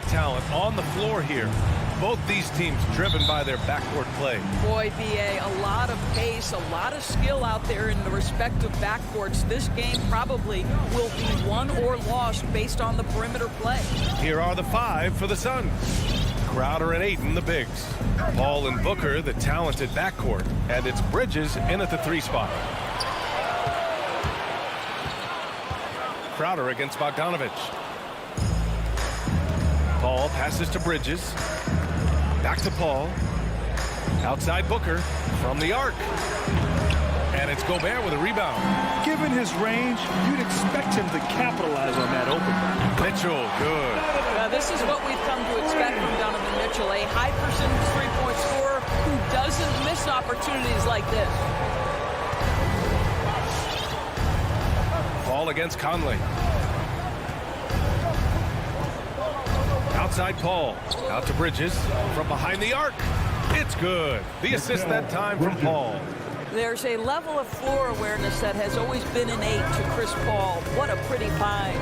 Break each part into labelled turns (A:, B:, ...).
A: Talent on the floor here. Both these teams driven by their backcourt play.
B: Boy, BA, a lot of pace, a lot of skill out there in the respective backcourts. This game probably will be won or lost based on the perimeter play.
A: Here are the five for the Suns. Crowder and Ayton, the bigs. Paul and Booker, the talented backcourt. And it's Bridges in at the 3 spot. Crowder against Bogdanovich. Paul passes to Bridges. Back to Paul. Outside Booker from the arc. And it's Gobert with a rebound.
C: Given his range, you'd expect him to capitalize on that open.
A: Mitchell, good.
B: This is what we've come to expect from Donovan Mitchell, a high percentage three-point scorer who doesn't miss opportunities like this.
A: Paul against Conley. Outside Paul, out to Bridges, from behind the arc. It's good. The assist that time from Paul.
B: There's a level of floor awareness that has always been innate to Chris Paul. What a pretty find.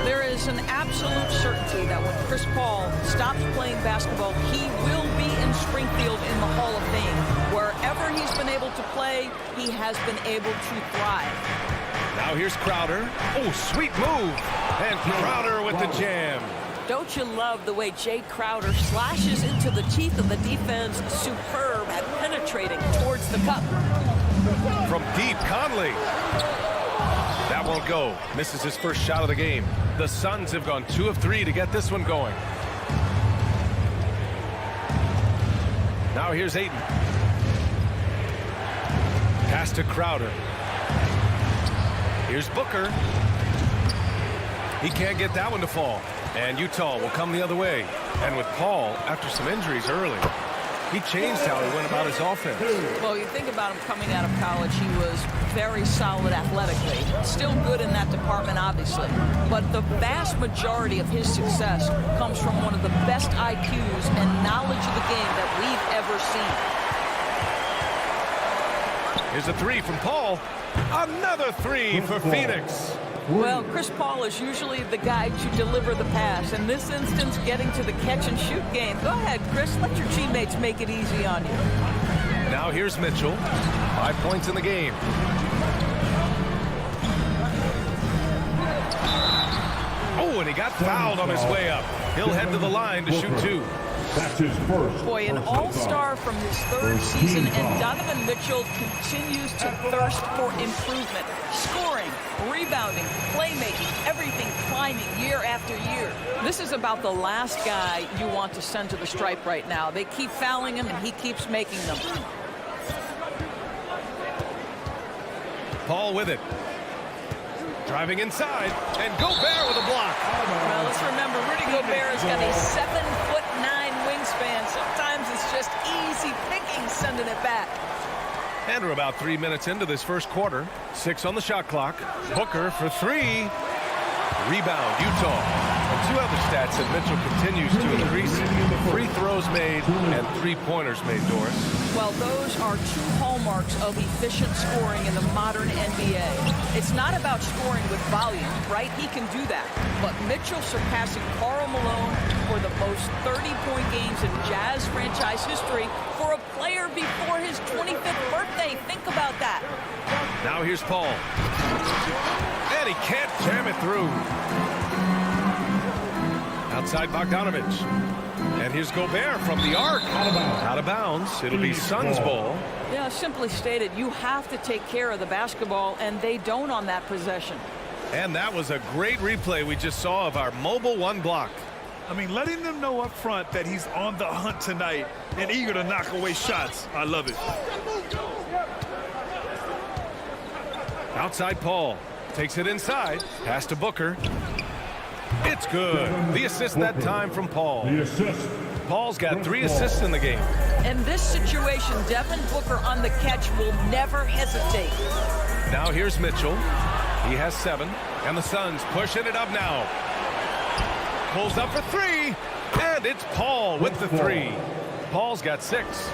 B: There is an absolute certainty that when Chris Paul stops playing basketball, he will be in Springfield in the Hall of Fame. Wherever he's been able to play, he has been able to thrive.
A: Now here's Crowder. Oh, sweet move. And Crowder with the jam.
B: Don't you love the way Jay Crowder slashes into the teeth of the defense, superb at penetrating towards the cup.
A: From deep, Conley. That won't go. Misses his first shot of the game. The Suns have gone 2 of 3 to get this one going. Now here's Ayton. Pass to Crowder. Here's Booker. He can't get that one to fall. And Utah will come the other way. And with Paul, after some injuries early, he changed how he went about his offense.
B: Well, you think about him coming out of college, he was very solid athletically. Still good in that department, obviously. But the vast majority of his success comes from one of the best IQs and knowledge of the game that we've ever seen.
A: Here's a 3 from Paul. Another 3 for Phoenix.
B: Well, Chris Paul is usually the guy to deliver the pass. In this instance, getting to the catch-and-shoot game. Go ahead, Chris. Let your teammates make it easy on you.
A: Now here's Mitchell. 5 points in the game. Oh, and he got fouled on his way up. He'll head to the line to shoot 2.
D: That's his first.
B: Boy, an all-star from his 3rd season, and Donovan Mitchell continues to thirst for improvement. Scoring, rebounding, playmaking, everything climbing year after year. This is about the last guy you want to send to the stripe right now. They keep fouling him, and he keeps making them.
A: Paul with it. Driving inside, and Gobert with a block.
B: Well, let's remember, Rudy Gobert has got a 7'9" wingspan. Sometimes it's just easy picking sending it back.
A: And we're about 3 minutes into this first quarter. 6 on the shot clock. Booker for 3. Rebound, Utah. And 2 other stats that Mitchell continues to increase. Free throws made and 3-pointers made, Doris.
B: Well, those are 2 hallmarks of efficient scoring in the modern NBA. It's not about scoring with volume, right? He can do that. But Mitchell surpassing Karl Malone for the most 30-point games in Jazz franchise history for a player before his 25th birthday. Think about that.
A: Now here's Paul. And he can't jam it through. Outside Bogdanovich. And here's Gobert from the arc. Out of bounds. It'll be Suns ball.
B: Yeah, simply stated, you have to take care of the basketball, and they don't on that possession.
A: And that was a great replay we just saw of our mobile 1 block.
C: I mean, letting them know up front that he's on the hunt tonight and eager to knock away shots. I love it.
A: Outside Paul. Takes it inside. Pass to Booker. It's good. The assist that time from Paul.
D: The assist.
A: Paul's got 3 assists in the game.
B: In this situation, Devin Booker on the catch will never hesitate.
A: Now here's Mitchell. He has 7. And the Suns pushing it up now. Pulls up for 3. And it's Paul with the 3. Paul's got 6.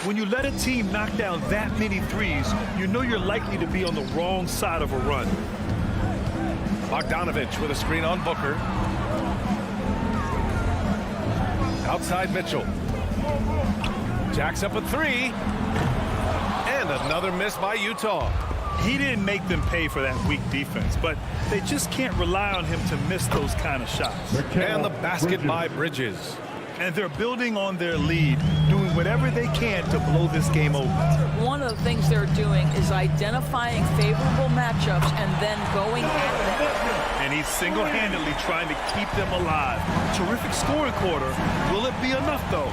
C: When you let a team knock down that many threes, you know you're likely to be on the wrong side of a run.
A: Bogdanovich with a screen on Booker. Outside Mitchell. Jacks up a three. And another miss by Utah.
C: He didn't make them pay for that weak defense, but they just can't rely on him to miss those kind of shots.
A: And the basket by Bridges.
C: And they're building on their lead, doing whatever they can to blow this game open.
B: One of the things they're doing is identifying favorable matchups and then going at them.
C: And he's single-handedly trying to keep them alive. Terrific scoring quarter. Will it be enough, though?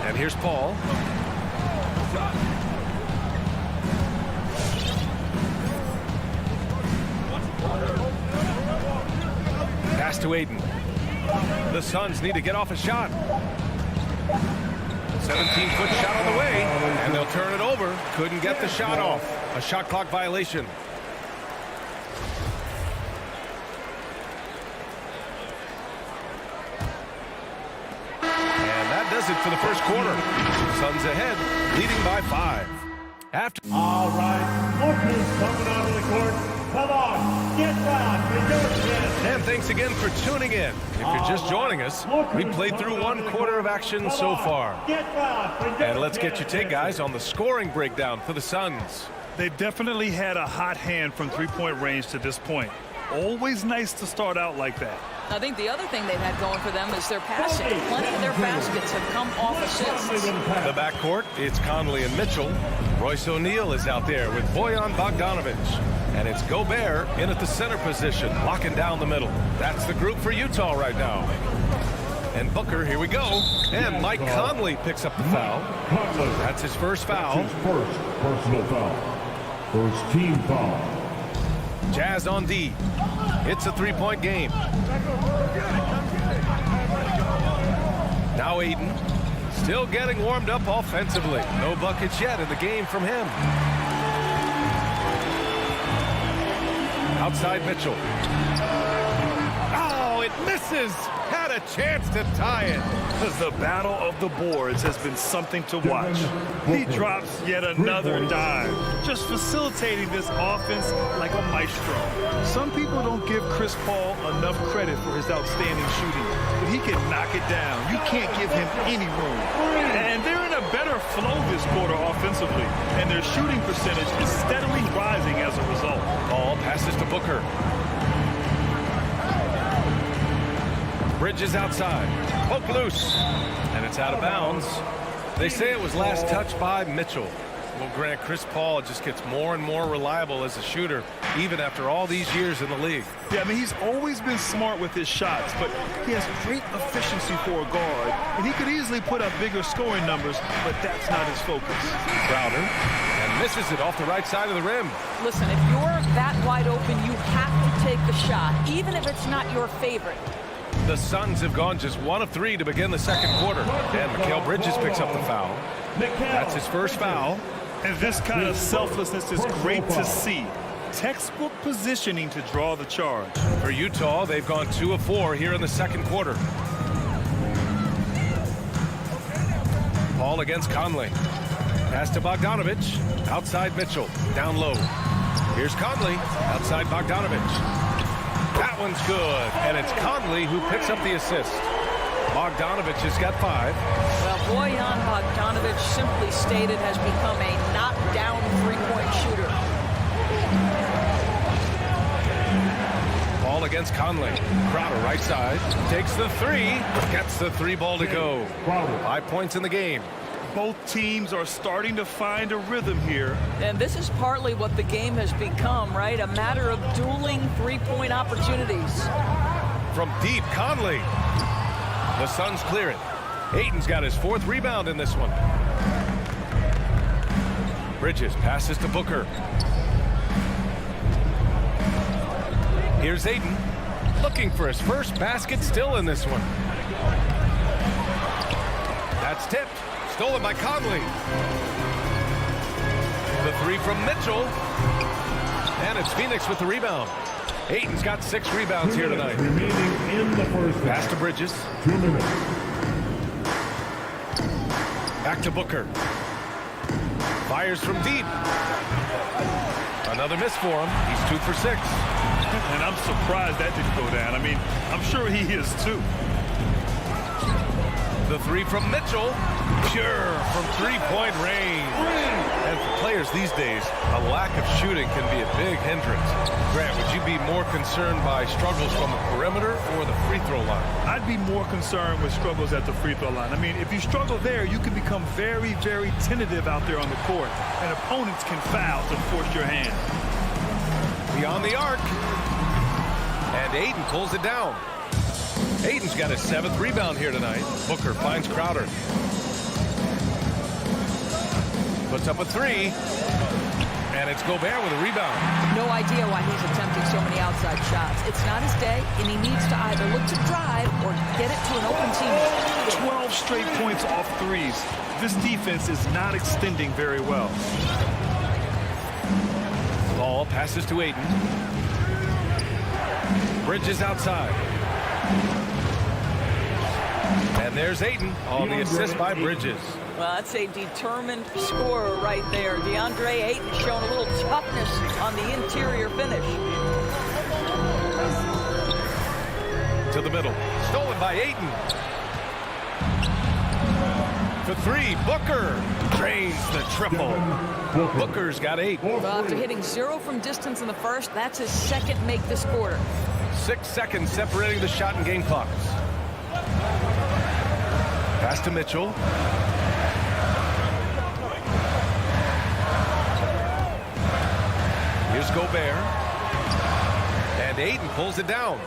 A: And here's Paul. Pass to Aiden. The Suns need to get off a shot. 17-foot shot on the way, and they'll turn it over. Couldn't get the shot off. A shot clock violation. And that does it for the first quarter. Suns ahead, leading by 5. After.
D: All right, Booker's coming onto the court. Come on, get back.
A: And thanks again for tuning in. If you're just joining us, we played through 1 quarter of action so far. And let's get your take, guys, on the scoring breakdown for the Suns.
C: They've definitely had a hot hand from three-point range to this point. Always nice to start out like that.
B: I think the other thing they've had going for them is their passing. Plenty of their baskets have come off assists.
A: The backcourt, it's Conley and Mitchell. Royce O'Neal is out there with Bojan Bogdanovic. And it's Gobert in at the center position, locking down the middle. That's the group for Utah right now. And Booker, here we go. And Mike Conley picks up the foul. That's his first foul.
D: His first personal foul. First team foul.
A: Jazz on D. It's a 3-point game. Now Aiden. Still getting warmed up offensively. No buckets yet in the game from him. Outside Mitchell. Oh, it misses. Had a chance to tie it.
C: The battle of the boards has been something to watch. He drops yet another dime, just facilitating this offense like a maestro. Some people don't give Chris Paul enough credit for his outstanding shooting, but he can knock it down. You can't give him any room. And they're in a better flow this quarter offensively, and their shooting percentage is steadily rising as a result.
A: Ball passes to Booker. Bridges outside. Poke loose. And it's out of bounds. They say it was last touched by Mitchell. Well, Grant, Chris Paul just gets more and more reliable as a shooter, even after all these years in the league.
C: Yeah, I mean, he's always been smart with his shots, but he has great efficiency for a guard, and he could easily put up bigger scoring numbers, but that's not his focus.
A: Crowder, and misses it off the right side of the rim.
B: Listen, if you're that wide open, you have to take the shot, even if it's not your favorite.
A: The Suns have gone just 1 of 3 to begin the second quarter. And Mikal Bridges picks up the foul. That's his first foul.
C: And this kind of selflessness is great to see. Textbook positioning to draw the charge.
A: For Utah, they've gone 2 of 4 here in the second quarter. Paul against Conley. Pass to Bogdanovic. Outside Mitchell. Down low. Here's Conley. Outside Bogdanovic. That one's good, and it's Conley who picks up the assist. Bogdanovic has got 5.
B: Well, Bojan Bogdanovic, simply stated, has become a knockdown three-point shooter.
A: Ball against Conley. Crowder right side. Takes the 3. Gets the 3 ball to go. 5 points in the game.
C: Both teams are starting to find a rhythm here.
B: And this is partly what the game has become, right? A matter of dueling three-point opportunities.
A: From deep, Conley. The Suns clear it. Ayton's got his 4th rebound in this one. Bridges passes to Booker. Here's Ayton. Looking for his first basket, still in this one. That's tipped. Stolen by Conley. The 3 from Mitchell. And it's Phoenix with the rebound. Ayton's got 6 rebounds here tonight.
D: Remaining in the first
A: Pass to Bridges.
D: 2 minutes.
A: Back to Booker. Fires from deep. Another miss for him. He's 2 for 6.
C: And I'm surprised that didn't go down. I mean, I'm sure he is too.
A: The three from Mitchell. Pure from three-point range. And for players these days, a lack of shooting can be a big hindrance. Grant, would you be more concerned by struggles from the perimeter or the free throw line?
C: I'd be more concerned with struggles at the free throw line. I mean, if you struggle there, you can become very, very tentative out there on the court, and opponents can foul to force your hand.
A: Beyond the arc. And Ayton pulls it down. Ayton's got his 7th rebound here tonight. Booker finds Crowder. Puts up a three. And it's Gobert with a rebound.
B: No idea why he's attempting so many outside shots. It's not his day, and he needs to either look to drive or get it to an open teammate.
C: 12 straight points off threes. This defense is not extending very well.
A: Ball passes to Ayton. Bridges outside. And there's Ayton on the assist by Bridges.
B: Well, that's a determined scorer right there. DeAndre Ayton showing a little toughness on the interior finish.
A: To the middle. Stolen by Ayton. For three, Booker drains the triple. Booker's got 8.
B: Well, after hitting 0 from distance in the first, that's his 2nd make this quarter.
A: 6 seconds separating the shot and game clocks. Pass to Mitchell. Here's Gobert. And Ayton pulls it down.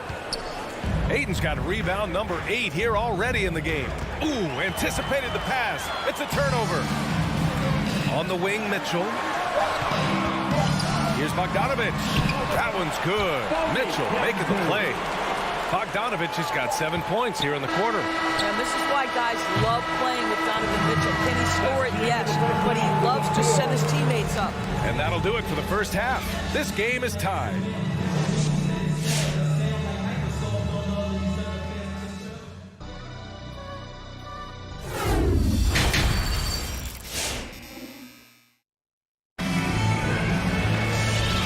A: Ayton's got rebound number 8 here already in the game. Ooh, anticipated the pass. It's a turnover. On the wing, Mitchell. Here's Bogdanovic. That one's good. Mitchell making the play. Bogdanovic has got 7 points here in the quarter.
B: And this is why guys love playing with Donovan Mitchell. Can he score it? Yes, but he loves to set his teammates up.
A: And that'll do it for the first half. This game is tied.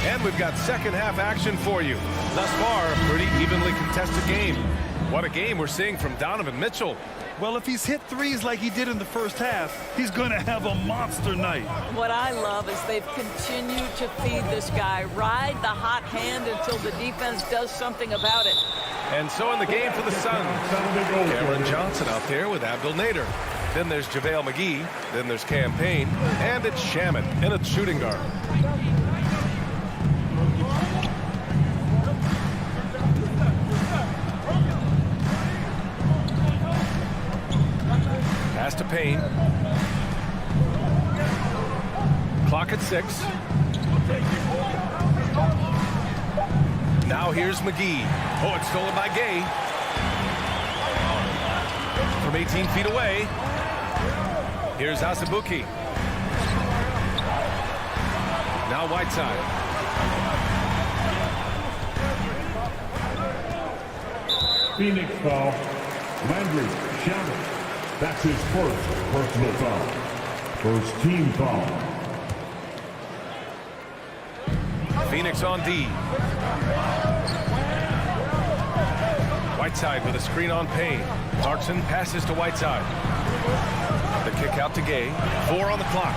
A: And we've got second half action for you. Thus far, a pretty evenly contested game. What a game we're seeing from Donovan Mitchell.
C: Well, if he's hit threes like he did in the first half, he's going to have a monster night.
B: What I love is they've continued to feed this guy. Ride the hot hand until the defense does something about it.
A: And so in the game for the Suns, Cameron Johnson out there with Abdel Nader. Then there's JaVale McGee. Then there's Cam Payne. And it's Shamet in a shooting guard. Pass to Payne. Clock at 6. Now here's McGee. Oh, it's stolen by Gay. From 18 feet away. Here's Azubuike. Now Whiteside.
D: Phoenix foul. Landry Shamet. That's his first personal foul. First team foul.
A: Phoenix on D. Whiteside with a screen on Payne. Clarkson passes to Whiteside. The kick out to Gay. 4 on the clock.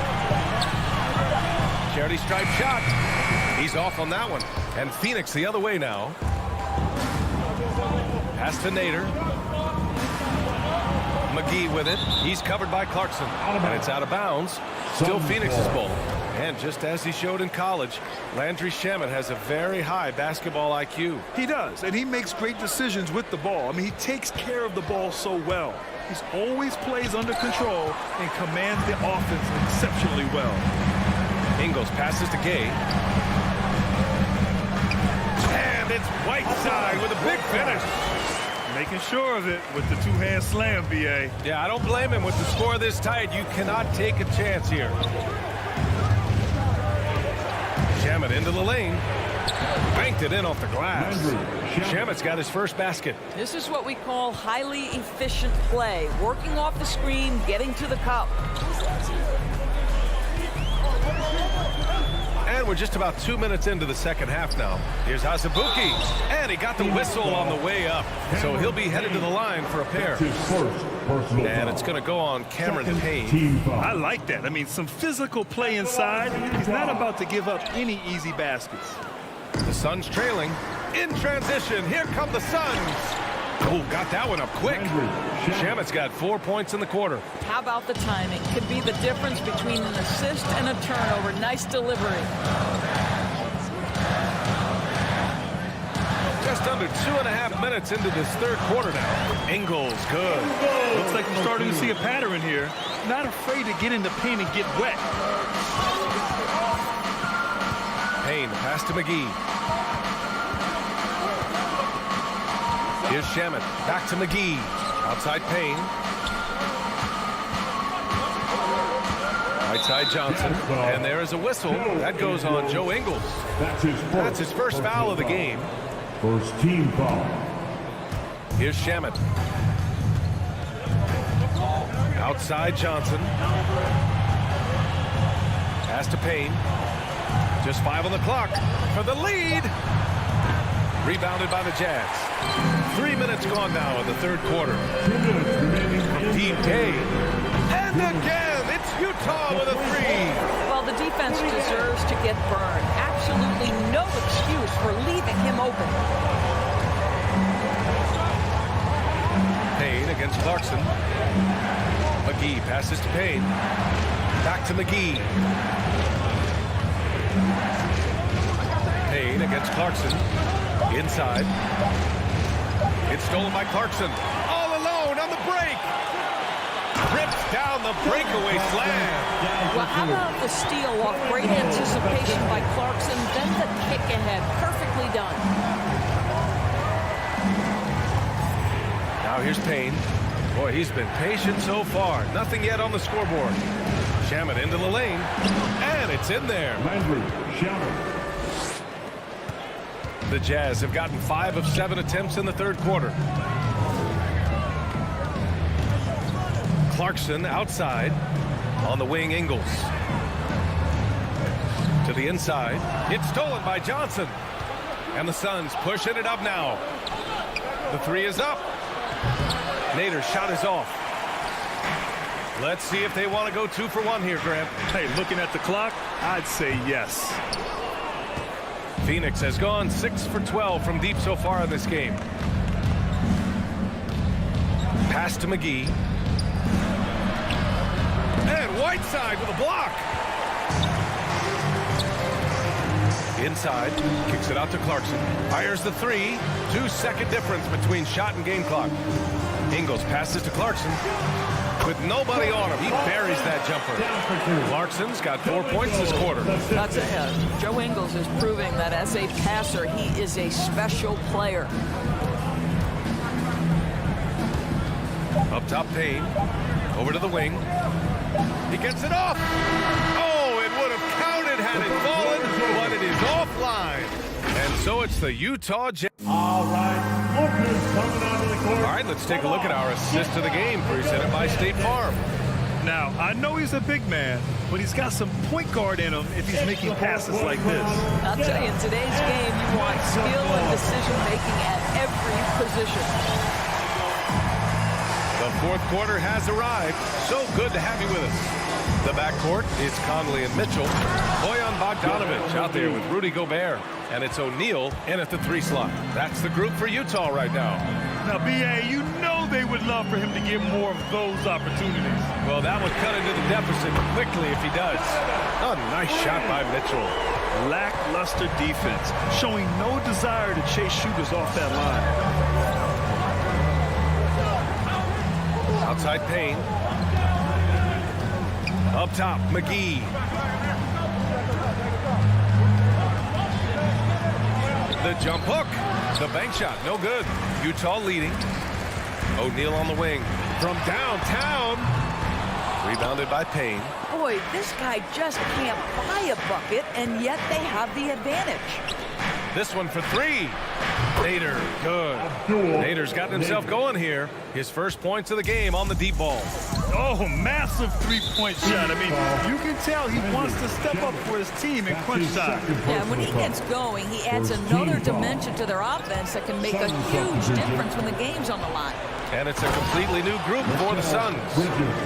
A: Charity stripe shot. He's off on that one. And Phoenix the other way now. Pass to Nader. McGee with it. He's covered by Clarkson. And it's out of bounds. Still Phoenix's ball. And just as he showed in college, Landry Shamet has a very high basketball IQ.
C: He does, and he makes great decisions with the ball. I mean, he takes care of the ball so well. He's always plays under control and commands the offense exceptionally well.
A: Ingles passes to Gay. And it's Whiteside with a big finish.
C: Making sure of it with the two-hand slam, B.A.
A: Yeah, I don't blame him. With the score this tight, you cannot take a chance here. Shamet into the lane. Banked it in off the glass. Shamet's got his first basket.
B: This is what we call highly efficient play. Working off the screen, getting to the cup.
A: And we're just about 2 minutes into the second half now. Here's Azubuike, and he got the whistle on the way up. So he'll be headed to the line for a pair. And it's going to go on Cameron Payne.
C: I like that. I mean, some physical play inside. He's not about to give up any easy baskets.
A: The Suns trailing. In transition, here come the Suns. Oh, got that one up quick. Shamet's got 4 points in the quarter.
B: How about the timing? Could be the difference between an assist and a turnover. Nice delivery.
A: Just under 2.5 minutes into this third quarter now. Ingles, good.
C: Looks like we're starting to see a pattern here. Not afraid to get in the paint and get wet.
A: Payne, pass to McGee. Here's Shamet, back to McGee. Outside Payne. Right side Johnson. And there is a whistle. That goes on Joe Ingles. That's his first foul of the game.
D: First team foul.
A: Here's Shamet. Outside Johnson. Pass to Payne. Just 5 on the clock for the lead. Rebounded by the Jazz. 3 minutes gone now in the third quarter. Deep Day. And again, it's Utah with a three.
B: Well, the defense deserves to get burned. Absolutely no excuse for leaving him open.
A: Payne against Clarkson. McGee passes to Payne. Back to McGee. Payne against Clarkson. Inside. It's stolen by Clarkson. All alone on the break. Rips down the breakaway slam.
B: Well, how about the steal off great anticipation by Clarkson, then the kick ahead. Perfectly done.
A: Now here's Payne. Boy, he's been patient so far. Nothing yet on the scoreboard. Shamet into the lane. And it's in there.
D: Landry Shamet.
A: The Jazz have gotten 5 of 7 attempts in the third quarter. Clarkson outside. On the wing, Ingles. To the inside. It's stolen by Johnson. And the Suns pushing it up now. The three is up. Nader's shot is off. Let's see if they want to go 2 for 1 here, Grant.
C: Hey, looking at the clock, I'd say yes.
A: Phoenix has gone 6 for 12 from deep so far in this game. Pass to McGee. And Whiteside with a block. Inside, kicks it out to Clarkson. Fires the three. 2-second difference between shot and game clock. Ingles passes to Clarkson. With nobody on him, he buries that jumper. Clarkson's got 4 points this quarter.
B: That's ahead. Joe Ingles is proving that as a passer, he is a special player.
A: Up top, Payne. Over to the wing. He gets it off. Oh, it would have counted had it fallen, but it is offline. And so it's the Utah Jazz.
D: All right. Lookers coming onto the court.
A: All right, let's take a look at our assist of the game presented by State Farm.
C: Now, I know he's a big man, but he's got some point guard in him if he's making passes like this.
B: I'll tell you, in today's game, you want skill and decision-making at every position.
A: The fourth quarter has arrived. So good to have you with us. The backcourt is Conley and Mitchell. Bojan Bogdanovic out there with Rudy Gobert. And it's O'Neal in at the 3 slot. That's the group for Utah right now.
C: Now, B.A., you know they would love for him to get more of those opportunities.
A: Well, that would cut into the deficit quickly if he does. A nice shot by Mitchell.
C: Lackluster defense, showing no desire to chase shooters off that line.
A: Outside Payne. Up top, McGee. The jump hook. The bank shot, no good. Utah leading. O'Neal on the wing. From downtown. Rebounded by Payne.
B: Boy, this guy just can't buy a bucket, and yet they have the advantage.
A: This one for three. Nader, good. Nader's gotten himself going here. His first points of the game on the deep ball.
C: Oh, massive three-point shot. I mean, you can tell he wants to step up for his team in crunch time.
B: Yeah, when he gets going, he adds another dimension to their offense that can make a huge difference when the game's on the line.
A: And it's a completely new group for the Suns.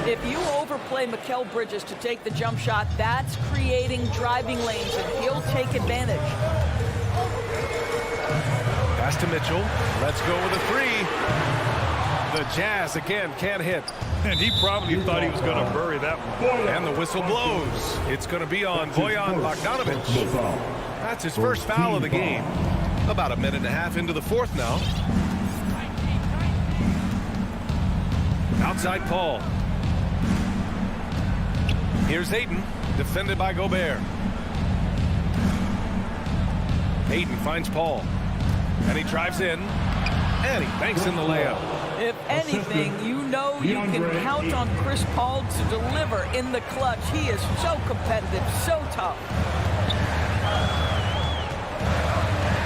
B: If you overplay Mikal Bridges to take the jump shot, that's creating driving lanes, and he'll take advantage.
A: Pass to Mitchell. Let's go with a three. The Jazz again can't hit.
C: And he probably thought he was going to bury that one.
A: And the whistle blows. It's going to be on Bojan Bogdanovic. That's his first foul of the game. About a minute and a half into the fourth now. Outside Paul. Here's Ayton, defended by Gobert. Ayton finds Paul. And he drives in. And he banks in the layup.
B: If anything, you know you can count on Chris Paul to deliver in the clutch. He is so competitive, so tough.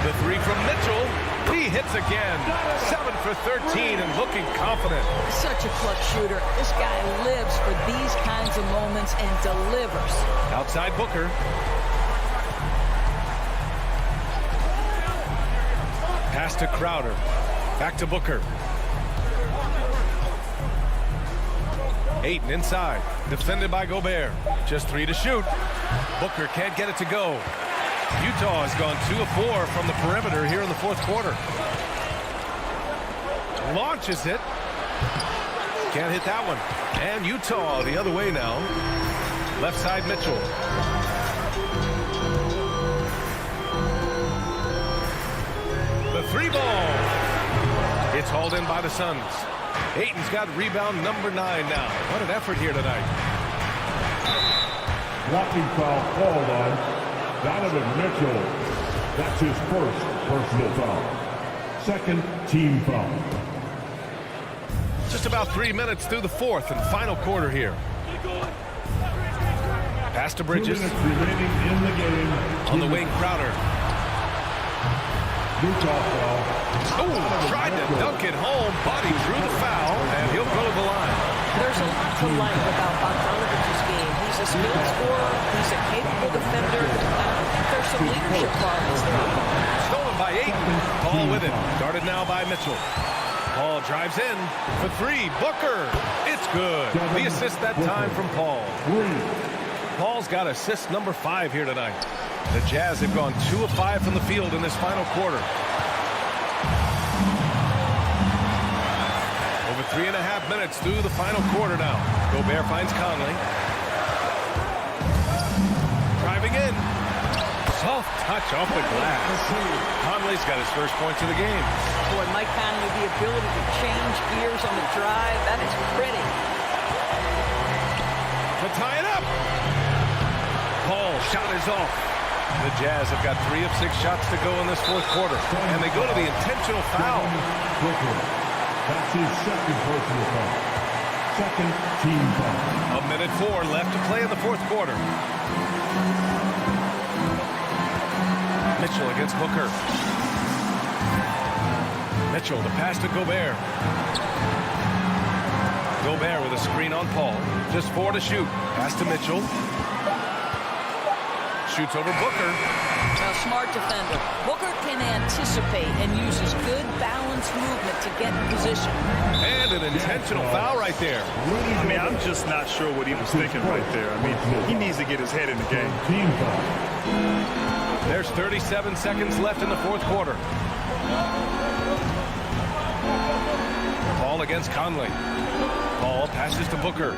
A: The three from Mitchell. He hits again. 7 for 13 and looking confident.
B: Such a clutch shooter. This guy lives for these kinds of moments and delivers.
A: Outside Booker. Pass to Crowder. Back to Booker. Ayton inside. Defended by Gobert. Just 3 to shoot. Booker can't get it to go. Utah has gone 2 of 4 from the perimeter here in the fourth quarter. Launches it. Can't hit that one. And Utah the other way now. Left side Mitchell. The three ball. It's hauled in by the Suns. Ayton's got rebound number 9 now. What an effort here tonight.
D: Blocking foul called on Donovan Mitchell. That's his first personal foul. Second team foul.
A: Just about 3 minutes through the fourth and final quarter here. Pass to
D: 2
A: Bridges.
D: minutes remaining in the game.
A: On the wing, Crowder.
D: Utah foul.
A: Oh, tried to dunk it home, but he drew the foul, and he'll go to the line.
B: There's a lot to like about Bogdanovic's game. He's a skilled scorer. He's a capable defender. And I think there's some leadership qualities there.
A: Stolen by Ayton. Paul with it. Guarded now by Mitchell. Paul drives in for 3. Booker. It's good. The assist that time from Paul. Paul's got assist number 5 here tonight. The Jazz have gone 2 of 5 from the field in this final quarter. Over 3.5 minutes through the final quarter now. Gobert finds Conley. Driving in. Soft touch off the glass. Conley's got his first points of the game.
B: Boy, Mike Conley, the ability to change gears on the drive, that is pretty.
A: To tie it up. Paul, shot is off. The Jazz have got 3 of 6 shots to go in this fourth quarter. And they go to the intentional foul.
D: That's his second personal foul. Second team foul.
A: 1:04 left to play in the fourth quarter. Mitchell against Booker. Mitchell, the pass to Gobert. Gobert with a screen on Paul. Just 4 to shoot. Pass to Mitchell. Shoots over Booker.
B: A smart defender. Booker can anticipate and uses good balanced movement to get in position.
A: And an intentional foul right there.
C: I mean, I'm just not sure what he was thinking right there. I mean, he needs to get his head in the game.
D: Team foul.
A: There's 37 seconds left in the fourth quarter. Paul against Conley. Paul passes to Booker.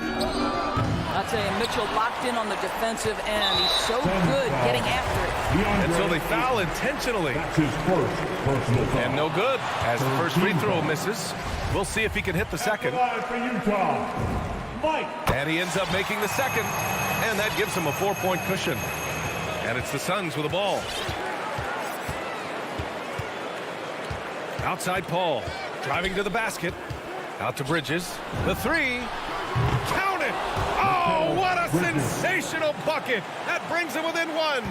B: I'll tell you, Mitchell locked in on the defensive end. He's so good getting after it.
A: And so they foul intentionally.
D: That's his first personal foul.
A: And no good, as the first free throw misses. We'll see if he can hit the second.
D: For Utah, Mike.
A: And he ends up making the second. And that gives him a 4-point cushion. And it's the Suns with the ball. Outside Paul. Driving to the basket. Out to Bridges. The 3. Count it! Oh, what a sensational bucket. That brings him within one.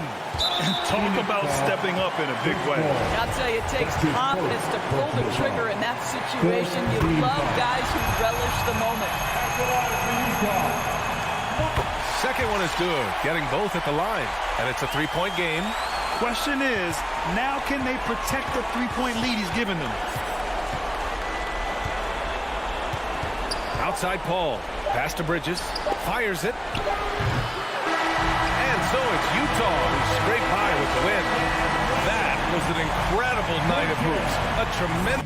C: Talk about stepping up in a big way.
B: I'll tell you, it takes confidence to pull the trigger in that situation. You love guys who relish the moment.
A: Second one is good, getting both at the line. And it's a three-point game.
C: Question is, now can they protect the three-point lead he's given them?
A: Outside Paul. Pass to Bridges. Fires it. And so it's Utah who scrape by with the win. That was an incredible night of hoops. A tremendous...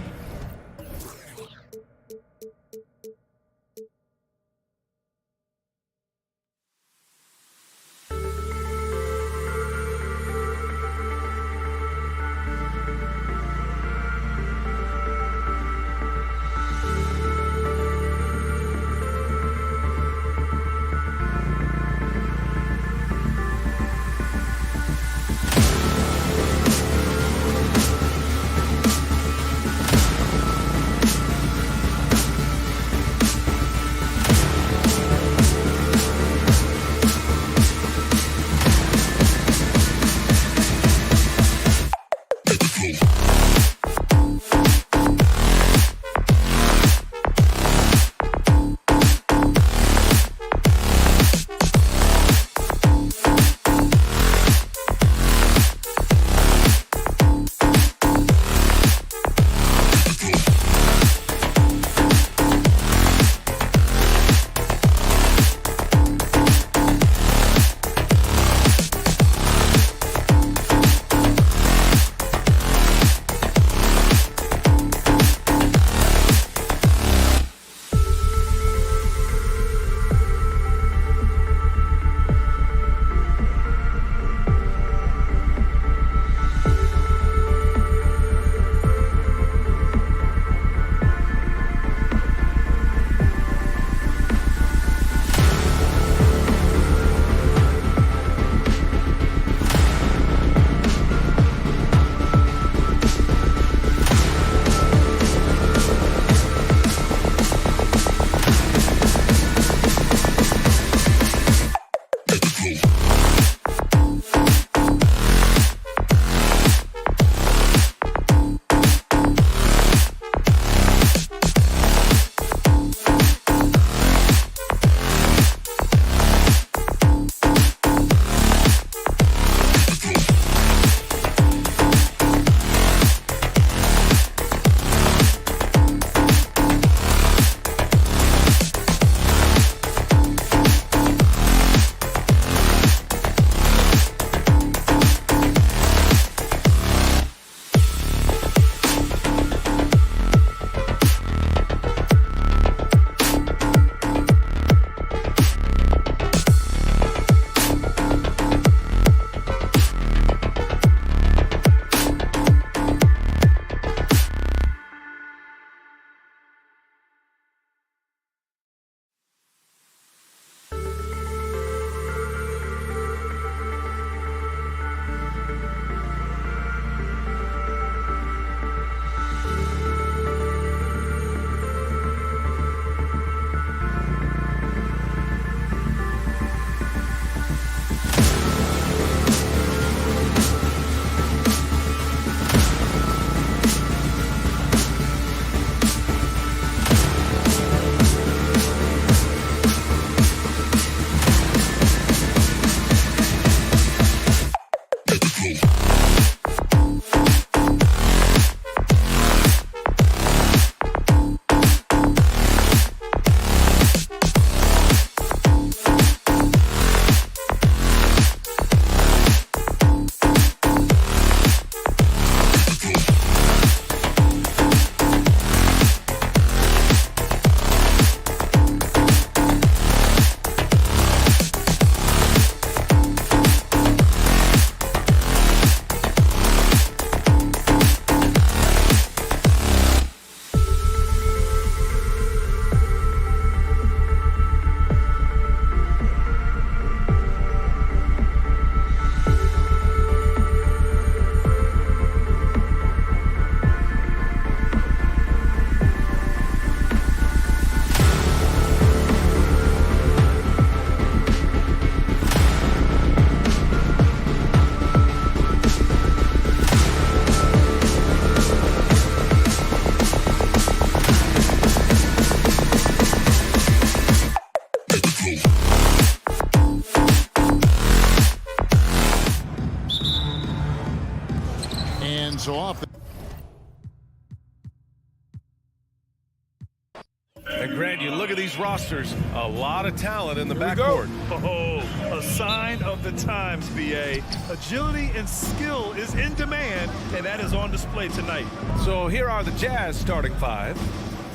A: And Grant, you look at these rosters, a lot of talent in the backcourt.
C: Oh, a sign of the times, B.A. Agility and skill is in demand, and that is on display tonight.
A: So here are the Jazz starting five.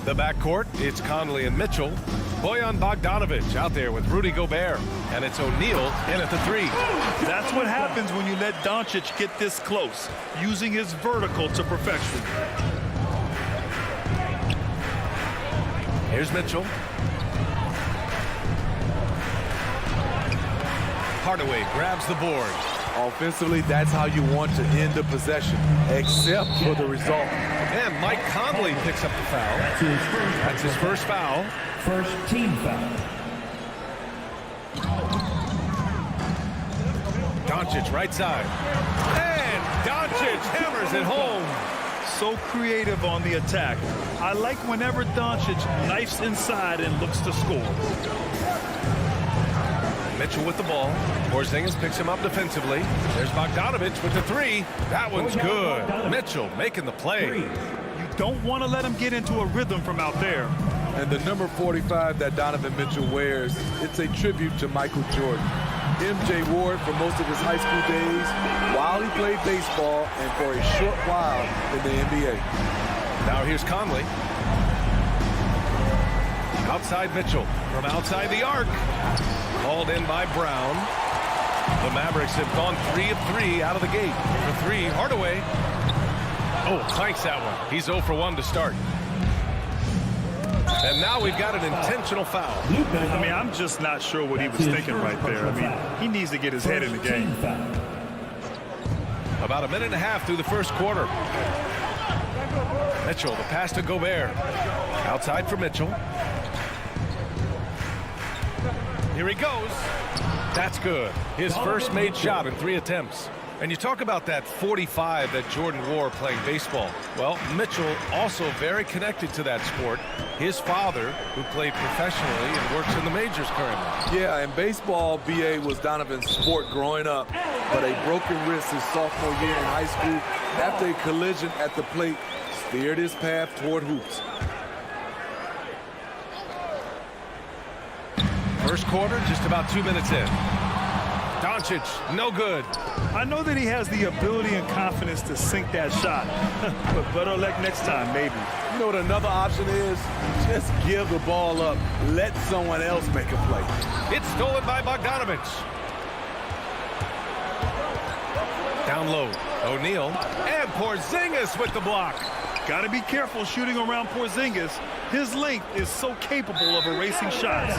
A: The backcourt, it's Conley and Mitchell. Bojan Bogdanovic out there with Rudy Gobert. And it's O'Neal in at the three.
C: That's what happens when you let Doncic get this close, using his vertical to perfection.
A: Here's Mitchell. Hardaway grabs the board.
E: Offensively, that's how you want to end the possession, except for the result.
A: And Mike Conley picks up the foul. That's his first foul.
F: First team foul.
A: Doncic right side. And Doncic hammers it home.
C: So creative on the attack. I like whenever Doncic knifes inside and looks to score.
A: Mitchell with the ball. Porzingis picks him up defensively. There's Bogdanovic with the three. That one's good. Mitchell making the play.
C: You don't want to let him get into a rhythm from out there.
E: And the number 45 that Donovan Mitchell wears, it's a tribute to Michael Jordan. MJ wore it for most of his high school days while he played baseball and for a short while in the NBA.
A: Now here's Conley. Outside Mitchell from outside the arc. Called in by Brown. The Mavericks have gone 3 of 3 out of the gate. For three, Hardaway. Oh, clanks that one. He's 0 for 1 to start. And now we've got an intentional foul.
C: I mean, I'm just not sure what he was thinking right there. I mean, he needs to get his head in the game.
A: About a minute and a half through the first quarter. Mitchell, the pass to Gobert. Outside for Mitchell. Here he goes. That's good. His first made shot in 3 attempts. And you talk about that 45 that Jordan wore playing baseball. Well, Mitchell also very connected to that sport. His father, who played professionally and works in the majors currently.
E: Yeah, and baseball, B.A., was Donovan's sport growing up. But a broken wrist his sophomore year in high school after a collision at the plate steered his path toward hoops.
A: First quarter, just about 2 minutes in. Doncic, no good.
C: I know that he has the ability and confidence to sink that shot. But better luck next time, maybe.
E: You know what another option is? Just give the ball up. Let someone else make a play.
A: It's stolen by Bogdanovic. Down low, O'Neal. And Porzingis with the block.
C: Got to be careful shooting around Porzingis. His length is so capable of erasing shots.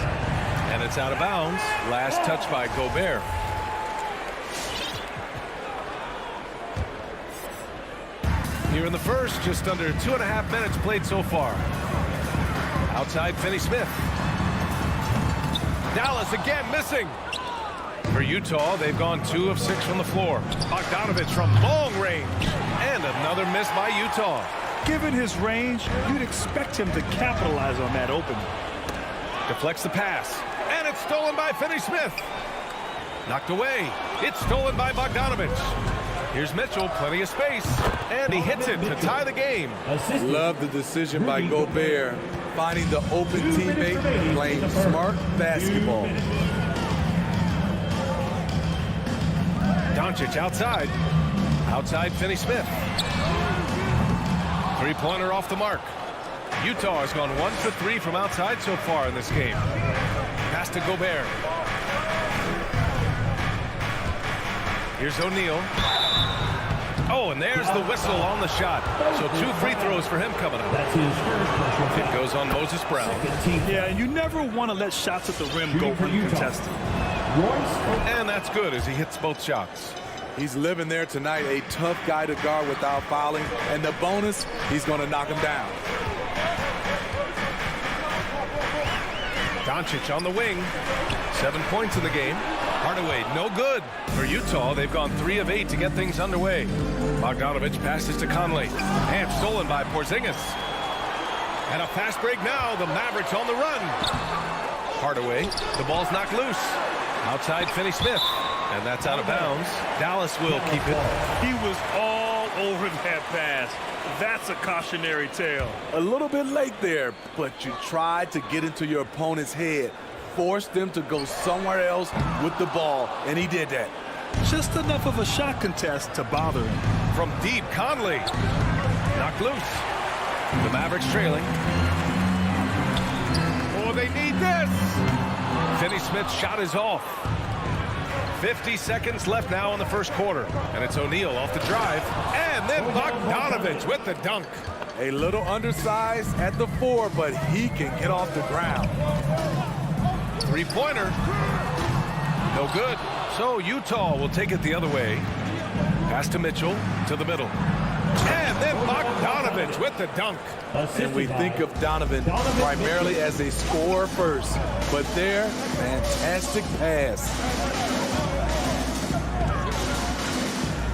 A: And it's out of bounds. Last touch by Gobert. Here in the first, just under 2.5 minutes played so far. Outside Finney-Smith. Dallas again missing. For Utah, they've gone 2 of 6 from the floor. Bogdanovic from long range. And another miss by Utah.
C: Given his range, you'd expect him to capitalize on that opening.
A: Deflects the pass. And it's stolen by Finney-Smith. Knocked away. It's stolen by Bogdanovic. Here's Mitchell, plenty of space. And he hits it to tie the game.
E: Love the decision by Gobert, finding the open teammate, playing smart basketball.
A: Doncic outside. Outside Finney-Smith. Three-pointer off the mark. Utah has gone 1 for 3 from outside so far in this game. Pass to Gobert. Here's O'Neal. Oh, and there's the whistle on the shot. So 2 free throws for him coming up.
F: That's his first.
A: It goes on Moses Brown.
C: Yeah, and you never want to let shots at the rim go uncontested.
A: And that's good as he hits both shots.
E: He's living there tonight, a tough guy to guard without fouling. And the bonus, he's going to knock him down.
A: Doncic on the wing. 7 points in the game. Hardaway, no good. For Utah, they've gone 3 of 8 to get things underway. Bogdanovic passes to Conley. And stolen by Porzingis. And a fast break now. The Mavericks on the run. Hardaway, the ball's knocked loose. Outside Finney-Smith. And that's out of bounds. Dallas will keep it.
C: He was all over that pass. That's a cautionary tale.
E: A little bit late there, but you tried to get into your opponent's head. Forced them to go somewhere else with the ball, and he did that.
C: Just enough of a shot contest to bother him.
A: From deep, Conley. Knocked loose. The Mavericks trailing. Oh, they need this. Finney Smith's shot is off. 50 seconds left now in the first quarter. And it's O'Neal off the drive. And then Bogdanovich with the dunk.
E: A little undersized at the 4, but he can get off the ground.
A: Three-pointer. No good. So Utah will take it the other way. Pass to Mitchell to the middle. And then Bogdanovich with the dunk.
E: And we think of Donovan primarily as a scorer first. But there, fantastic pass.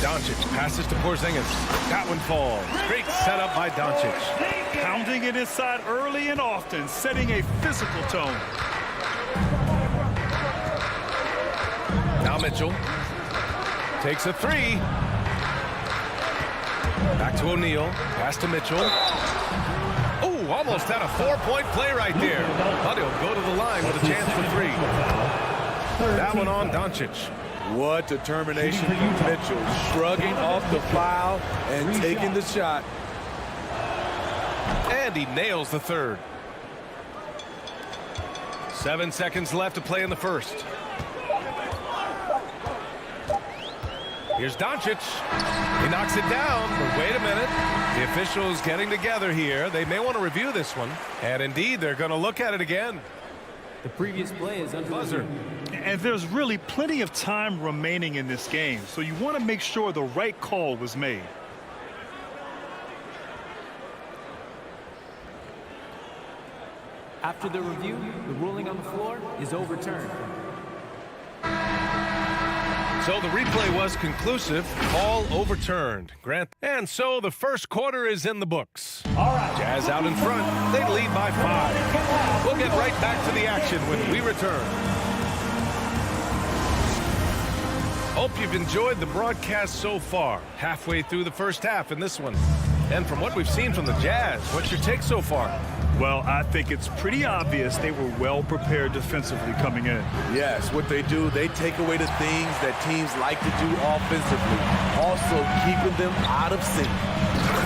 A: Doncic passes to Porzingis. That one falls. Great setup by Doncic.
C: Pounding it inside early and often, setting a physical tone.
A: Now Mitchell takes a three. Back to O'Neal. Pass to Mitchell. Oh, almost had a 4-point play right there. But he'll go to the line with a chance for three. That one on Doncic.
E: What determination from Mitchell, shrugging off the foul and taking the shot.
A: And he nails the third. 7 seconds left to play in the first. Here's Doncic. He knocks it down, but wait a minute. The officials getting together here. They may want to review this one. And indeed, they're going to look at it again.
G: The previous play is under buzzer.
C: And there's really plenty of time remaining in this game, so you want to make sure the right call was made.
G: After the review, the ruling on the floor is overturned.
A: So the replay was conclusive, call overturned. Grant. And so the first quarter is in the books.
F: All right.
A: Jazz out in front. They lead by 5. We'll get right back to the action when we return. Hope you've enjoyed the broadcast so far. Halfway through the first half in this one. And from what we've seen from the Jazz, what's your take so far?
C: Well, I think it's pretty obvious they were well prepared defensively coming in.
E: Yes, what they do, they take away the things that teams like to do offensively, also keeping them out of sync.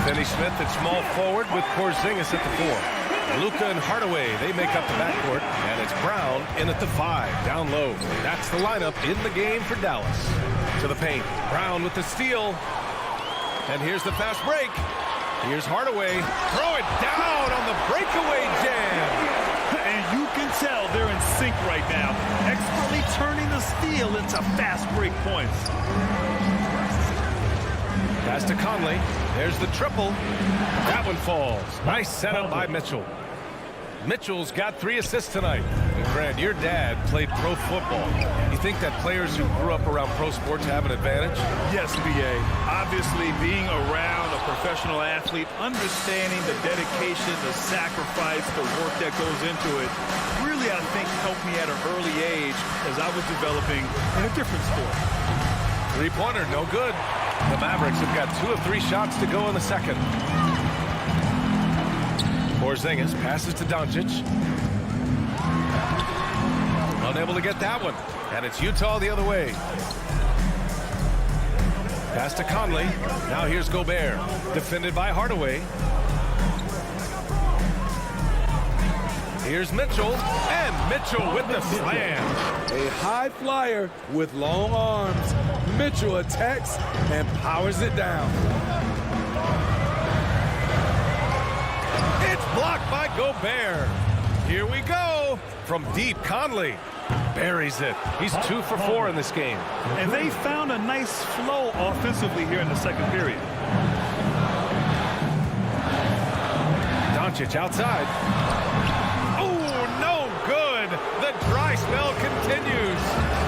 A: Finney Smith at small forward with Porzingis at the 4. Luka and Hardaway, they make up the backcourt, and it's Brown in at the 5, down low. That's the lineup in the game for Dallas. To the paint, Brown with the steal, and here's the fast break. Here's Hardaway. Throw it down on the breakaway jam.
C: And you can tell they're in sync right now, expertly turning the steal into fast break points.
A: Pass to Conley. There's the triple. That one falls. Nice setup by Mitchell. Mitchell's got 3 assists tonight. And Grant, your dad played pro football. You think that players who grew up around pro sports have an advantage?
C: Yes, B.A. Obviously, being around a professional athlete, understanding the dedication, the sacrifice, the work that goes into it, really, I think, helped me at an early age as I was developing in a different sport.
A: Three-pointer, no good. The Mavericks have got 2 of 3 shots to go in the second. Porzingis passes to Doncic. Unable to get that one. And it's Utah the other way. Pass to Conley. Now here's Gobert. Defended by Hardaway. Here's Mitchell. And Mitchell with the slam.
E: A high flyer with long arms. Mitchell attacks and powers it down.
A: It's blocked by Gobert. Here we go. From deep, Conley buries it. He's 2 for 4 in this game.
C: And they found a nice flow offensively here in the second period.
A: Doncic outside. Oh, no good. The dry spell continues.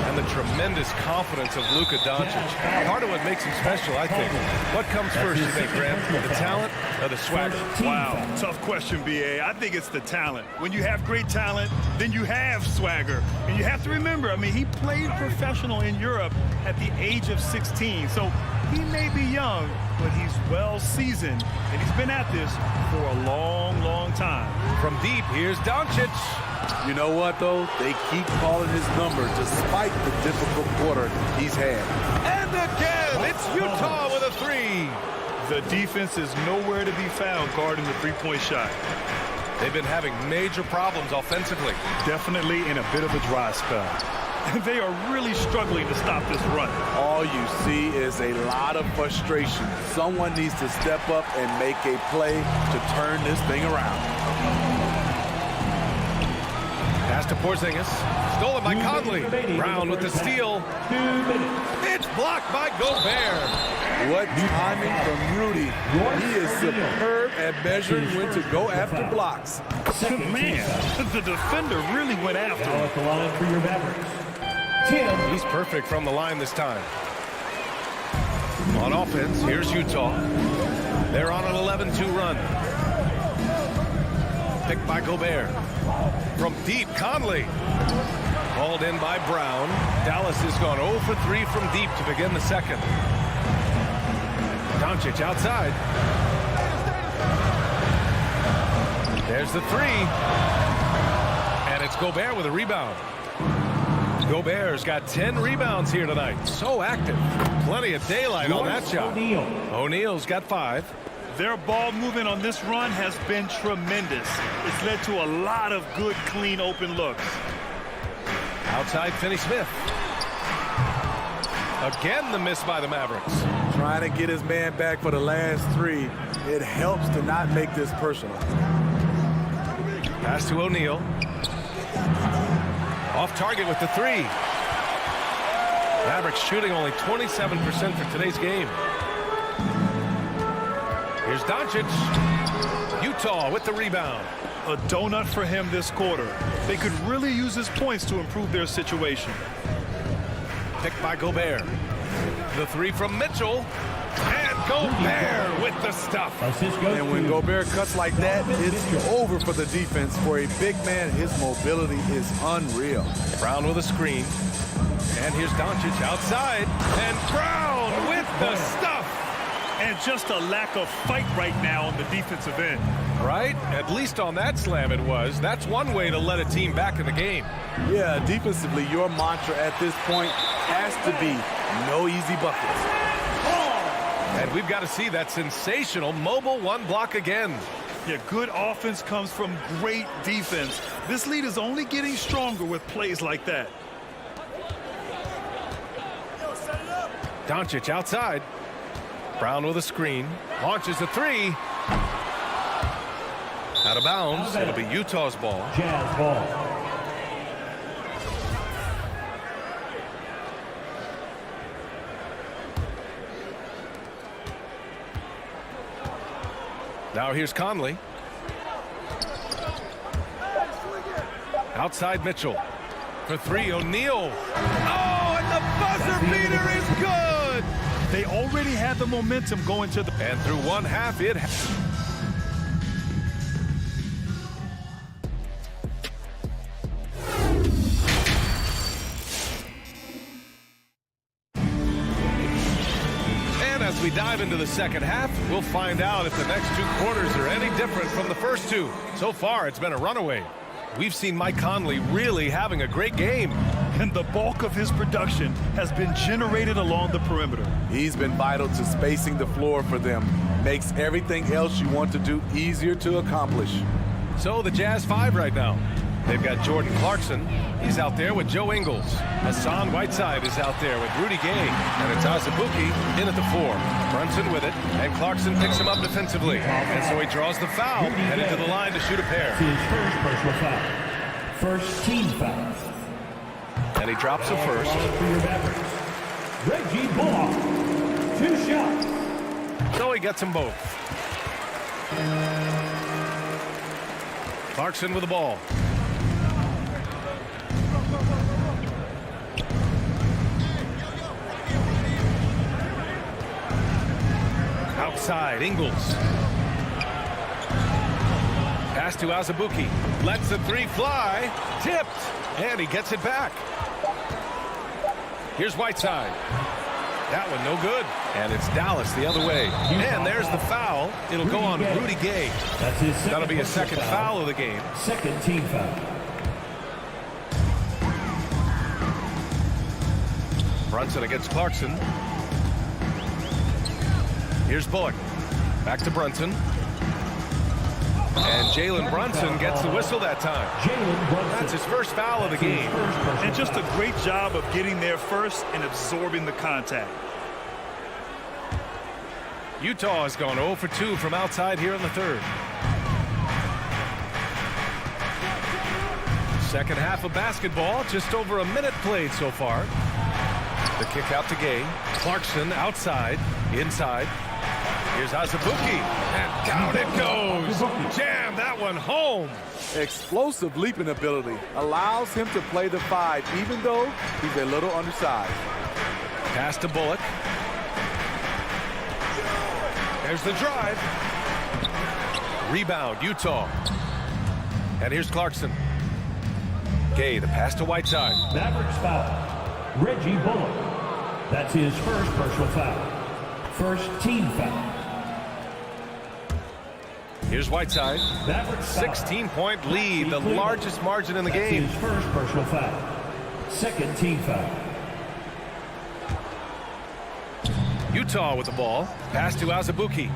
A: And the tremendous confidence of Luka Doncic. Part of what makes him special, I think. What comes first, you think, Grant? The talent or the swagger?
C: Wow, tough question, B.A. I think it's the talent. When you have great talent, then you have swagger. And you have to remember, I mean, he played professional in Europe at the age of 16. So He may be young, but he's well seasoned, and he's been at this for a long, long time.
A: From deep, here's Doncic.
E: You know what, though? They keep calling his number despite the difficult quarter he's had.
A: And again, it's Utah with a three.
C: The defense is nowhere to be found guarding the three-point shot.
A: They've been having major problems offensively.
C: Definitely in a bit of a dry spell. They are really struggling to stop this run.
E: All you see is a lot of frustration. Someone needs to step up and make a play to turn this thing around.
A: Pass to Porzingis. Stolen by Conley. Brown with the steal.
F: 2 minutes.
A: It's blocked by Gobert.
E: What timing from Rudy. He is superb at measuring when to go after blocks.
F: Second
C: Man, the defender really went after
F: Now
C: him.
F: at the line for your Mavericks. Tim.
A: He's perfect from the line this time. On offense, here's Utah. They're on an 11-2 run. Picked by Gobert. From deep, Conley. Hauled in by Brown. Dallas has gone 0 for 3 from deep to begin the second. Doncic outside. There's the three. And it's Gobert with a rebound. Gobert's got 10 rebounds here tonight. So active. Plenty of daylight on that shot. O'Neal's got 5.
C: Their ball movement on this run has been tremendous. It's led to a lot of good, clean, open looks.
A: Outside Finney-Smith. Again the miss by the Mavericks.
E: Trying to get his man back for the last 3. It helps to not make this personal.
A: Pass to O'Neal. Off target with the 3. Mavericks shooting only 27% for today's game. Here's Doncic. Utah with the rebound.
C: A donut for him this quarter. They could really use his points to improve their situation.
A: Picked by Gobert. The 3 from Mitchell. And Gobert with the stuff.
F: Assist goes
E: And when
F: to
E: Gobert cuts like that, it's over for the defense. For a big man, his mobility is unreal.
A: Brown with a screen. And here's Doncic outside. And Brown with the stuff.
C: And just a lack of fight right now on the defensive end.
A: Right? At least on that slam it was. That's one way to let a team back in the game.
E: Yeah, defensively, your mantra at this point has to be no easy buckets.
A: And we've got to see that sensational mobile 1 block again.
C: Yeah, good offense comes from great defense. This lead is only getting stronger with plays like that.
A: Doncic outside. Brown with a screen. Launches a 3. Out of bounds. It'll be Utah's ball.
F: Jazz ball.
A: Now here's Conley. Outside Mitchell. For 3, O'Neal. Oh, and the buzzer beater is good!
C: They already had the momentum going to the...
A: And through one half, it... And as we dive into the second half, we'll find out if the next 2 quarters are any different from the first 2. So far, it's been a runaway. We've seen Mike Conley really having a great game.
C: And the bulk of his production has been generated along the perimeter.
E: He's been vital to spacing the floor for them. Makes everything else you want to do easier to accomplish.
A: So the Jazz 5 right now. They've got Jordan Clarkson. He's out there with Joe Ingles. Hassan Whiteside is out there with Rudy Gay. And it's Azubuike in at the 4. Brunson with it. And Clarkson picks him up defensively. And so he draws the foul. Headed to the line to shoot a pair.
F: His first personal foul. First team foul.
A: And he drops a first.
F: For your Mavericks. Reggie Bullock. 2 shots.
A: So he gets them both. Clarkson with the ball. Outside, Ingles. Pass to Azubuike. Lets the 3 fly. Tipped. And he gets it back. Here's Whiteside. That one no good. And it's Dallas the other way. And there's the foul. It'll go on Rudy Gay.
F: That's his second
A: That'll be a second foul of the game.
F: Second team foul.
A: Brunson against Clarkson. Here's Bullock. Back to Brunson. And Jalen Brunson gets the whistle that time.
F: Jalen Brunson.
A: That's his first foul of the game.
C: And just a great job of getting there first and absorbing the contact.
A: Utah has gone 0 for 2 from outside here in the third. Second half of basketball, just over a minute played so far. The kick out to Gay. Clarkson outside, inside. Here's Azubuike, and down it goes. Jam that one home.
E: Explosive leaping ability allows him to play the 5, even though he's a little undersized.
A: Pass to Bullock. There's the drive. Rebound, Utah. And here's Clarkson. Gay, the pass to Whiteside.
F: Mavericks foul. Reggie Bullock. That's his first personal foul. First team foul.
A: Here's Whiteside.
F: Mavericks foul.
A: 16-point lead, the largest margin in the
F: That's
A: game.
F: his first personal foul. Second team foul.
A: Utah with the ball. Pass to Azubuike.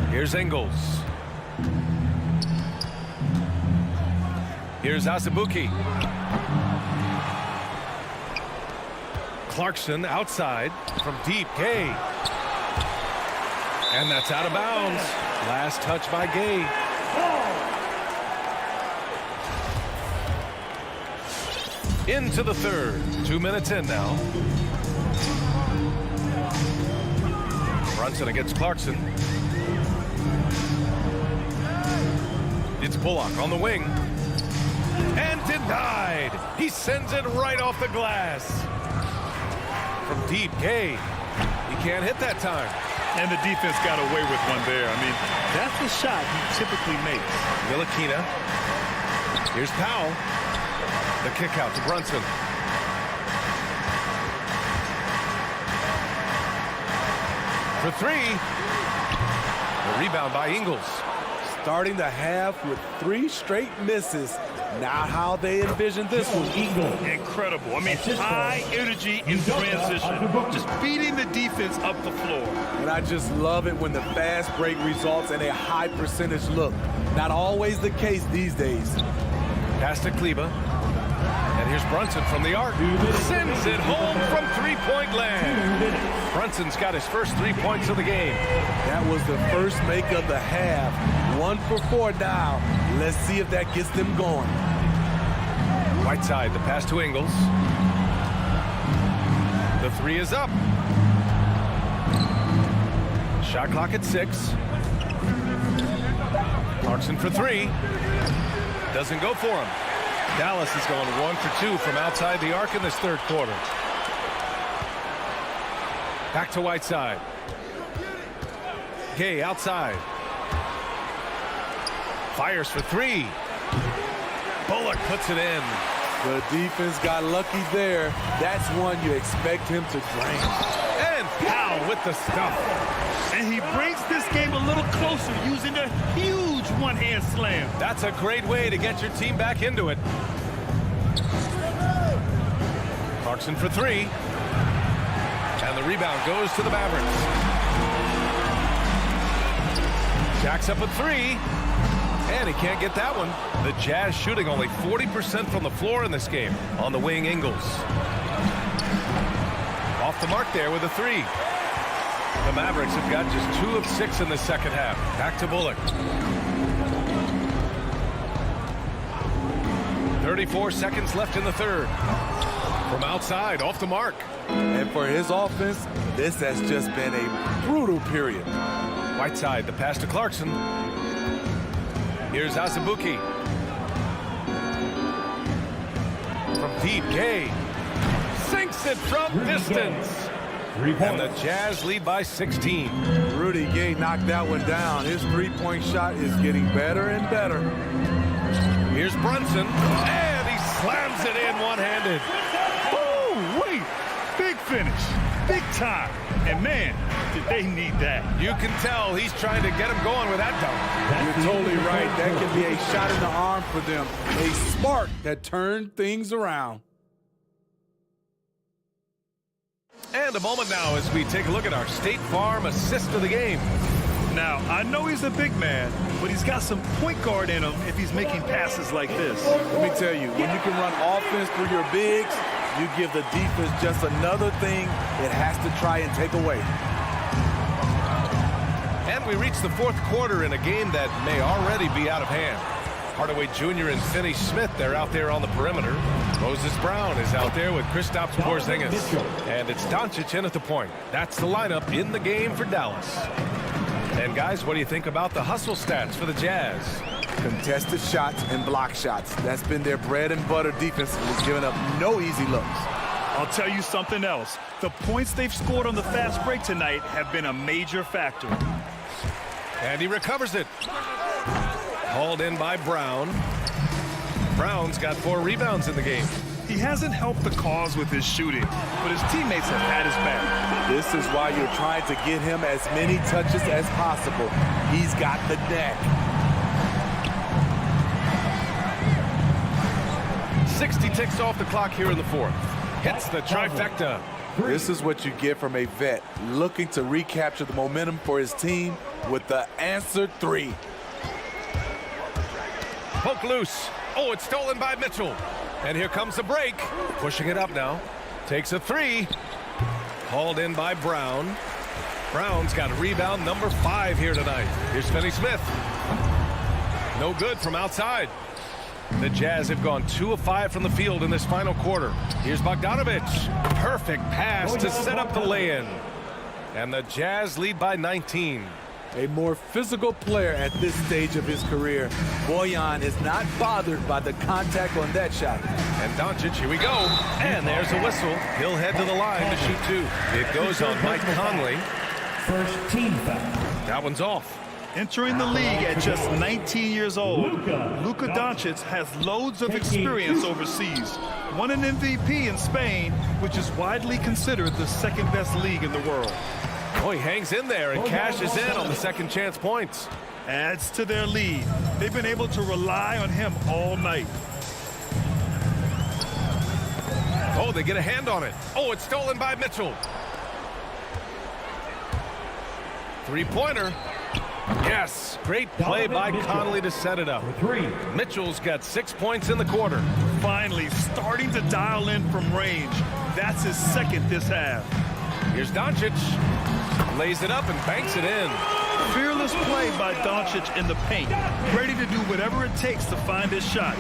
A: Here's Ingles. Here's Azubuike. Clarkson outside from deep. Gay. And that's out of bounds. Last touch by Gay. Into the third. 2 minutes in now. Brunson against Clarkson. It's Bullock on the wing. And denied. He sends it right off the glass. From deep, Gay. He can't hit that time.
C: And the defense got away with one there. I mean, that's the shot he typically makes.
A: Ntilikina. Here's Powell. The kick out to Brunson. For three. The rebound by Ingles.
E: Starting the half with 3 straight misses. Not how they envisioned this one.
C: Incredible. I mean, high energy in transition. Just beating the defense up the floor.
E: And I just love it when the fast break results in a high percentage look. Not always the case these days.
A: Pass to Kleber. And here's Brunson from the arc. Sends it home from three-point land. Brunson's got his first 3 points of the game.
E: That was the first make of the half. 1 for 4 now. Let's see if that gets them going.
A: Whiteside, the pass to Ingles. The 3 is up. Shot clock at 6. Clarkson for 3. Doesn't go for him. Dallas is going 1 for 2 from outside the arc in this third quarter. Back to Whiteside. Gay outside. Fires for 3. Bullock puts it in.
E: The defense got lucky there. That's one you expect him to drain.
A: And Powell with the stuff.
C: And he brings this game a little closer using a huge one-hand slam.
A: That's a great way to get your team back into it. Clarkson for 3. And the rebound goes to the Mavericks. Jacks up at 3. And he can't get that one. The Jazz shooting only 40% from the floor in this game. On the wing, Ingles. Off the mark there with a 3. The Mavericks have got just 2 of 6 in the second half. Back to Bullock. 34 seconds left in the third. From outside, off the mark.
E: And for his offense, this has just been a brutal period.
A: Whiteside, the pass to Clarkson. Here's Azubuike. From deep, Gay. Sinks it from distance.
F: 3
A: And the
F: points.
A: Jazz lead by 16.
E: Rudy Gay knocked that one down. His 3-point shot is getting better and better.
A: Here's Brunson. And he slams it in one-handed.
C: Oh, wait. Big finish. Big time. And man, did they need that.
A: You can tell he's trying to get him going with that dunk.
E: You're totally right. That can be a shot in the arm for them. A spark that turned things around.
A: And a moment now as we take a look at our State Farm assist of the game.
C: Now, I know he's a big man, but he's got some point guard in him if he's making passes like this.
E: Let me tell you, when you can run offense through your bigs, you give the defense just another thing it has to try and take away.
A: And we reach the fourth quarter in a game that may already be out of hand. Hardaway Jr. and Finney Smith, they're out there on the perimeter. Moses Brown is out there with Kristaps Porzingis. And it's Doncic in at the point. That's the lineup in the game for Dallas. And guys, what do you think about the hustle stats for the Jazz?
E: Contested shots and block shots. That's been their bread and butter defensively, giving up no easy looks.
C: I'll tell you something else. The points they've scored on the fast break tonight have been a major factor.
A: And he recovers it. Hauled in by Brown. Brown's got 4 rebounds in the game.
C: He hasn't helped the cause with his shooting, but his teammates have had his back.
E: This is why you're trying to get him as many touches as possible. He's got the knack.
A: 60 ticks off the clock here in the fourth. Hits the trifecta.
E: This is what you get from a vet looking to recapture the momentum for his team with the answer 3.
A: Poke loose. Oh, it's stolen by Mitchell. And here comes the break. Pushing it up now. Takes a 3. Hauled in by Brown. Brown's got rebound number 5 here tonight. Here's Finney Smith. No good from outside. The Jazz have gone 2 of 5 from the field in this final quarter. Here's Bogdanovic. Perfect pass to set up the lay-in. And the Jazz lead by 19.
E: A more physical player at this stage of his career. Bojan is not bothered by the contact on that shot.
A: And Doncic, here we go. And there's a whistle. He'll head to the line to shoot 2. It goes on Mike Conley.
F: First team foul.
A: That one's off.
C: Entering the league at just 19 years old, Luka Doncic has loads of experience overseas. Won an MVP in Spain, which is widely considered the second best league in the world.
A: Oh, he hangs in there and cashes in on the second chance points.
C: Adds to their lead. They've been able to rely on him all night.
A: Oh, they get a hand on it. Oh, it's stolen by Mitchell. 3-pointer. Yes, great play by Conley to set it up.
F: 3.
A: Mitchell's got 6 points in the quarter.
C: Finally starting to dial in from range. That's his second this half.
A: Here's Doncic. Lays it up and banks it in.
C: Fearless play by Doncic in the paint. Ready to do whatever it takes to find his shot.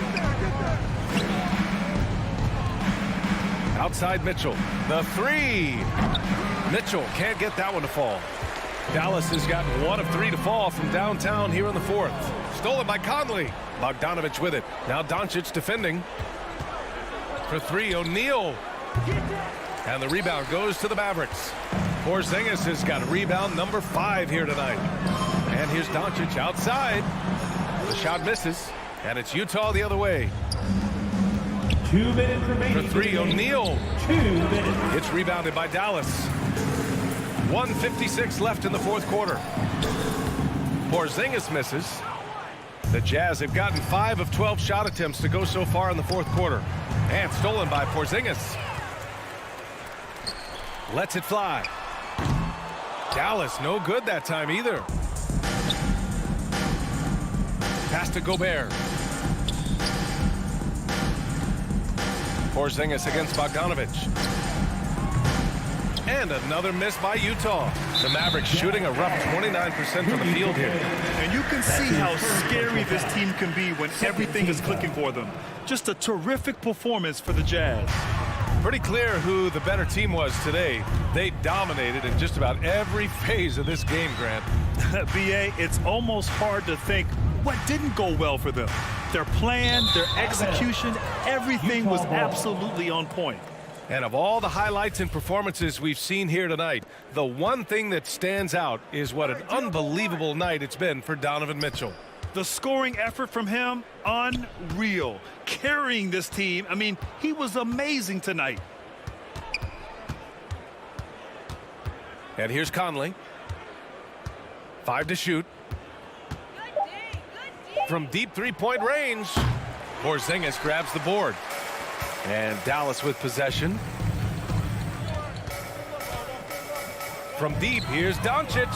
A: Outside Mitchell. The 3. Mitchell can't get that one to fall. Dallas has gotten 1 of 3 to fall from downtown here in the fourth. Stolen by Conley. Bogdanovic with it. Now Doncic defending. For 3, O'Neal. And the rebound goes to the Mavericks. Porzingis has got rebound number 5 here tonight. And here's Doncic outside. The shot misses. And it's Utah the other way.
F: 2 minutes remaining.
A: For 3, O'Neal.
F: 2 minutes.
A: It's rebounded by Dallas. 1:56 left in the fourth quarter. Porzingis misses. The Jazz have gotten 5 of 12 shot attempts to go so far in the fourth quarter. And stolen by Porzingis. Lets it fly. Dallas no good that time either. Pass to Gobert. Porzingis against Bogdanovic. And another miss by Utah. The Mavericks shooting a rough 29% from the field here.
C: And you can see how scary this team can be when everything is clicking for them. Just a terrific performance for the Jazz.
A: Pretty clear who the better team was today. They dominated in just about every phase of this game, Grant.
C: B.A., it's almost hard to think what didn't go well for them. Their plan, their execution, everything was absolutely on point.
A: And of all the highlights and performances we've seen here tonight, the one thing that stands out is what an unbelievable night it's been for Donovan Mitchell.
C: The scoring effort from him, unreal. Carrying this team, I mean, he was amazing tonight.
A: And here's Conley. 5 to shoot. From deep three-point range, Porzingis grabs the board. And Dallas with possession. From deep, here's Doncic.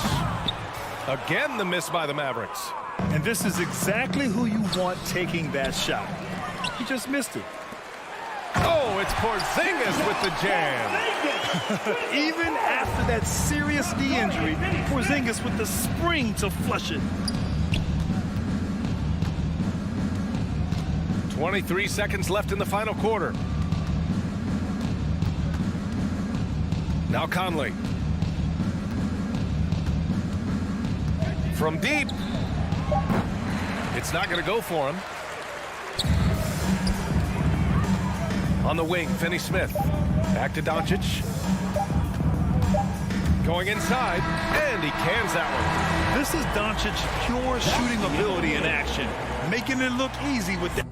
A: Again, the miss by the Mavericks.
C: And this is exactly who you want taking that shot. He just missed it.
A: Oh, it's Porzingis with the jam.
C: Even after that serious knee injury, Porzingis with the spring to flush it.
A: 23 seconds left in the final quarter. Now Conley. From deep. It's not going to go for him. On the wing, Finney-Smith. Back to Doncic. Going inside, and he cans that one.
C: This is Doncic's pure shooting ability in action, making it look easy with that.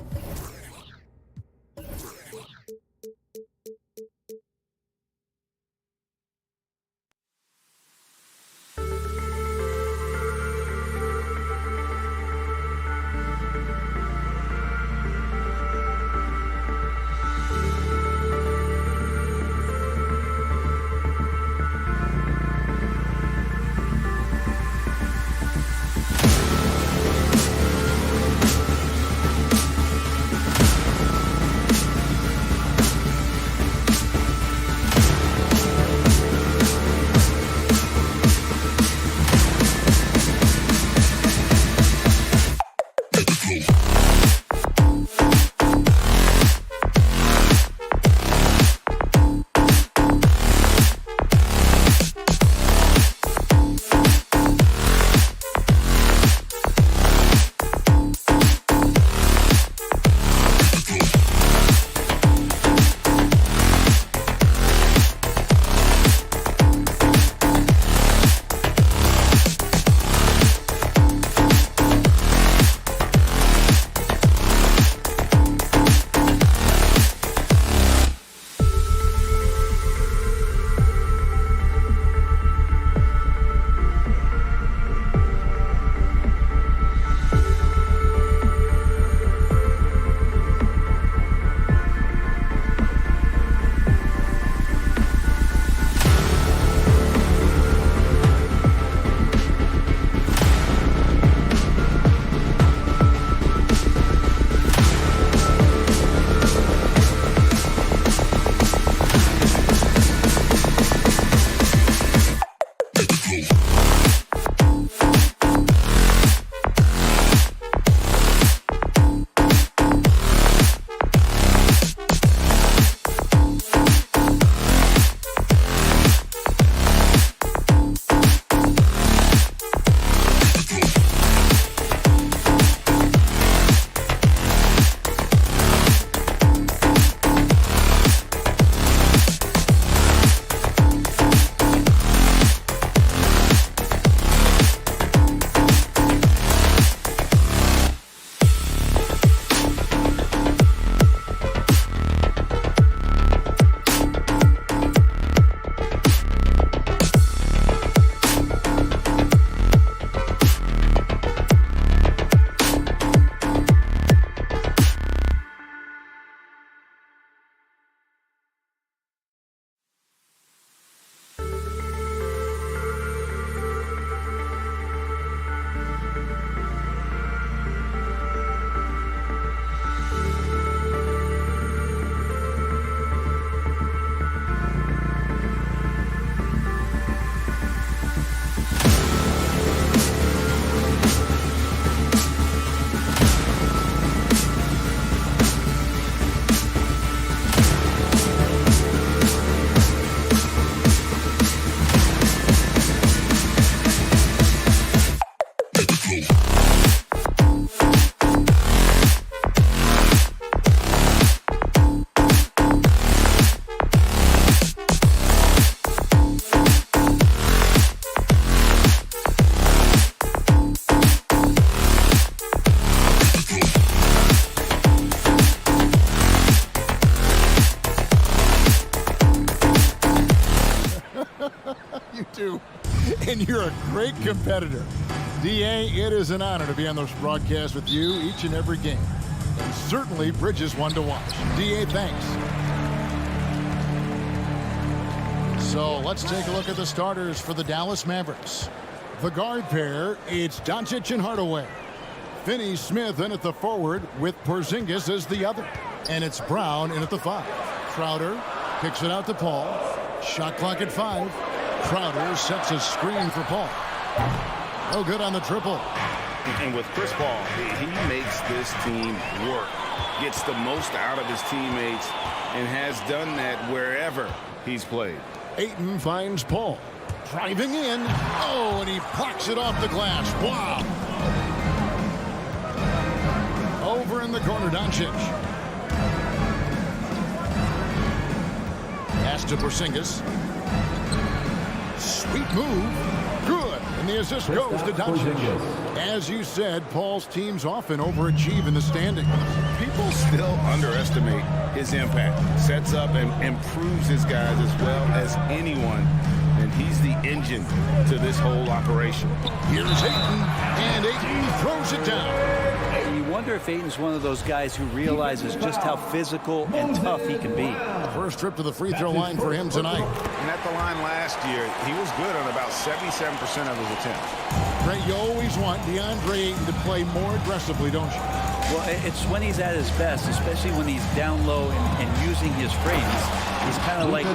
H: and you're a great competitor. D.A., it is an honor to be on this broadcast with you each and every game. And certainly Bridges one to watch. D.A., thanks. So let's take a look at the starters for the Dallas Mavericks. The guard pair, it's Doncic and Hardaway. Finney-Smith in at the forward with Porzingis as the other. And it's Brown in at the 5. Crowder kicks it out to Paul. Shot clock at 5. Crowder sets a screen for Paul. No good on the triple.
I: And with Chris Paul, he makes this team work. Gets the most out of his teammates and has done that wherever he's played.
H: Ayton finds Paul. Driving in. Oh, and he blocks it off the glass. Wow. Over in the corner, Doncic. Pass to Porzingis. Sweet move. Good. And the assist goes to Doncic. As you said, Paul's teams often overachieve in the standings.
I: People still underestimate his impact. Sets up and improves his guys as well as anyone. And he's the engine to this whole operation.
H: Here's Ayton, and Ayton throws it down.
J: And you wonder if Ayton's one of those guys who realizes just how physical and tough he can be.
H: First trip to the free throw line for him tonight.
I: And at the line last year, he was good on about 77% of his attempts.
H: Ray, you always want DeAndre Ayton to play more aggressively, don't you?
J: Well, it's when he's at his best, especially when he's down low and using his frame. He's kind of like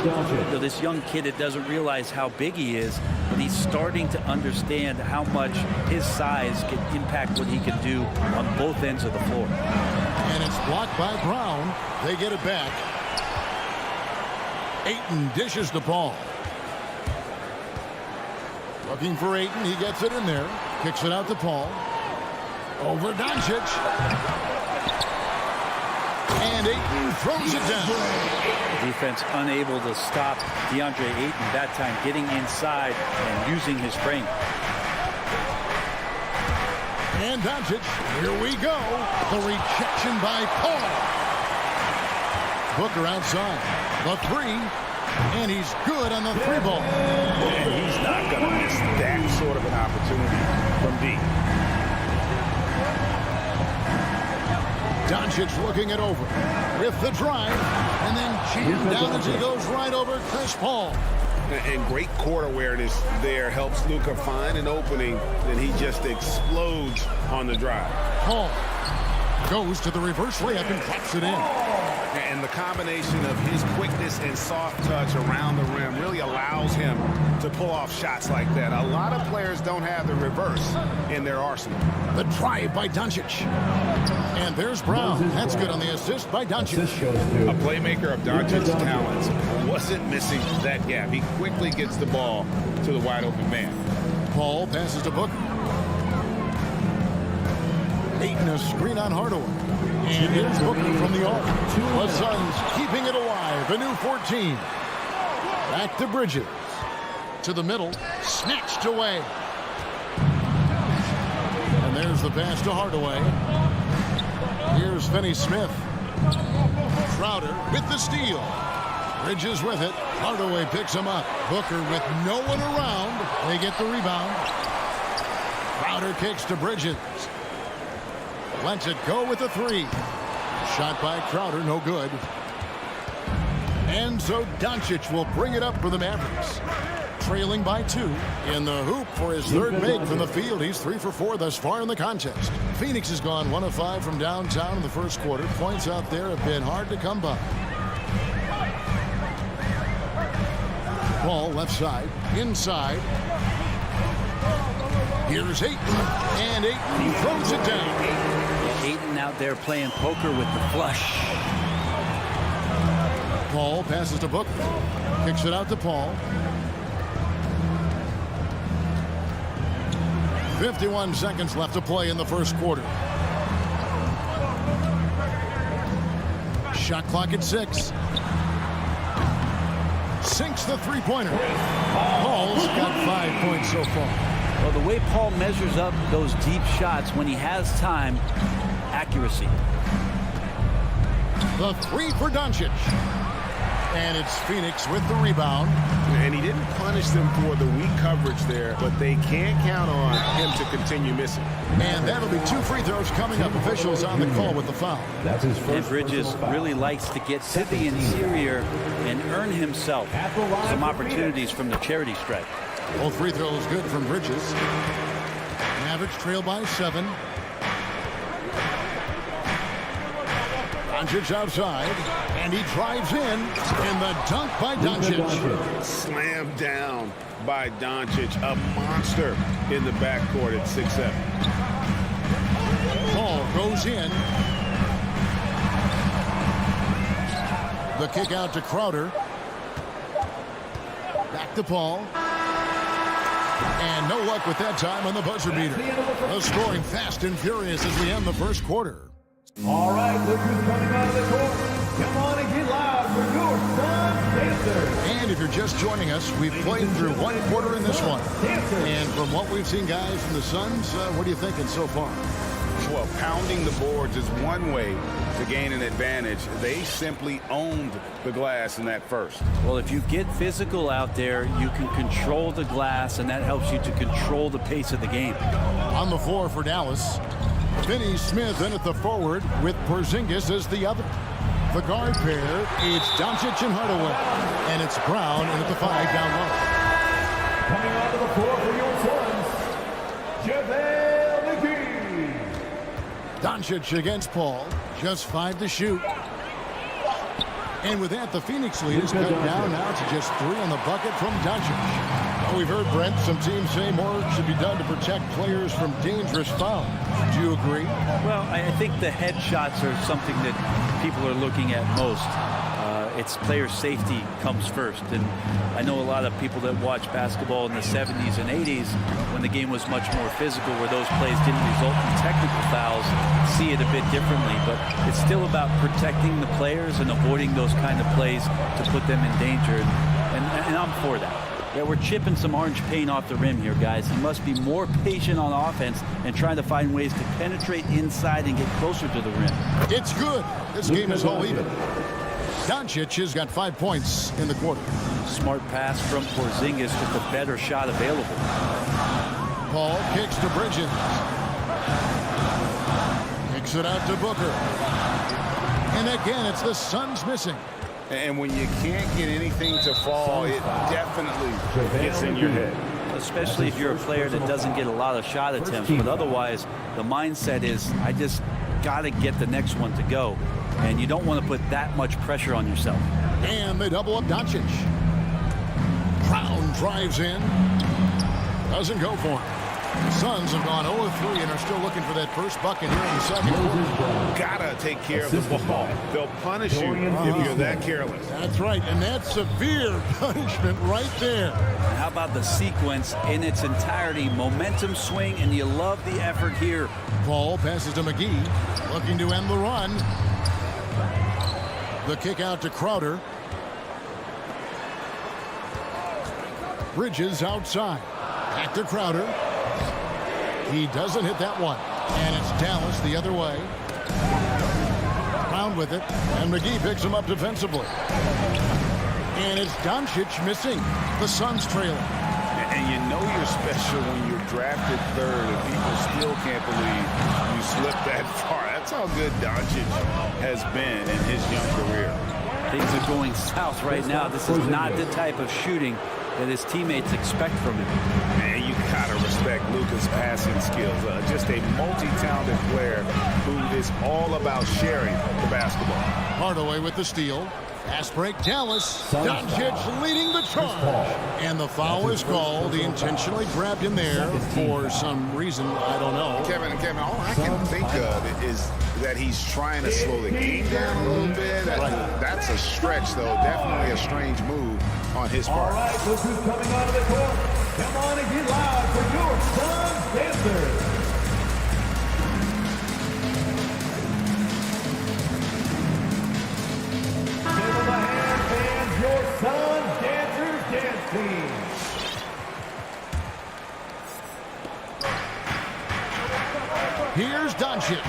J: this young kid that doesn't realize how big he is, but he's starting to understand how much his size can impact what he can do on both ends of the floor.
H: And it's blocked by Brown. They get it back. Ayton dishes the ball. Looking for Ayton. He gets it in there. Kicks it out to Paul. Over Doncic. And Ayton throws it down.
J: Defense unable to stop DeAndre Ayton that time, getting inside and using his frame.
H: And Doncic, here we go. The rejection by Paul. Booker outside. The 3. And he's good on the 3 ball.
I: And he's not going to miss that sort of an opportunity from deep.
H: Doncic looking it over with the drive, and then cheating down as he goes right over Chris Paul.
I: And great court awareness there helps Luka find an opening, and he just explodes on the drive.
H: Paul goes to the reverse layup and drops it in.
I: And the combination of his quickness and soft touch around the rim really allows him to pull off shots like that. A lot of players don't have the reverse in their arsenal.
H: The drive by Doncic. And there's Brown. That's good on the assist by Doncic.
I: A playmaker of Doncic's talents wasn't missing that gap. He quickly gets the ball to the wide open man.
H: Paul passes to Booker. Ayton a screen on Hardaway. And here's Booker from the arc. The Suns keeping it alive. A new 14. Back to Bridges. To the middle. Snatched away. And there's the pass to Hardaway. Here's Finney-Smith. Crowder with the steal. Bridges with it. Hardaway picks him up. Booker with no one around. They get the rebound. Crowder kicks to Bridges. Lets it go with the 3. Shot by Crowder, no good. And so Doncic will bring it up for the Mavericks. Trailing by 2. In the hoop for his 3rd make from the field. He's 3 for 4 thus far in the contest. Phoenix has gone 1 of 5 from downtown in the first quarter. Points out there have been hard to come by. Ball left side. Inside. Here's Ayton. And Ayton throws it down.
J: Ayton out there playing poker with the flush.
H: Paul passes to Booker. Kicks it out to Paul. 51 seconds left to play in the first quarter. Shot clock at 6. Sinks the 3-pointer. Paul's got 5 points so far.
J: Well, the way Paul measures up those deep shots when he has time, accuracy.
H: The 3 for Doncic. And it's Phoenix with the rebound.
I: And he didn't punish them for the weak coverage there, but they can't count on him to continue missing.
H: And that'll be 2 free throws coming up. Officials on the call with the foul.
F: That's his
J: And
F: first
J: Bridges
F: personal foul.
J: really likes to get to the interior and earn himself some opportunities from the charity stripe.
H: Both free throws good from Bridges. Mavericks trail by 7. Doncic outside, and he drives in, and the dunk by Doncic.
I: Slammed down by Doncic, a monster in the backcourt at 6'7".
H: Ball goes in. The kick out to Crowder. Back to Paul. And no luck with that time on the buzzer beater. The scoring fast and furious as we end the first quarter.
F: All right, look who's coming out of the court. Come on and get loud for your Suns Dancers.
H: And if you're just joining us, we've played through 1 quarter in this one. And from what we've seen, guys, from the Suns, what are you thinking so far?
I: Well, pounding the boards is one way to gain an advantage. They simply owned the glass in that first.
J: Well, if you get physical out there, you can control the glass, and that helps you to control the pace of the game.
H: On the floor for Dallas, Finney Smith in at the forward with Porzingis as the other. The guard pair, it's Doncic and Hardaway. And it's Brown in at the 5 down low.
F: Coming onto the floor for your Suns, JaVale McGee.
H: Doncic against Paul, just 5 to shoot. And with that, the Phoenix lead is cut down now to just 3 on the bucket from Doncic. We've heard, Brent, some teams say more should be done to protect players from dangerous fouls. Do you agree?
J: Well, I think the headshots are something that people are looking at most. It's player safety comes first. And I know a lot of people that watch basketball in the 70s and 80s when the game was much more physical, where those plays didn't result in technical fouls, see it a bit differently. But it's still about protecting the players and avoiding those kind of plays to put them in danger. And I'm for that. Yeah, we're chipping some orange paint off the rim here, guys. He must be more patient on offense and trying to find ways to penetrate inside and get closer to the rim.
H: It's good. This game is all even. Doncic has got 5 points in the quarter.
J: Smart pass from Porzingis with the better shot available.
H: Paul kicks to Bridges. Kicks it out to Booker. And again, it's the Suns missing.
I: And when you can't get anything to fall, it definitely gets in your head.
J: Especially if you're a player that doesn't get a lot of shot attempts. But otherwise, the mindset is, I just got to get the next one to go. And you don't want to put that much pressure on yourself.
H: And they double up Doncic. Brown drives in. Doesn't go for him. The Suns have gone 0-3 and are still looking for that first bucket here in the second quarter.
I: Gotta take care of the ball. They'll punish you if you're that careless.
H: That's right, and that's severe punishment right there.
J: How about the sequence in its entirety? Momentum swing, and you love the effort here.
H: Paul passes to McGee, looking to end the run. The kick out to Crowder. Bridges outside. Back to Crowder. He doesn't hit that one. And it's Dallas the other way. Brown with it. And McGee picks him up defensively. And it's Doncic missing. The Suns trailing.
I: And you know you're special when you're drafted third and people still can't believe you slipped that far. That's how good Doncic has been in his young career.
J: Things are going south right now. This is not the type of shooting that his teammates expect from him.
I: Man, you gotta respect Luka's passing skills. Just a multi-talented player who is all about sharing the basketball.
H: Hardaway with the steal. Fast break, Dallas. Doncic leading the charge. And the foul is called. He intentionally grabbed him there for some reason. I don't know.
I: Kevin, all I can think of is that he's trying to slow the game down a little bit. That's a stretch, though. Definitely a strange move on his part.
F: All right, look who's coming out of the court. Come on and get loud for your Suns Dancers. Your Suns Dancers dance team.
H: Here's Doncic.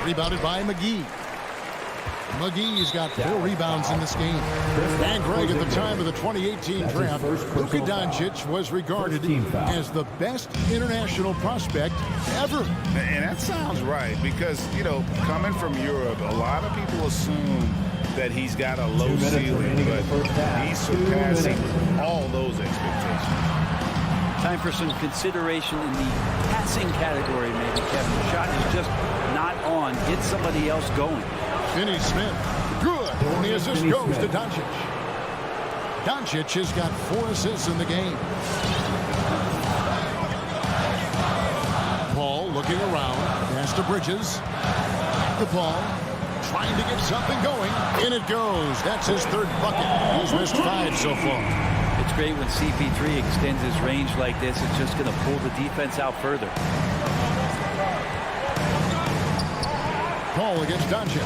H: Rebounded by McGee. McGee's got 4 rebounds in this game. And Greg, at the time of the 2018 draft, Luka Doncic was regarded as the best international prospect ever.
I: And that sounds right because, you know, coming from Europe, a lot of people assume that he's got a low ceiling, but he's surpassing all those expectations.
J: Time for some consideration in the passing category, maybe, Kevin. The shot is just not on. Get somebody else going.
H: Finney Smith, good. And the assist goes to Doncic. Doncic has got 4 assists in the game. Paul looking around. Pass to Bridges. The ball. Trying to get something going. In it goes. That's his 3rd bucket. He's missed 5 so far.
J: It's great when CP3 extends his range like this. It's just going to pull the defense out further.
H: Paul against Doncic.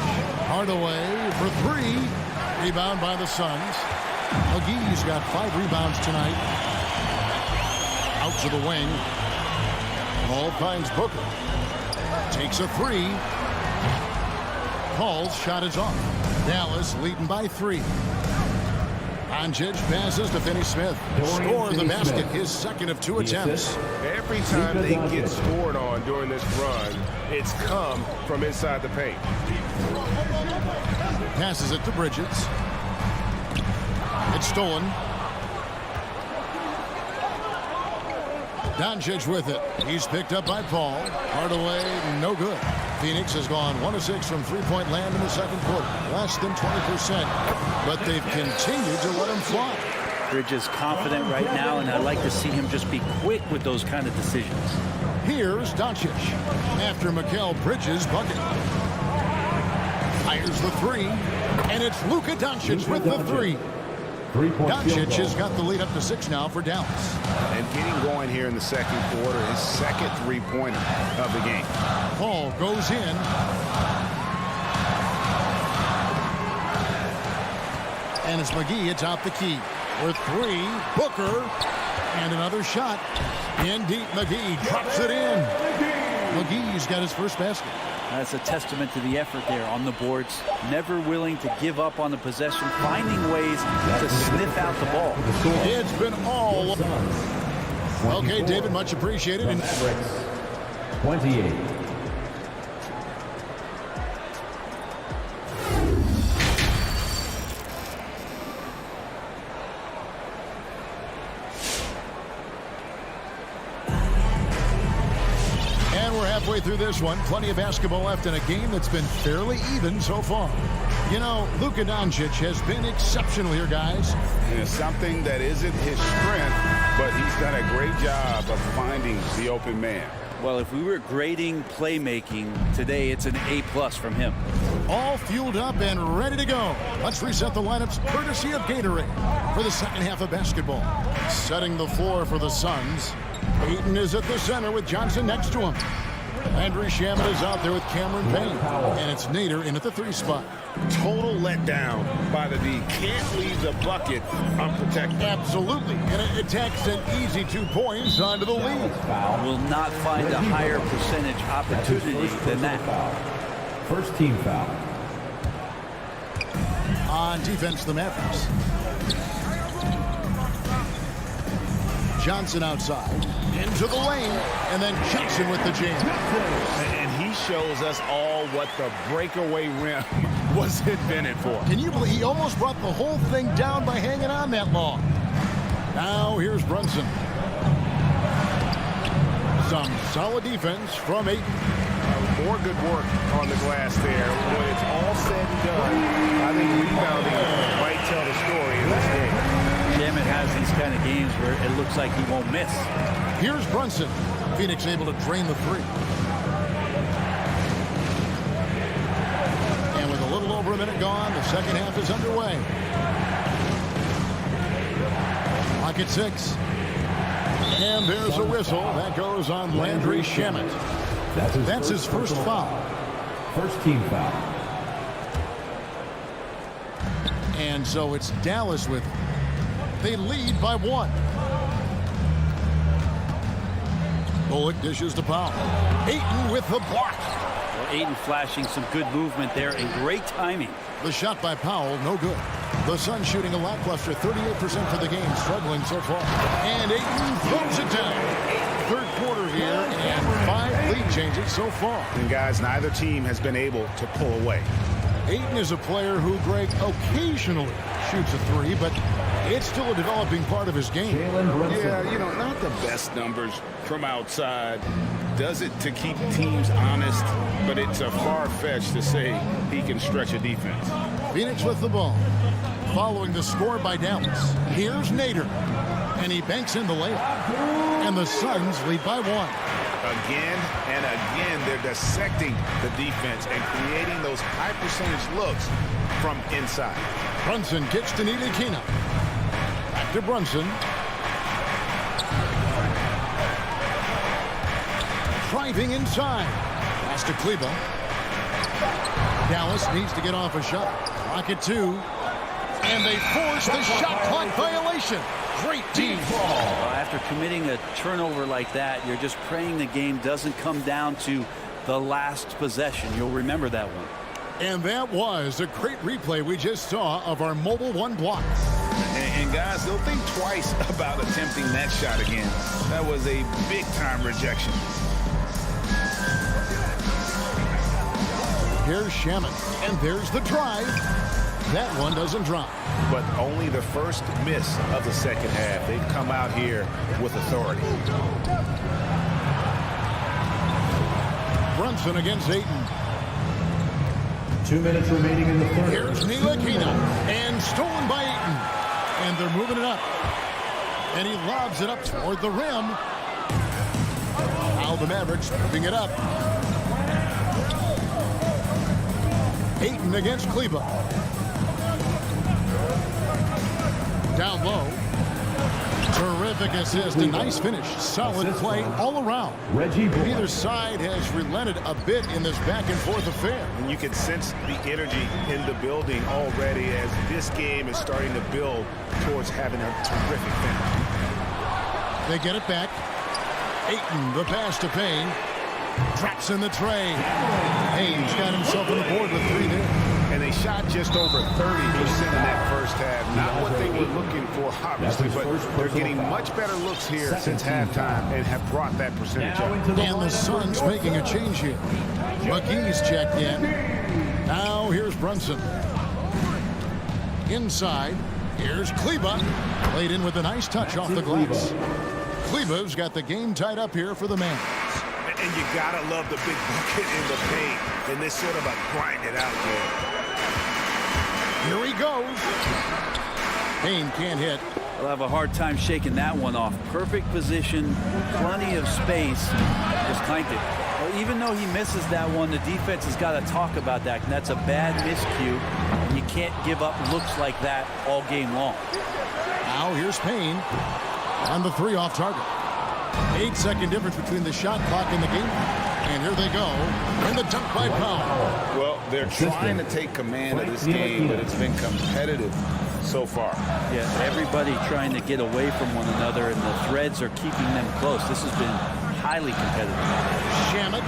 H: Hardaway for 3. Rebound by the Suns. McGee's got 5 rebounds tonight. Out to the wing. Paul finds Booker. Takes a 3. Paul's shot is off. Dallas leading by 3. Doncic passes to Finney Smith. Score the basket, his 2nd of 2 attempts.
A: Every time they get scored on during this run, it's come from inside the paint.
H: Passes it to Bridges. It's stolen. Doncic with it. He's picked up by Paul. Hardaway, no good. Phoenix has gone 1 of 6 from 3-point land in the 2nd quarter. Less than 20%. But they've continued to let him fly.
J: Bridges confident right now, and I'd like to see him just be quick with those kind of decisions.
H: Here's Doncic. After Mikal Bridges' bucket. Fires the 3. And it's Luka Doncic with the 3. Doncic has got the lead up to 6 now for Dallas.
I: And getting going here in the 2nd quarter, his 2nd 3-pointer of the game.
H: Paul goes in. And it's McGee atop the key. For 3, Booker. And another shot. In deep, McGee drops it in. McGee's got his first basket.
J: That's a testament to the effort there on the boards. Never willing to give up on the possession, finding ways to sniff out the ball.
H: It's been all. Okay, David, much appreciated.
F: 28.
H: Halfway through this one, plenty of basketball left in a game that's been fairly even so far. You know, Luka Doncic has been exceptional here, guys.
I: And it's something that isn't his strength, but he's done a great job of finding the open man.
J: Well, if we were grading playmaking today, it's an A+ from him.
H: All fueled up and ready to go. Let's reset the lineups courtesy of Gatorade for the 2nd half of basketball. Setting the floor for the Suns. Ayton is at the center with Johnson next to him. Landry Shamet is out there with Cameron Payne. And it's Nader in at the 3 spot.
A: Total letdown by the D. Can't leave the bucket unprotected.
H: Absolutely. And it takes an easy 2 points onto the lead.
J: Will not find a higher percentage opportunity than that.
F: First team foul.
H: On defense, the Mavericks. Johnson outside. Into the lane. And then Johnson with the jam.
A: And he shows us all what the breakaway rim was invented for.
H: Can you believe he almost brought the whole thing down by hanging on that long? Now here's Brunson. Some solid defense from Ayton.
A: More good work on the glass there. When it's all said and done, I think rebounding might tell the story in this game.
J: Shamet has these kind of games where it looks like he won't miss.
H: Here's Brunson. Phoenix able to drain the 3. And with a little over a minute gone, the 2nd half is underway. Clock at 6. And there's a whistle. That goes on Landry Shamet. That's his first foul.
F: First team foul.
H: And so it's Dallas with it. They lead by 1. Bullock dishes to Powell. Ayton with the block.
J: Well, Ayton flashing some good movement there and great timing.
H: The shot by Powell, no good. The Suns shooting a lackluster 38% for the game, struggling so far. And Ayton throws it down. Third quarter here, and 5 lead changes so far.
I: And guys, neither team has been able to pull away.
H: Ayton is a player who, Greg, occasionally shoots a 3, but it's still a developing part of his game.
I: Yeah, you know, not the best numbers from outside. Does it to keep teams honest, but it's a far-fetched to say he can stretch a defense.
H: Phoenix with the ball. Following the score by Dallas. Here's Nader. And he banks in the layup. And the Suns lead by 1.
I: Again and again, they're dissecting the defense and creating those high-percentage looks from inside.
H: Brunson gets to Ntilikina. Back to Brunson. Driving inside. Pass to Kleber. Dallas needs to get off a shot. Clock at 2. And they force the shot clock violation. Great team ball.
J: After committing a turnover like that, you're just praying the game doesn't come down to the last possession. You'll remember that one.
H: And that was a great replay we just saw of our Mobile One block.
I: And guys, they'll think twice about attempting that shot again. That was a big-time rejection.
H: Here's Shamet. And there's the drive. That one doesn't drop.
I: But only the first miss of the second half. They've come out here with authority.
H: Brunson against Ayton.
F: 2 minutes remaining in the third.
H: Here's Ntilikina. And stolen by Ayton. And they're moving it up. And he lobs it up toward the rim. Now the Mavericks moving it up. Ayton against Kleber. Down low. Terrific assist. A nice finish. Solid play all around. Neither side has relented a bit in this back and forth affair.
I: And you can sense the energy in the building already as this game is starting to build towards having a terrific finish.
H: They get it back. Ayton, the pass to Payne. Drops in the tray. Payne's got himself on the board with 3 there.
I: And they shot just over 30% in that first half. Not what they were looking for, obviously, but they're getting much better looks here since halftime and have brought that percentage up.
H: And the Suns making a change here. McGee's checked in. Now here's Brunson. Inside, here's Kleber. Played in with a nice touch off the glass. Kleber's got the game tied up here for the man.
I: And you gotta love the big bucket in the paint in this sort of a grind it out game.
H: Here he goes. Payne can't hit.
J: They'll have a hard time shaking that one off. Perfect position, plenty of space. Just clanked it. Well, even though he misses that one, the defense has got to talk about that. And that's a bad miscue. And you can't give up looks like that all game long.
H: Now here's Payne. And the 3 off target. 8-second difference between the shot clock and the game. And here they go. And the dunk by Powell.
I: Well, they're trying to take command of this game, but it's been competitive so far.
J: Yeah, everybody trying to get away from one another, and the threads are keeping them close. This has been highly competitive.
H: Shamet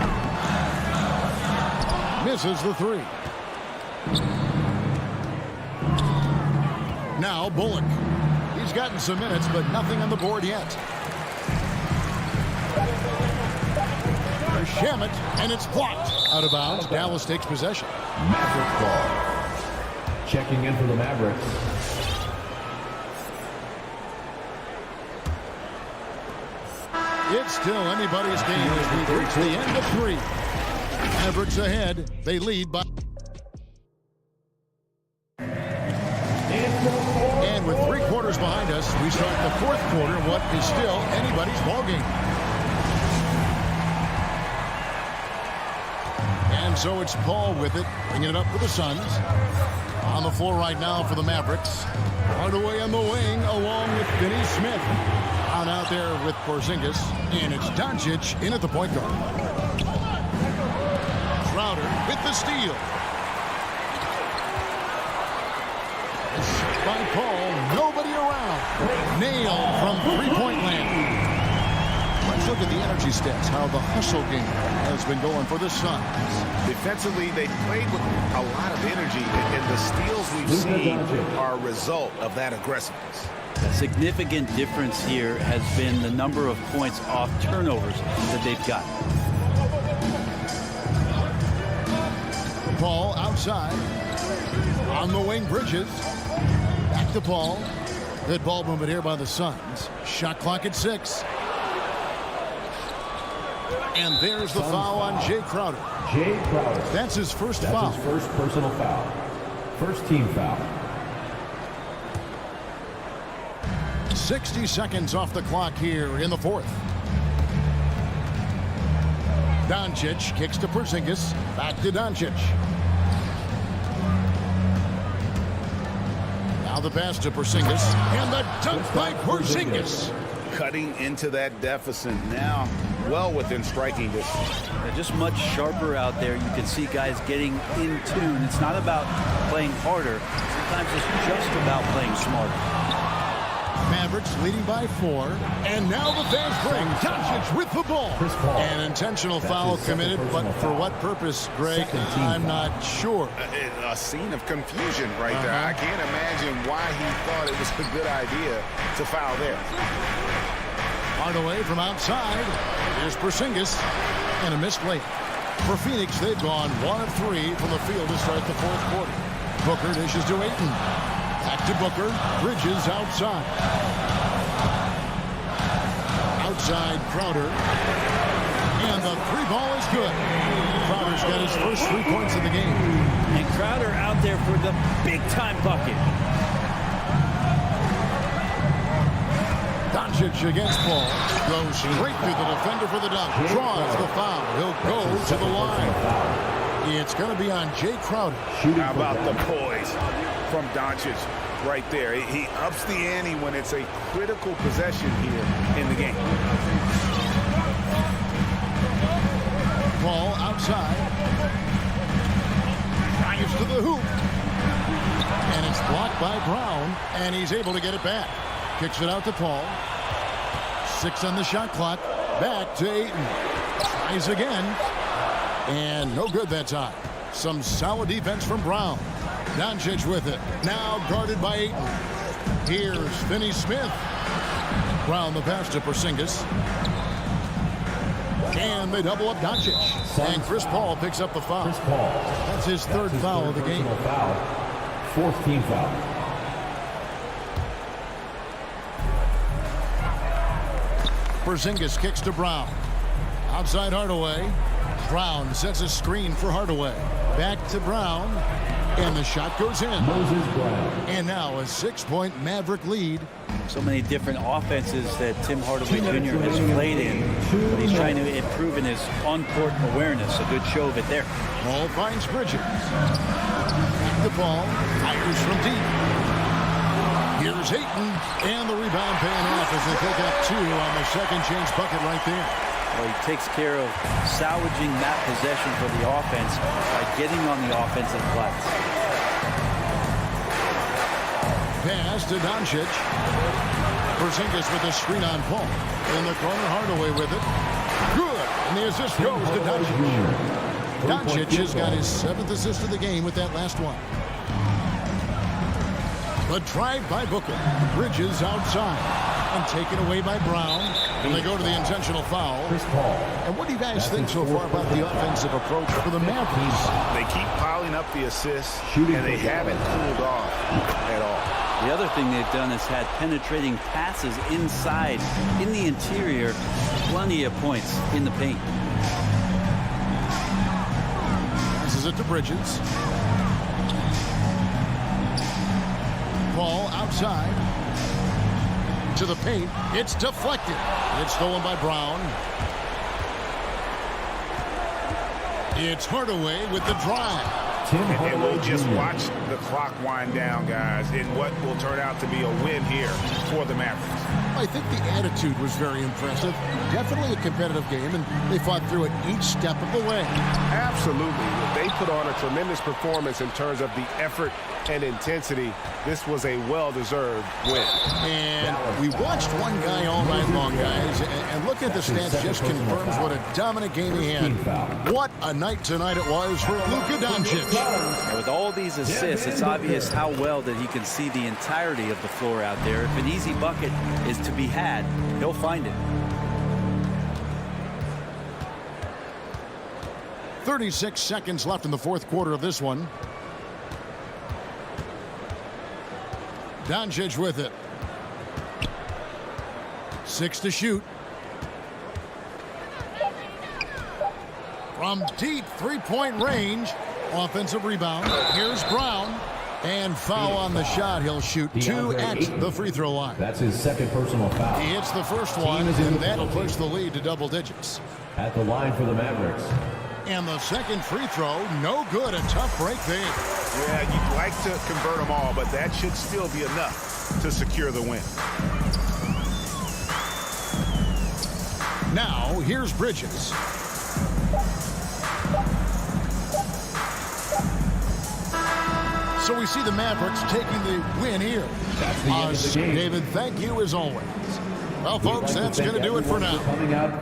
H: misses the 3. Now Bullock. He's gotten some minutes, but nothing on the board yet. Shamet, and it's blocked. Out of bounds. Dallas takes possession.
F: Mavericks ball. Checking in for the Mavericks.
H: It's still anybody's game as we reach the end of 3. Mavericks ahead. They lead by. And with 3 quarters behind us, we start the 4th quarter in what is still anybody's ballgame. And so it's Paul with it, bringing it up for the Suns. On the floor right now for the Mavericks. Hardaway on the wing, along with Finney Smith. Out there with Porzingis, and it's Doncic in at the point guard. Crowder with the steal. It's by Paul, nobody around. Nailed from 3-point land. Let's look at the energy stats, how the hustle game has been going for the Suns.
I: Defensively, they played with a lot of energy, and the steals we've seen are a result of that aggressiveness.
J: A significant difference here has been the number of points off turnovers that they've got.
H: Paul outside. On the wing, Bridges. Back to Paul. Good ball movement here by the Suns. Shot clock at 6. And there's the foul on Jay Crowder.
F: Jay Crowder.
H: That's his first
F: That's
H: foul.
F: his first personal foul. First team foul.
H: 60 seconds off the clock here in the fourth. Doncic kicks to Porzingis. Back to Doncic. Now the pass to Porzingis. And the dunk by Porzingis.
I: Cutting into that deficit now, well within striking distance.
J: They're just much sharper out there. You can see guys getting in tune. It's not about playing harder. Sometimes it's just about playing smarter.
H: Mavericks leading by 4. And now the fast break. Doncic with the ball. An intentional foul committed, but for what purpose, Greg? I'm not sure.
I: A scene of confusion right there. I can't imagine why he thought it was a good idea to foul there.
H: Hardaway from outside. Here's Porzingis. And a missed late. For Phoenix, they've gone 1 of 3 from the field to start the fourth quarter. Booker dishes to Ayton. Back to Booker. Bridges outside. Outside Crowder. And the 3-ball is good. Crowder's got his first 3 points of the game.
J: And Crowder out there for the big-time bucket.
H: Doncic against Paul. Goes straight through the defender for the dunk. Draws the foul. He'll go to the line. It's going to be on Jay Crowder.
I: How about the poise from Doncic right there? He ups the ante when it's a critical possession here in the game.
H: Paul outside. Drives to the hoop. And it's blocked by Brown. And he's able to get it back. Kicks it out to Paul. 6 on the shot clock. Back to Ayton. Tries again. And no good that time. Some solid defense from Brown. Doncic with it. Now guarded by Ayton. Here's Finney Smith. Brown the pass to Porzingis. And they double up Doncic. And Chris Paul picks up the foul.
F: Chris Paul.
H: That's his third foul of the game.
F: Foul. Fourth team foul.
H: Porzingis kicks to Brown. Outside Hardaway. Brown sets a screen for Hardaway. Back to Brown. And the shot goes in.
F: Moses Brown.
H: And now a 6-point Maverick lead.
J: So many different offenses that Tim Hardaway Jr. has played in. But he's trying to improve in his on-court awareness. A good show of it there.
H: Paul finds Bridges. Back to Paul. Fires from deep. Here's Ayton. And the rebound paying off as they pick up 2 on the second chance bucket right there.
J: Well, he takes care of salvaging that possession for the offense by getting on the offensive glass.
H: Pass to Doncic. Porzingis with a screen on Paul. In the corner, Hardaway with it. Good. And the assist goes to Doncic. Doncic has got his 7th assist of the game with that last one. The drive by Booker. Bridges outside. And taken away by Brown. And they go to the intentional foul.
F: Chris Paul.
H: And what do you guys think so far about the offensive approach for the Mavericks?
I: They keep piling up the assists, and they haven't cooled off at all.
J: The other thing they've done is had penetrating passes inside, in the interior, plenty of points in the paint.
H: Passes it to Bridges. Paul outside. To the paint. It's deflected. It's stolen by Brown. It's Hardaway with the drive.
I: And we'll just watch the clock wind down, guys, in what will turn out to be a win here for the Mavericks.
H: I think the attitude was very impressive. Definitely a competitive game, and they fought through it each step of the way.
I: Absolutely. They put on a tremendous performance in terms of the effort and intensity. This was a well-deserved win.
H: And we watched one guy all night long, guys, and look at the stats just confirms what a dominant game he had. What a night tonight it was for Luka Doncic.
J: And with all these assists, it's obvious how well that he can see the entirety of the floor out there. If an easy bucket is to be had, he'll find it.
H: 36 seconds left in the fourth quarter of this one. Doncic with it. 6 to shoot. From deep three-point range. Offensive rebound. Here's Brown. And foul on the shot. He'll shoot 2 at the free throw line.
F: That's his second personal foul.
H: He hits the first one, and that'll push the lead to double digits.
F: At the line for the Mavericks.
H: And the second free throw, no good. A tough break there.
I: Yeah, you'd like to convert them all, but that should still be enough to secure the win.
H: Now, here's Bridges. So we see the Mavericks taking the win here.
F: That's the end of the game.
H: David, thank you as always. Well, folks, that's going to do it for now.
F: Coming up.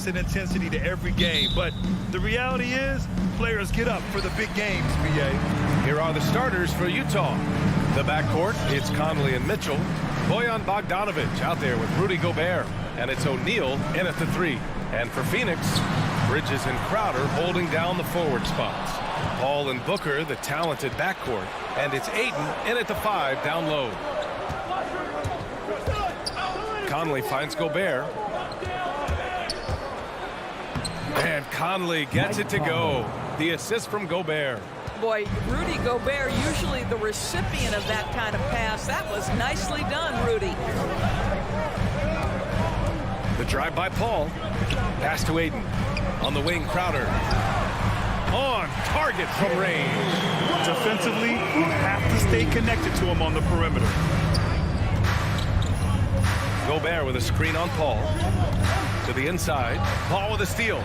C: focus and intensity to every game. But the reality is, players get up for the big games, B.A.
A: Here are the starters for Utah. The backcourt, it's Conley and Mitchell. Bojan Bogdanovic out there with Rudy Gobert. And it's O'Neal in at the 3. And for Phoenix, Bridges and Crowder holding down the forward spots. Paul and Booker, the talented backcourt. And it's Ayton in at the 5 down low. Conley finds Gobert. And Conley gets it to go. The assist from Gobert.
B: Boy, Rudy Gobert, usually the recipient of that kind of pass. That was nicely done, Rudy.
A: The drive by Paul. Pass to Ayton. On the wing, Crowder. On target from range.
C: Defensively, you have to stay connected to him on the perimeter.
A: Gobert with a screen on Paul. To the inside. Paul with a steal.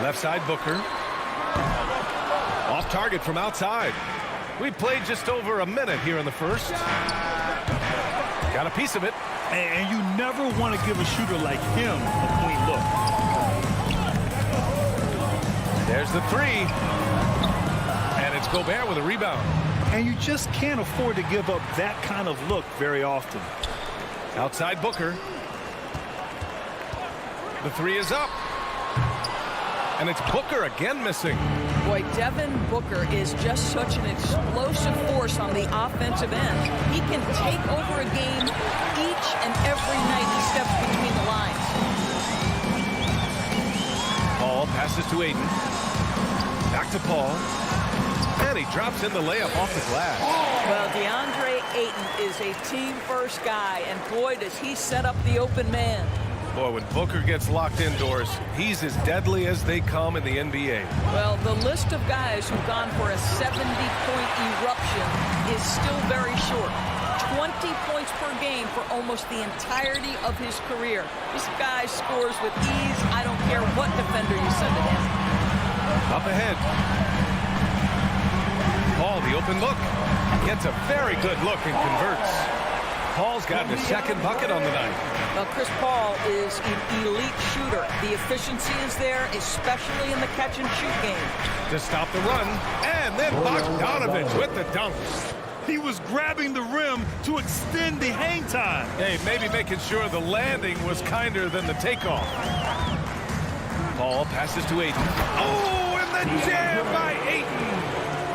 A: Left side, Booker. Off target from outside. We played just over a minute here in the first. Got a piece of it.
C: And you never want to give a shooter like him a clean look.
A: There's the 3. And it's Gobert with a rebound.
C: And you just can't afford to give up that kind of look very often.
A: Outside Booker. The 3 is up. And it's Booker again missing.
B: Boy, Devin Booker is just such an explosive force on the offensive end. He can take over a game each and every night he steps between the lines.
A: Paul passes to Ayton. Back to Paul. And he drops in the layup off the glass.
B: Well, DeAndre Ayton is a team-first guy, and boy, does he set up the open man.
A: Boy, when Booker gets locked indoors, he's as deadly as they come in the NBA.
B: Well, the list of guys who've gone for a 70-point eruption is still very short. 20 points per game for almost the entirety of his career. This guy scores with ease. I don't care what defender you send it in.
A: Up ahead. Paul, the open look. Gets a very good look and converts. Paul's gotten his second bucket on the night.
B: Well, Chris Paul is an elite shooter. The efficiency is there, especially in the catch-and-shoot game.
A: To stop the run, and then Bogdanovic with the dunk.
C: He was grabbing the rim to extend the hang time.
A: Hey, maybe making sure the landing was kinder than the takeoff. Paul passes to Ayton. Oh, and the jam by Ayton.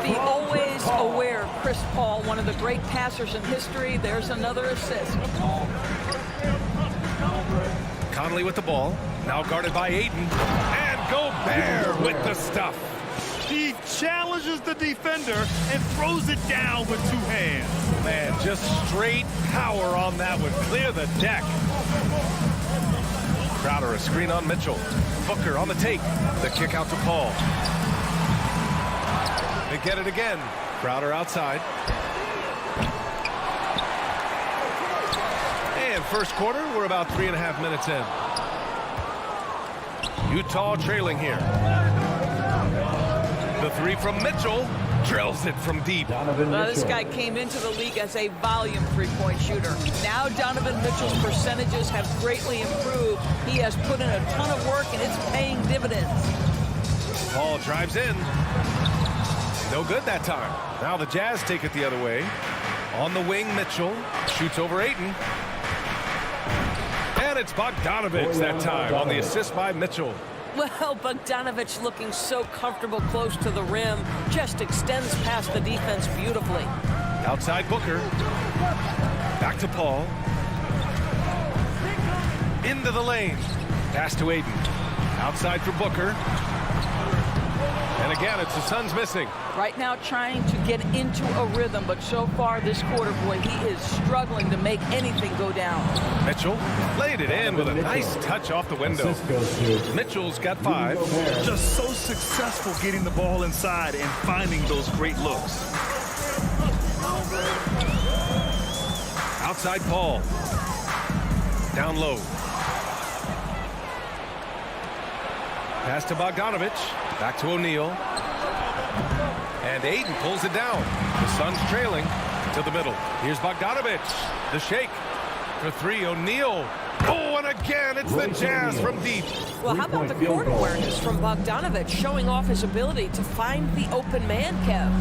B: The always aware Chris Paul, one of the great passers in history. There's another assist.
A: Conley with the ball. Now guarded by Ayton. And Gobert with the stuff.
C: He challenges the defender and throws it down with 2 hands.
A: Man, just straight power on that one. Clear the deck. Crowder, a screen on Mitchell. Booker on the take. The kick out to Paul. They get it again. Crowder outside. And first quarter, we're about 3.5 minutes in. Utah trailing here. The 3 from Mitchell. Drills it from deep.
B: This guy came into the league as a volume three-point shooter. Now Donovan Mitchell's percentages have greatly improved. He has put in a ton of work, and it's paying dividends.
A: Paul drives in. No good that time. Now the Jazz take it the other way. On the wing, Mitchell shoots over Ayton. And it's Bogdanovic that time on the assist by Mitchell.
B: Well, Bogdanovic looking so comfortable close to the rim, just extends past the defense beautifully.
A: Outside Booker. Back to Paul. Into the lane. Pass to Ayton. Outside for Booker. And again, it's the Suns missing.
B: Right now trying to get into a rhythm, but so far this quarter, boy, he is struggling to make anything go down.
A: Mitchell laid it in with a nice touch off the window. Mitchell's got 5.
C: Just so successful getting the ball inside and finding those great looks.
A: Outside Paul. Down low. Pass to Bogdanovic. Back to O'Neal. And Ayton pulls it down. The Suns trailing to the middle. Here's Bogdanovic. The shake for 3. O'Neal Oh, and again, it's the Jazz from deep.
K: Well, how about the court awareness from Bogdanovic, showing off his ability to find the open man, Kev?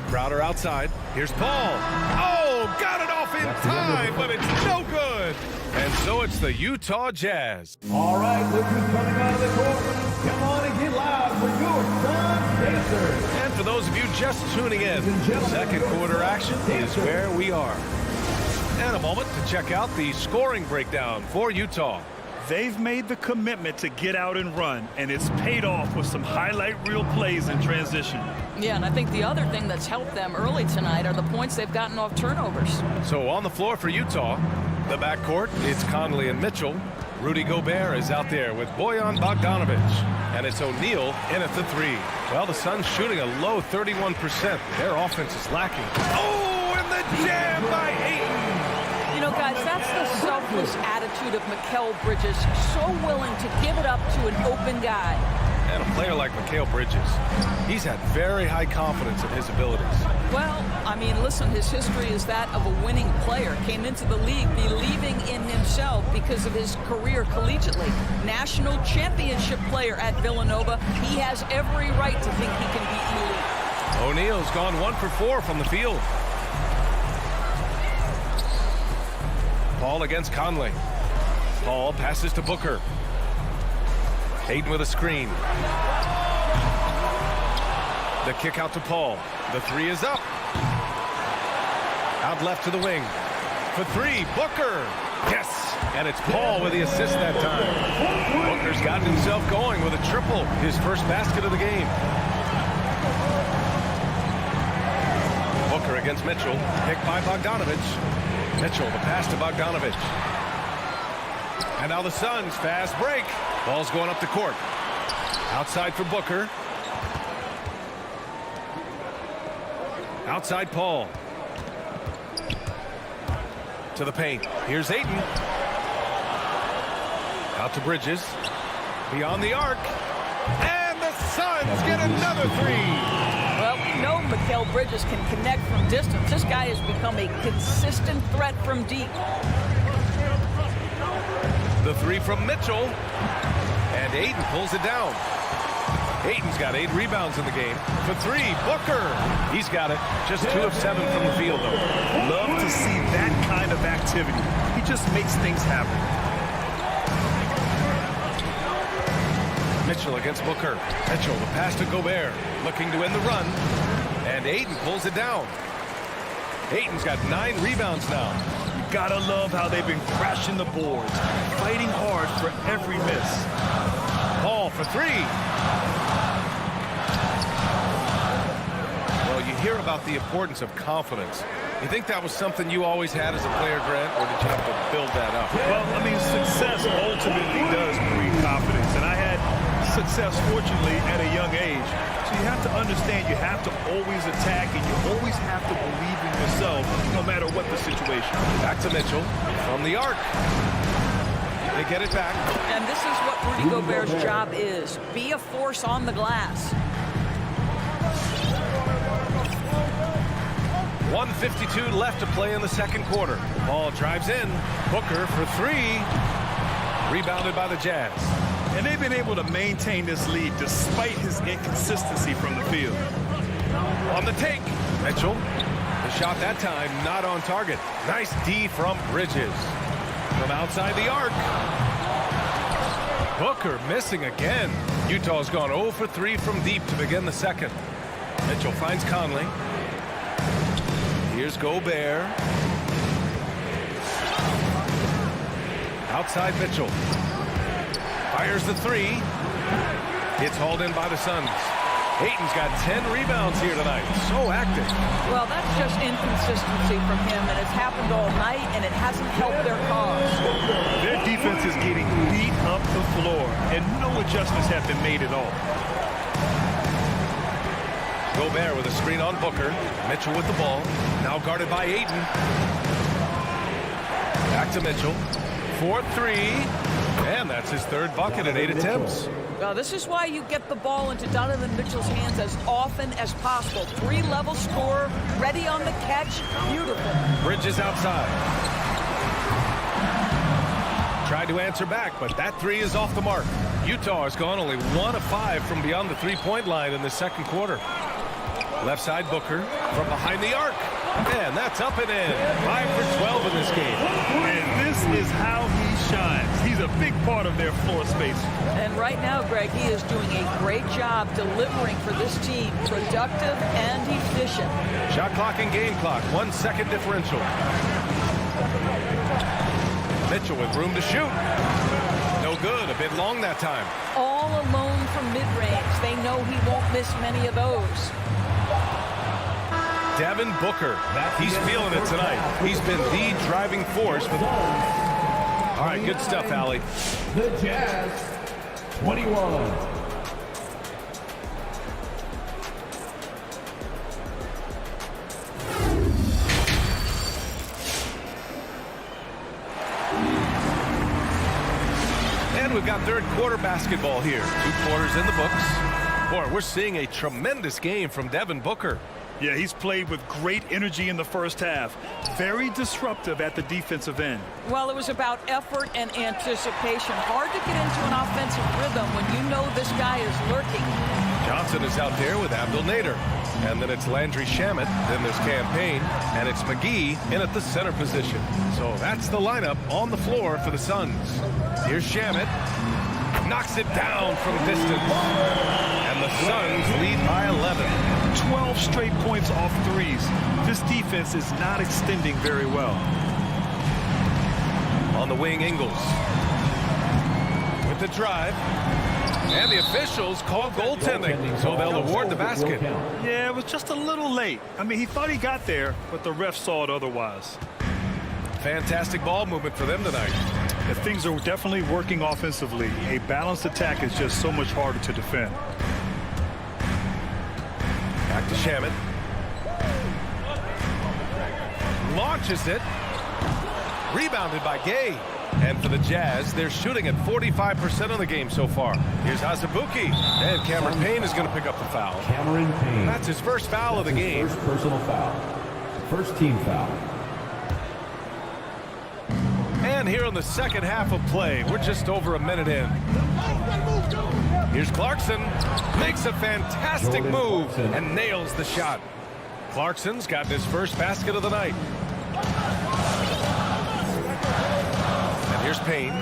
A: Crowder outside. Here's Paul. Oh, got it off in time, but it's no good. And so it's the Utah Jazz.
F: All right, look who's coming out of the court. Come on and get loud for your Sun Pacers.
A: And for those of you just tuning in, second quarter action is where we are. And a moment to check out the scoring breakdown for Utah.
C: They've made the commitment to get out and run, and it's paid off with some highlight reel plays in transition.
B: Yeah, and I think the other thing that's helped them early tonight are the points they've gotten off turnovers.
A: So on the floor for Utah, the backcourt, it's Conley and Mitchell. Rudy Gobert is out there with Bojan Bogdanovic. And it's O'Neal in at the three. Well, the Suns shooting a low 31%. Their offense is lacking. Oh, and the jam by Ayton.
B: You know, guys, that's the selfless attitude of Mikal Bridges, so willing to give it up to an open guy.
A: And a player like Mikal Bridges, he's had very high confidence in his abilities.
B: Well, I mean, listen, his history is that of a winning player. Came into the league believing in himself because of his career collegiately. National championship player at Villanova. He has every right to think he can be elite.
A: O'Neal's gone 1 for 4 from the field. Paul against Conley. Paul passes to Booker. Ayton with a screen. The kick out to Paul. The three is up. Out left to the wing. For three, Booker. Yes, and it's Paul with the assist that time. Booker's gotten himself going with a triple. His first basket of the game. Booker against Mitchell. Picked by Bogdanovic. Mitchell, the pass to Bogdanovic. And now the Suns, fast break. Ball's going up the court. Outside for Booker. Outside Paul. To the paint. Here's Ayton. Out to Bridges. Beyond the arc. And the Suns get another three.
B: Well, we know Mikal Bridges can connect from distance. This guy has become a consistent threat from deep.
A: The three from Mitchell. And Ayton pulls it down. Ayton's got 8 rebounds in the game. For three, Booker. He's got it. Just 2 of 7 from the field, though.
C: Love to see that kind of activity. He just makes things happen.
A: Mitchell against Booker. Mitchell, the pass to Gobert. Looking to end the run. And Ayton pulls it down. Ayton's got 9 rebounds now.
C: You gotta love how they've been crashing the boards, fighting hard for every miss.
A: Paul for three. Well, you hear about the importance of confidence. You think that was something you always had as a player, Grant, or did you have to build that up?
C: Well, I mean, success ultimately does breed confidence, and I had success, fortunately, at a young age. So you have to understand you have to always attack, and you always have to believe in yourself, no matter what the situation.
A: Back to Mitchell from the arc. They get it back.
B: And this is what Rudy Gobert's job is. Be a force on the glass.
A: 1:52 left to play in the second quarter. The ball drives in. Booker for three. Rebounded by the Jazz.
C: And they've been able to maintain this lead despite his inconsistency from the field.
A: On the take, Mitchell. The shot that time not on target. Nice D from Bridges. From outside the arc. Booker missing again. Utah's gone 0 for 3 from deep to begin the second. Mitchell finds Conley. Here's Gobert. Outside Mitchell. Fires the three. It's hauled in by the Suns. Ayton's got 10 rebounds here tonight. So active.
B: Well, that's just inconsistency from him, and it's happened all night, and it hasn't helped their cause.
C: Their defense is getting beat up the floor, and no adjustments have been made at all.
A: Gobert with a screen on Booker. Mitchell with the ball. Now guarded by Ayton. Back to Mitchell. 4-3. And that's his third bucket in 8 attempts.
B: Well, this is why you get the ball into Donovan Mitchell's hands as often as possible. 3-level scorer, ready on the catch. Beautiful.
A: Bridges outside. Tried to answer back, but that three is off the mark. Utah has gone only 1 of 5 from beyond the three-point line in the second quarter. Left side Booker from behind the arc. And that's up and in. 5 for 12 in this game.
C: And this is how he shines. He's a big part of their floor space.
B: And right now, Greg, he is doing a great job delivering for this team. Productive and efficient.
A: Shot clock and game clock. 1 second differential. Mitchell with room to shoot. No good. A bit long that time.
B: All alone from mid-range. They know he won't miss many of those.
A: Devin Booker. He's feeling it tonight. He's been the driving force. All right, good stuff, Allie.
F: The Jazz, 21.
A: And we've got third quarter basketball here. 2 quarters in the books. Boy, we're seeing a tremendous game from Devin Booker.
C: Yeah, he's played with great energy in the first half. Very disruptive at the defensive end.
B: Well, it was about effort and anticipation. Hard to get into an offensive rhythm when you know this guy is lurking.
A: Johnson is out there with Abdel Nader. And then it's Landry Shamet. Then there's Campaign. And it's McGee in at the center position. So that's the lineup on the floor for the Suns. Here's Shamet. Knocks it down from distance. And the Suns lead by 11.
C: 12 straight points off threes. This defense is not extending very well.
A: On the wing, Ingles. With the drive. And the officials call goaltending, so they'll award the basket.
C: Yeah, it was just a little late. I mean, he thought he got there, but the ref saw it otherwise.
A: Fantastic ball movement for them tonight.
C: And things are definitely working offensively. A balanced attack is just so much harder to defend.
A: Back to Shamet. Launches it. Rebounded by Gay. And for the Jazz, they're shooting at 45% of the game so far. Here's Azubuike. And Cameron Payne is going to pick up the foul.
F: Cameron Payne.
A: That's his first foul of the game.
F: First personal foul. First team foul.
A: And here in the second half of play, we're just over a minute in. Here's Clarkson. Makes a fantastic move and nails the shot. Clarkson's gotten his first basket of the night. And here's Payne.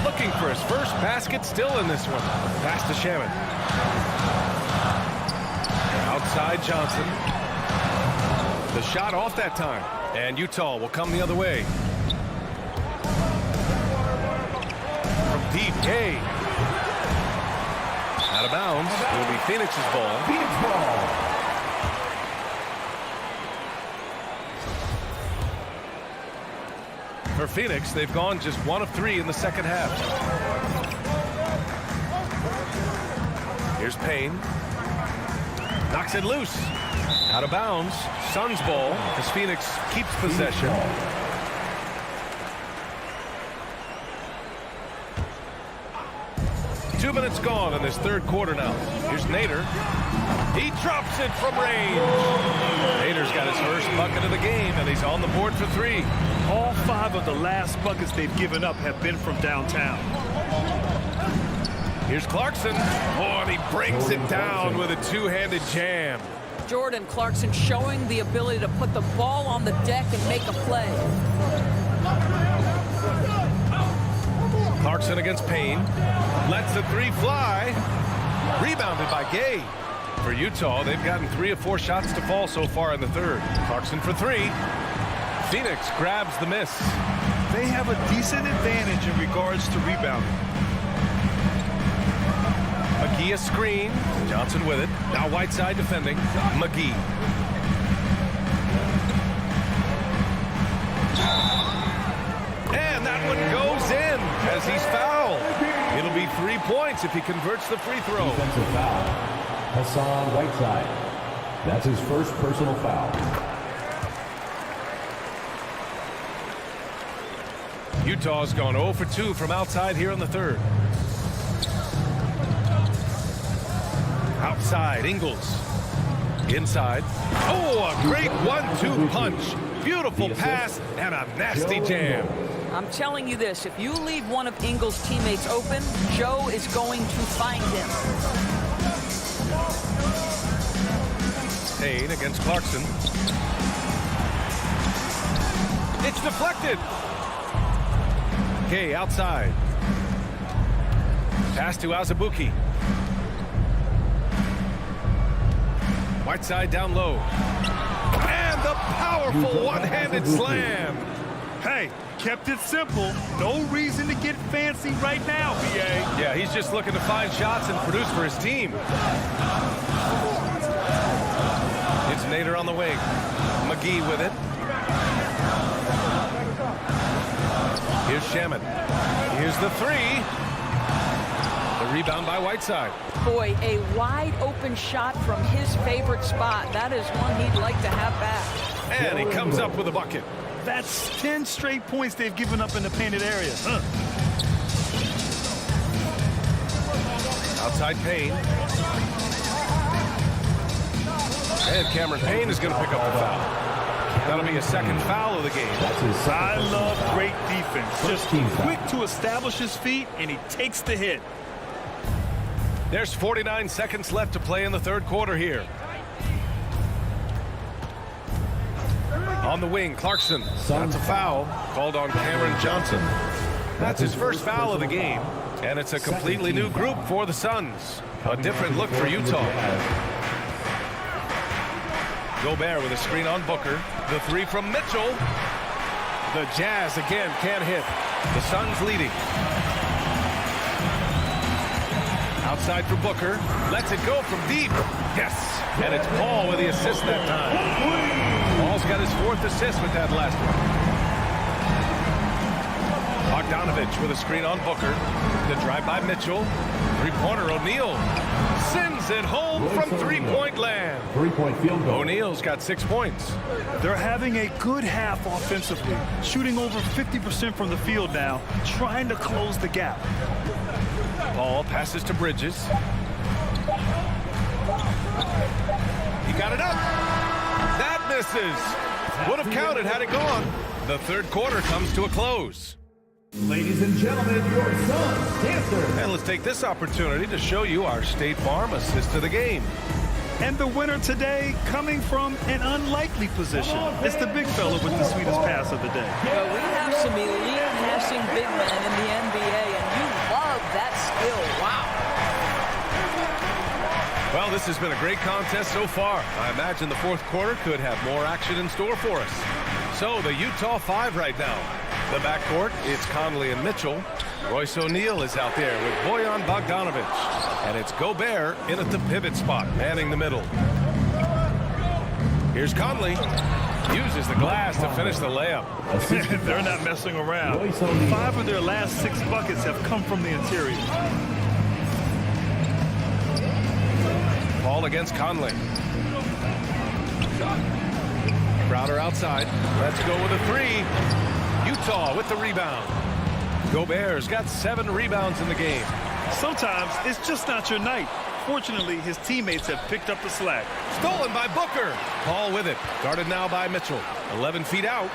A: Looking for his first basket still in this one. Pass to Shamet. Outside Johnson. The shot off that time. And Utah will come the other way. From deep, Gay. Out of bounds. It'll be Phoenix's ball.
F: Phoenix ball.
A: For Phoenix, they've gone just 1 of 3 in the second half. Here's Payne. Knocks it loose. Out of bounds. Suns ball as Phoenix keeps possession. 2 minutes gone in this third quarter now. Here's Nader. He drops it from range. Nader's got his first bucket of the game, and he's on the board for 3.
C: All 5 of the last buckets they've given up have been from downtown.
A: Here's Clarkson. Oh, and he brings it down with a two-handed jam.
B: Jordan Clarkson showing the ability to put the ball on the deck and make a play.
A: Clarkson against Payne. Lets the 3 fly. Rebounded by Gay. For Utah, they've gotten 3 of 4 shots to fall so far in the third. Clarkson for 3. Phoenix grabs the miss.
C: They have a decent advantage in regards to rebounding.
A: McGee a screen. Johnson with it. Now Whiteside defending. McGee. And that one goes in as he's fouled. It'll be 3 points if he converts the free throw.
F: Defensive foul. Hassan Whiteside. That's his first personal foul.
A: Utah's gone 0 for 2 from outside here in the third. Outside, Ingles. Inside. Oh, a great 1-2 punch. Beautiful pass and a nasty jam.
B: I'm telling you this, if you leave one of Ingles' teammates open, Joe is going to find him.
A: Payne against Clarkson. It's deflected. Gay outside. Pass to Azubuike. Whiteside down low. And the powerful one-handed slam.
C: Hey, kept it simple. No reason to get fancy right now, BA.
A: Yeah, he's just looking to find shots and produce for his team. It's Nader on the wing. McGee with it. Here's Shaman. Here's the three. The rebound by Whiteside.
B: Boy, a wide open shot from his favorite spot. That is one he'd like to have back.
A: And he comes up with a bucket.
C: That's 10 straight points they've given up in the painted area.
A: Outside Payne. And Cameron Payne is going to pick up the foul. That'll be a second foul of the game.
C: I love great defense. Just quick to establish his feet, and he takes the hit.
A: There's 49 seconds left to play in the third quarter here. On the wing, Clarkson. That's a foul called on Cameron Johnson. That's his first foul of the game. And it's a completely new group for the Suns. A different look for Utah. Gobert with a screen on Booker. The three from Mitchell. The Jazz again can't hit. The Suns leading. Outside for Booker. Lets it go from deep. Yes. And it's Paul with the assist that time. Paul's got his fourth assist with that last one. Bogdanovich with a screen on Booker. The drive by Mitchell. Three-pointer O'Neal. Sends it home from three-point land.
F: Three-point field goal.
A: O'Neal's got 6 points.
C: They're having a good half offensively, shooting over 50% from the field now, trying to close the gap.
A: Paul passes to Bridges. He got it up. That misses. Would have counted had it gone. The third quarter comes to a close.
F: Ladies and gentlemen, your Suns Dancers.
A: And let's take this opportunity to show you our State Farm assist of the game.
C: And the winner today coming from an unlikely position. It's the big fella with the sweetest pass of the day.
B: Well, we have some elite passing big men in the NBA, and you love that skill. Wow.
A: Well, this has been a great contest so far. I imagine the fourth quarter could have more action in store for us. So the Utah 5 right now. The backcourt, it's Conley and Mitchell. Royce O'Neal is out there with Bojan Bogdanovich. And it's Gobert in at the pivot spot, manning the middle. Here's Conley. Uses the glass to finish the layup.
C: They're not messing around. 5 of their last 6 buckets have come from the interior.
A: Ball against Conley. Crowder outside. Let's go with a three. Utah with the rebound. Gobert's got 7 rebounds in the game.
C: Sometimes it's just not your night. Fortunately, his teammates have picked up the slack.
A: Stolen by Booker. Paul with it. Guarded now by Mitchell. 11 feet out.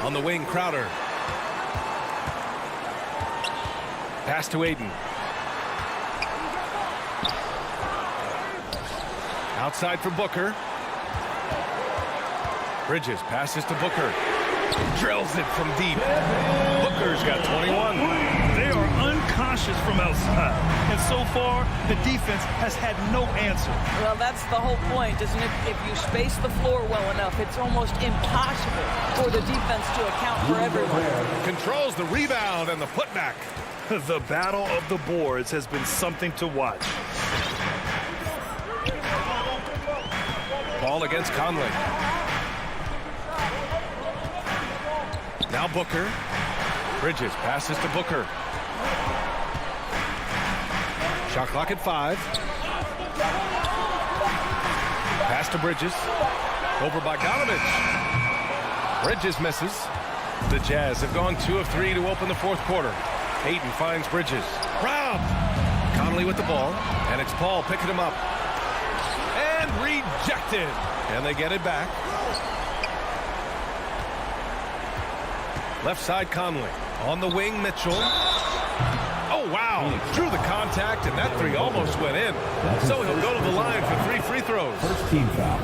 A: On the wing, Crowder. Pass to Aiden. Outside for Booker. Bridges passes to Booker. Drills it from deep. Booker's got 21.
C: They are unconscious from outside. And so far, the defense has had no answer.
B: Well, that's the whole point, isn't it? If you space the floor well enough, it's almost impossible for the defense to account for everyone.
A: Controls the rebound and the putback.
C: The battle of the boards has been something to watch.
A: Ball against Conley. Now Booker. Bridges passes to Booker. Shot clock at 5. Pass to Bridges. Over by Bogdanovich. Bridges misses. The Jazz have gone 2 of 3 to open the fourth quarter. Ayton finds Bridges. Robbed. Conley with the ball, and it's Paul picking him up. And rejected. And they get it back. Left side Conley. On the wing, Mitchell. Oh, wow. Drew the contact, and that three almost went in. So he'll go to the line for 3 free throws.
F: First team foul.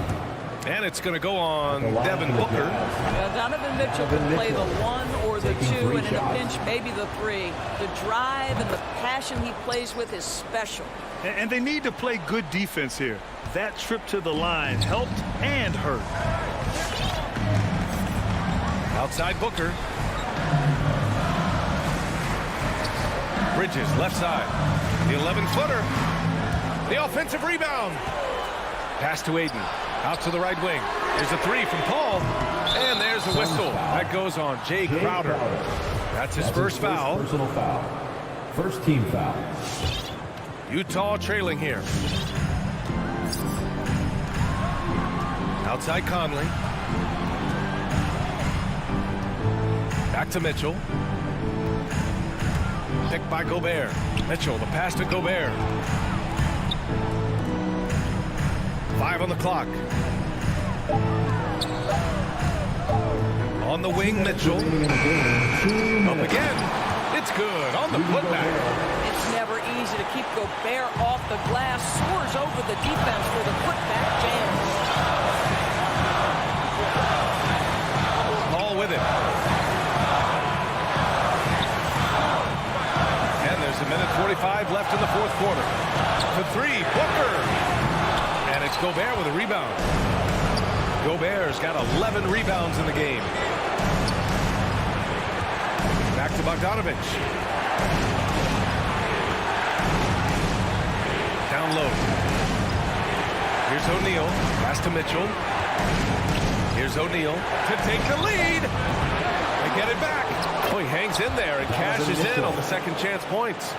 A: And it's going to go on Devin Booker.
B: Yeah, Donovan Mitchell can play the 1 or the 2, and in a pinch, maybe the 3. The drive and the passion he plays with is special.
C: And they need to play good defense here. That trip to the line helped and hurt.
A: Outside Booker. Bridges, left side. The 11-footer. The offensive rebound. Pass to Ayton. Out to the right wing. There's a 3 from Paul. And there's a whistle. That goes on Jay Crowder. That's his first foul.
F: Personal foul. First team foul.
A: Utah trailing here. Outside Conley. Back to Mitchell. Picked by Gobert. Mitchell, the pass to Gobert. 5 on the clock. On the wing, Mitchell. Up again. It's good on the putback.
B: It's never easy to keep Gobert off the glass. Soars over the defense for the putback jam.
A: Paul with it. And there's a minute 45 left in the fourth quarter. For 3, Booker. And it's Gobert with a rebound. Gobert's got 11 rebounds in the game. Back to Bogdanovich. Down low. Here's O'Neal. Pass to Mitchell. Here's O'Neal to take the lead. They get it back. Oh, he hangs in there and cashes in on the second chance points.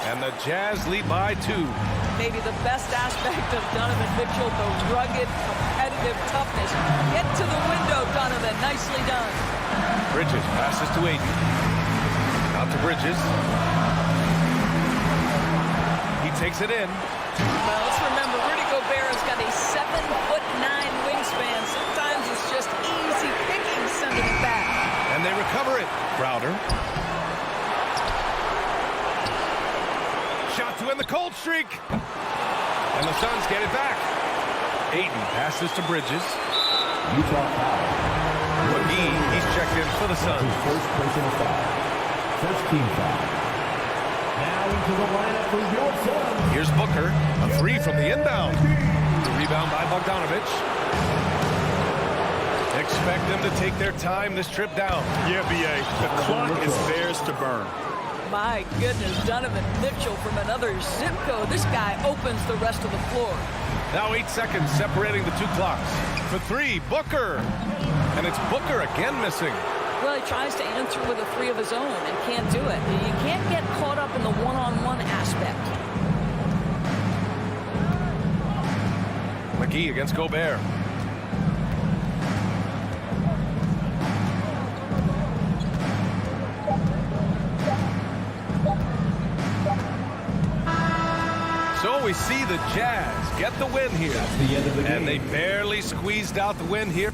A: And the Jazz lead by 2.
B: Maybe the best aspect of Donovan Mitchell, the rugged, competitive toughness. Get to the window, Donovan. Nicely done.
A: Bridges passes to Ayton. Out to Bridges. He takes it in.
B: Well, let's remember, Rudy Gobert has got a 7'9" wingspan. Sometimes it's just easy picking sending it back.
A: And they recover it. Crowder. Shot to end the cold streak. And the Suns get it back. Ayton passes to Bridges.
F: Utah foul.
A: McGee, he's checked in for the Suns.
F: His first personal foul. First team foul. Now into the lineup for your Suns.
A: Here's Booker. A 3 from the inbound. The rebound by Bogdanovich. Expect them to take their time this trip down.
C: Yeah, B.A. The clock is theirs to burn.
B: My goodness, Donovan Mitchell from another zip code. This guy opens the rest of the floor.
A: Now 8 seconds separating the 2 clocks. For 3, Booker. And it's Booker again missing.
B: Well, he tries to answer with a 3 of his own and can't do it. You can't get caught up in the one-on-one aspect.
A: McGee against Gobert. So we see the Jazz get the win here.
F: That's the end of the game.
A: And they barely squeezed out the win here.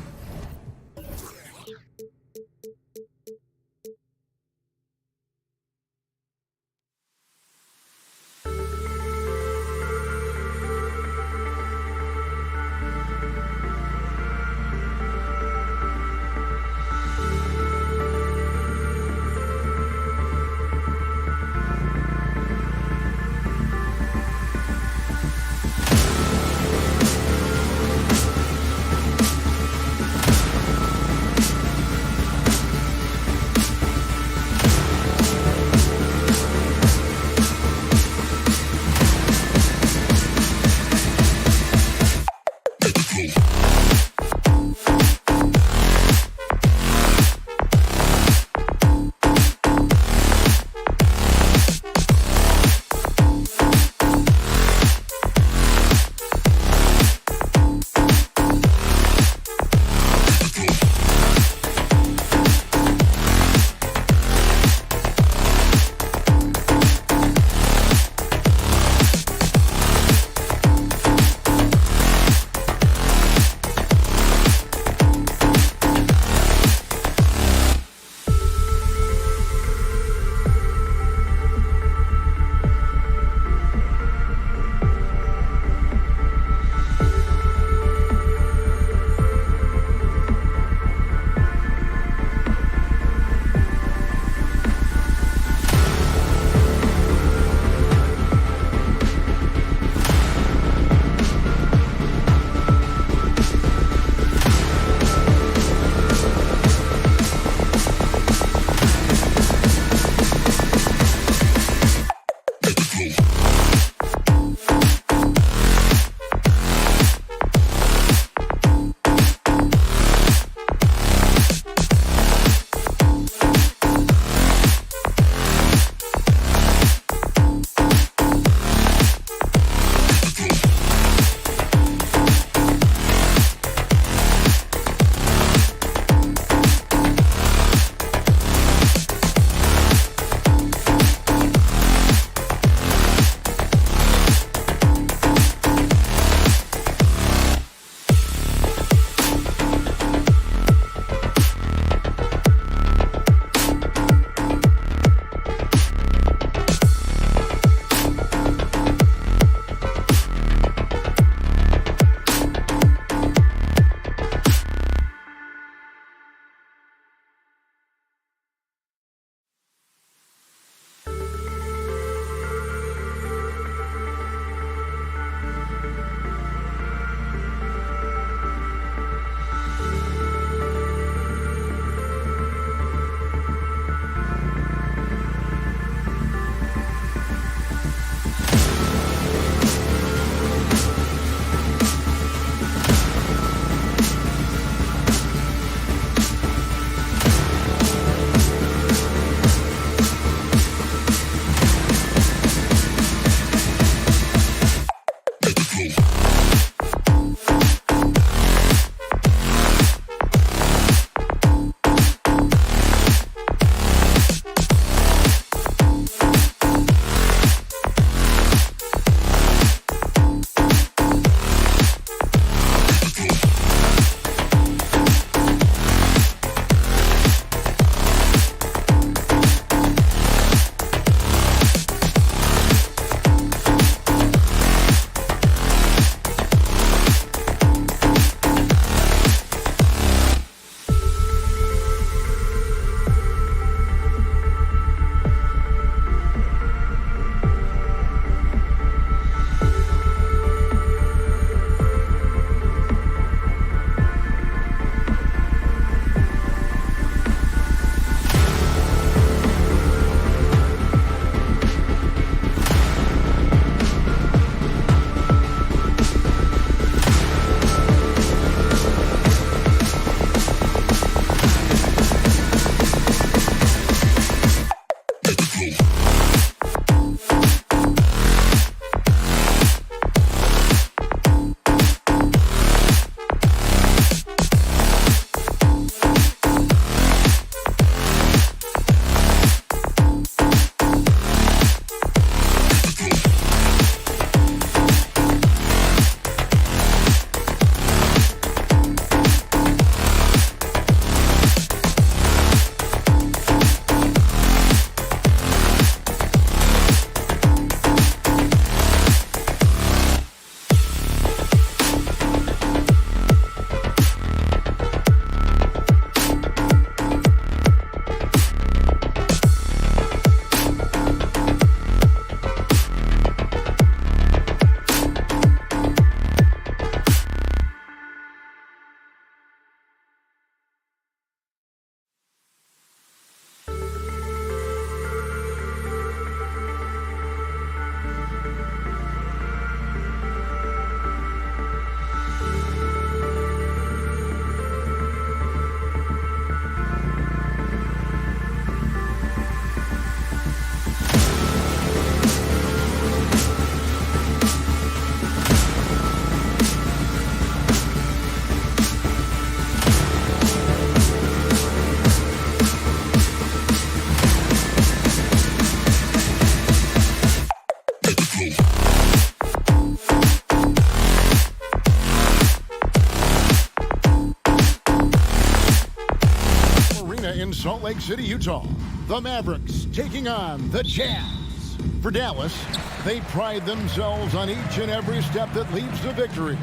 H: Lake City, Utah. The Mavericks taking on the Jazz. For Dallas, they pride themselves on each and every step that leads to victory.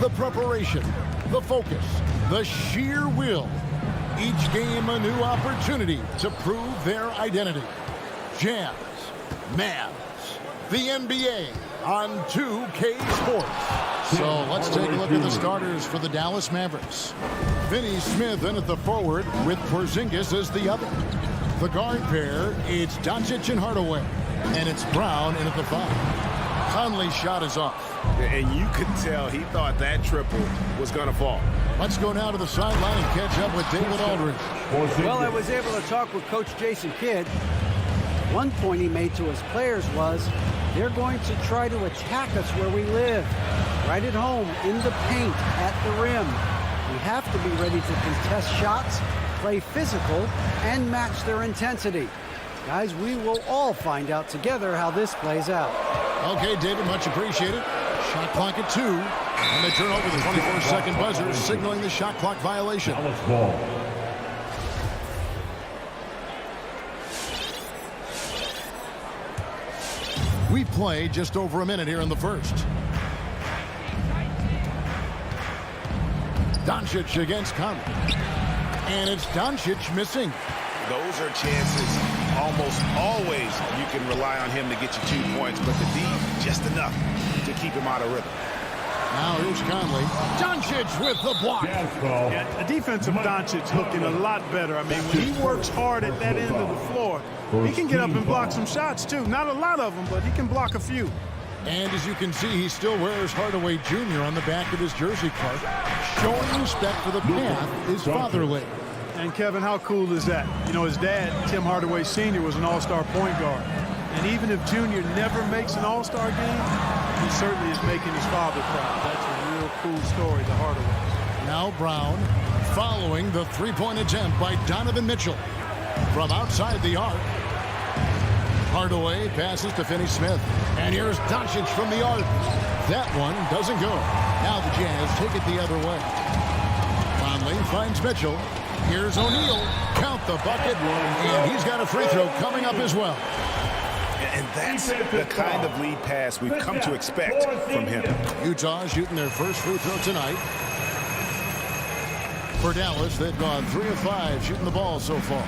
H: The preparation, the focus, the sheer will. Each game a new opportunity to prove their identity. Jazz, Mavs, the NBA on 2K Sports. So let's take a look at the starters for the Dallas Mavericks. Finney Smith in at the forward with Porzingis as the other. The guard pair, it's Doncic and Hardaway. And it's Brown in at the 5. Conley's shot is off.
I: And you could tell he thought that triple was going to fall.
H: Let's go now to the sideline and catch up with David Aldridge.
L: Well, I was able to talk with Coach Jason Kidd. One point he made to his players was they're going to try to attack us where we live, right at home, in the paint, at the rim. We have to be ready to contest shots, play physical, and match their intensity. Guys, we will all find out together how this plays out.
H: Okay, David, much appreciated. Shot clock at 2. And they turn over the 24-second buzzer, signaling the shot clock violation.
D: Dallas ball.
H: We play just over a minute here in the first. Doncic against Conley. And it's Doncic missing.
I: Those are chances almost always you can rely on him to get you 2 points, but the D, just enough to keep him out of rhythm.
H: Now here's Conley. Doncic with the block.
C: Yeah, the defensive Doncic looking a lot better. I mean, when he works hard at that end of the floor, he can get up and block some shots, too. Not a lot of them, but he can block a few.
H: And as you can see, he still wears Hardaway Jr. on the back of his jersey, Clark. Showing respect for the path is fatherly.
C: And, Kevin, how cool is that? You know, his dad, Tim Hardaway Sr., was an all-star point guard. And even if Junior never makes an all-star game, he certainly is making his father proud. That's a real cool story, the Hardaway.
H: Now Brown following the three-point attempt by Donovan Mitchell. From outside the arc, Hardaway passes to Finney Smith. And here's Doncic from the arc. That one doesn't go. Now the Jazz take it the other way. Conley finds Mitchell. Here's O'Neal. Count the bucket. And he's got a free throw coming up as well.
I: And that's the kind of lead pass we've come to expect from him.
H: Utah shooting their first free throw tonight. For Dallas, they've gone 3 of 5 shooting the ball so far.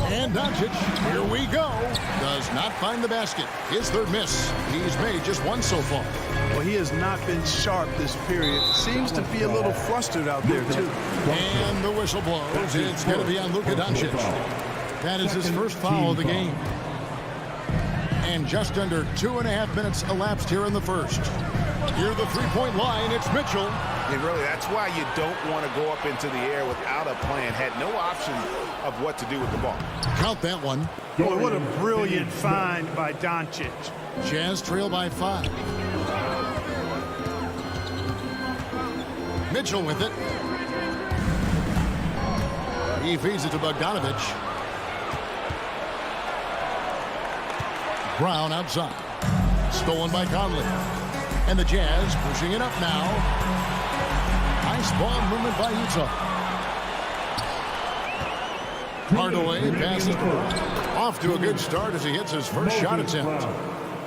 H: And Doncic, here we go, does not find the basket. His third miss. He's made just one so far.
C: Well, he has not been sharp this period. Seems to be a little flustered out there, too.
H: And the whistle blows. It's going to be on Luka Doncic. That is his first foul of the game. And just under 2.5 minutes elapsed here in the first. Near the three-point line, it's Mitchell.
I: And really, that's why you don't want to go up into the air without a plan. Had no option of what to do with the ball.
H: Count that one.
C: Boy, what a brilliant find by Doncic.
H: Jazz trail by 5. Mitchell with it. He feeds it to Bogdanovich. Brown outside. Stolen by Conley. And the Jazz pushing it up now. Nice ball movement by Utah. Hardaway passes. Off to a good start as he hits his first shot attempt.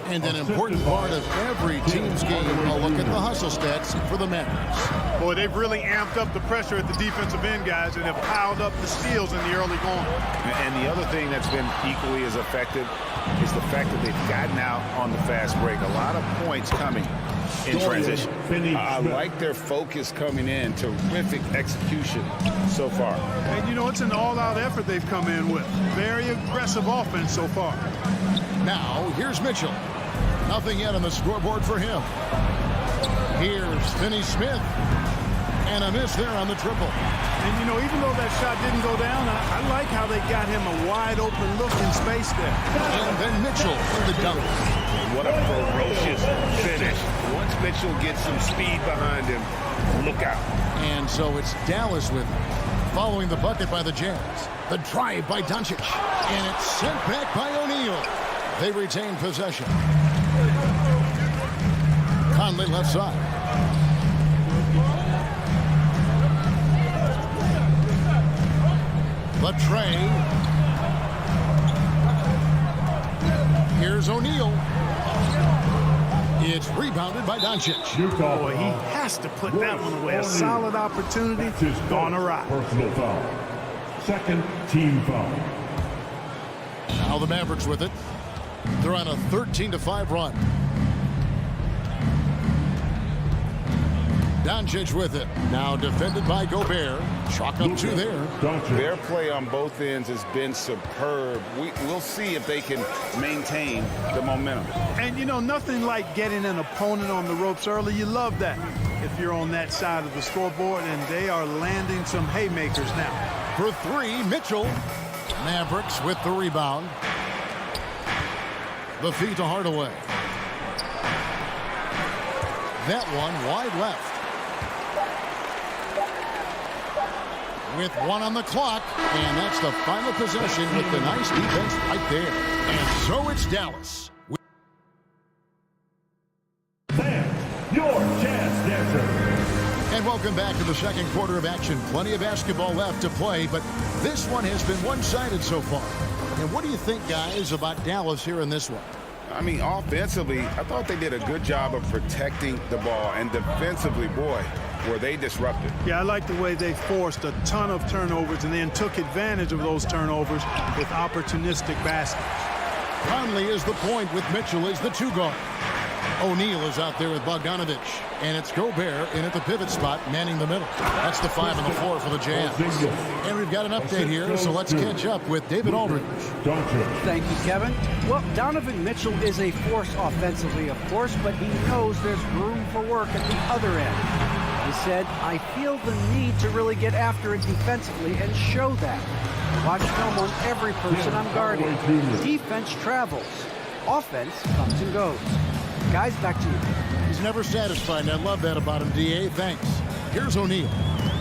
H: And an important part of every team's game, a look at the hustle stats for the Mavericks.
C: Boy, they've really amped up the pressure at the defensive end, guys, and have piled up the steals in the early going.
I: And the other thing that's been equally as effective is the fact that they've gotten out on the fast break. A lot of points coming in transition. I like their focus coming in. Terrific execution so far.
C: And, you know, it's an all-out effort they've come in with. Very aggressive offense so far.
H: Now, here's Mitchell. Nothing yet on the scoreboard for him. Here's Finney Smith. And a miss there on the triple.
C: And, you know, even though that shot didn't go down, I like how they got him a wide-open look in space there.
H: And then Mitchell for the dunk.
I: What a ferocious finish. Once Mitchell gets some speed behind him, look out.
H: And so it's Dallas with him. Following the bucket by the Jazz. The drive by Doncic. And it's sent back by O'Neal. They retain possession. Conley left side. The tray. Here's O'Neal. It's rebounded by Doncic.
C: Boy, he has to put that one away. A solid opportunity gone awry.
D: Personal foul. Second team foul.
H: Now the Mavericks with it. They're on a 13-5 run. Doncic with it. Now defended by Gobert. Chalk up two there.
I: Their play on both ends has been superb. We'll see if they can maintain the momentum.
C: And, you know, nothing like getting an opponent on the ropes early. You love that if you're on that side of the scoreboard, and they are landing some haymakers now.
H: For three, Mitchell. Mavericks with the rebound. The feed to Hardaway. That one wide left. With one on the clock, and that's the final possession with the nice defense right there. And so it's Dallas.
D: Your chance dancer.
H: And welcome back to the second quarter of action. Plenty of basketball left to play, but this one has been one-sided so far. And what do you think, guys, about Dallas here in this one?
I: I mean, offensively, I thought they did a good job of protecting the ball. And defensively, boy, were they disruptive.
C: Yeah, I like the way they forced a ton of turnovers and then took advantage of those turnovers with opportunistic baskets.
H: Conley is the point with Mitchell as the two guard. O'Neal is out there with Bogdanovic. And it's Gobert in at the pivot spot, manning the middle. That's the 5 on the floor for the Jazz. And we've got an update here, so let's catch up with David Aldridge.
L: Thank you, Kevin. Well, Donovan Mitchell is a force offensively, of course, but he knows there's room for work at the other end. He said, I feel the need to really get after it defensively and show that. Watch film on every person I'm guarding. Defense travels. Offense comes and goes. Guys, back to you.
H: He's never satisfied, and I love that about him, D.A. Thanks. Here's O'Neal.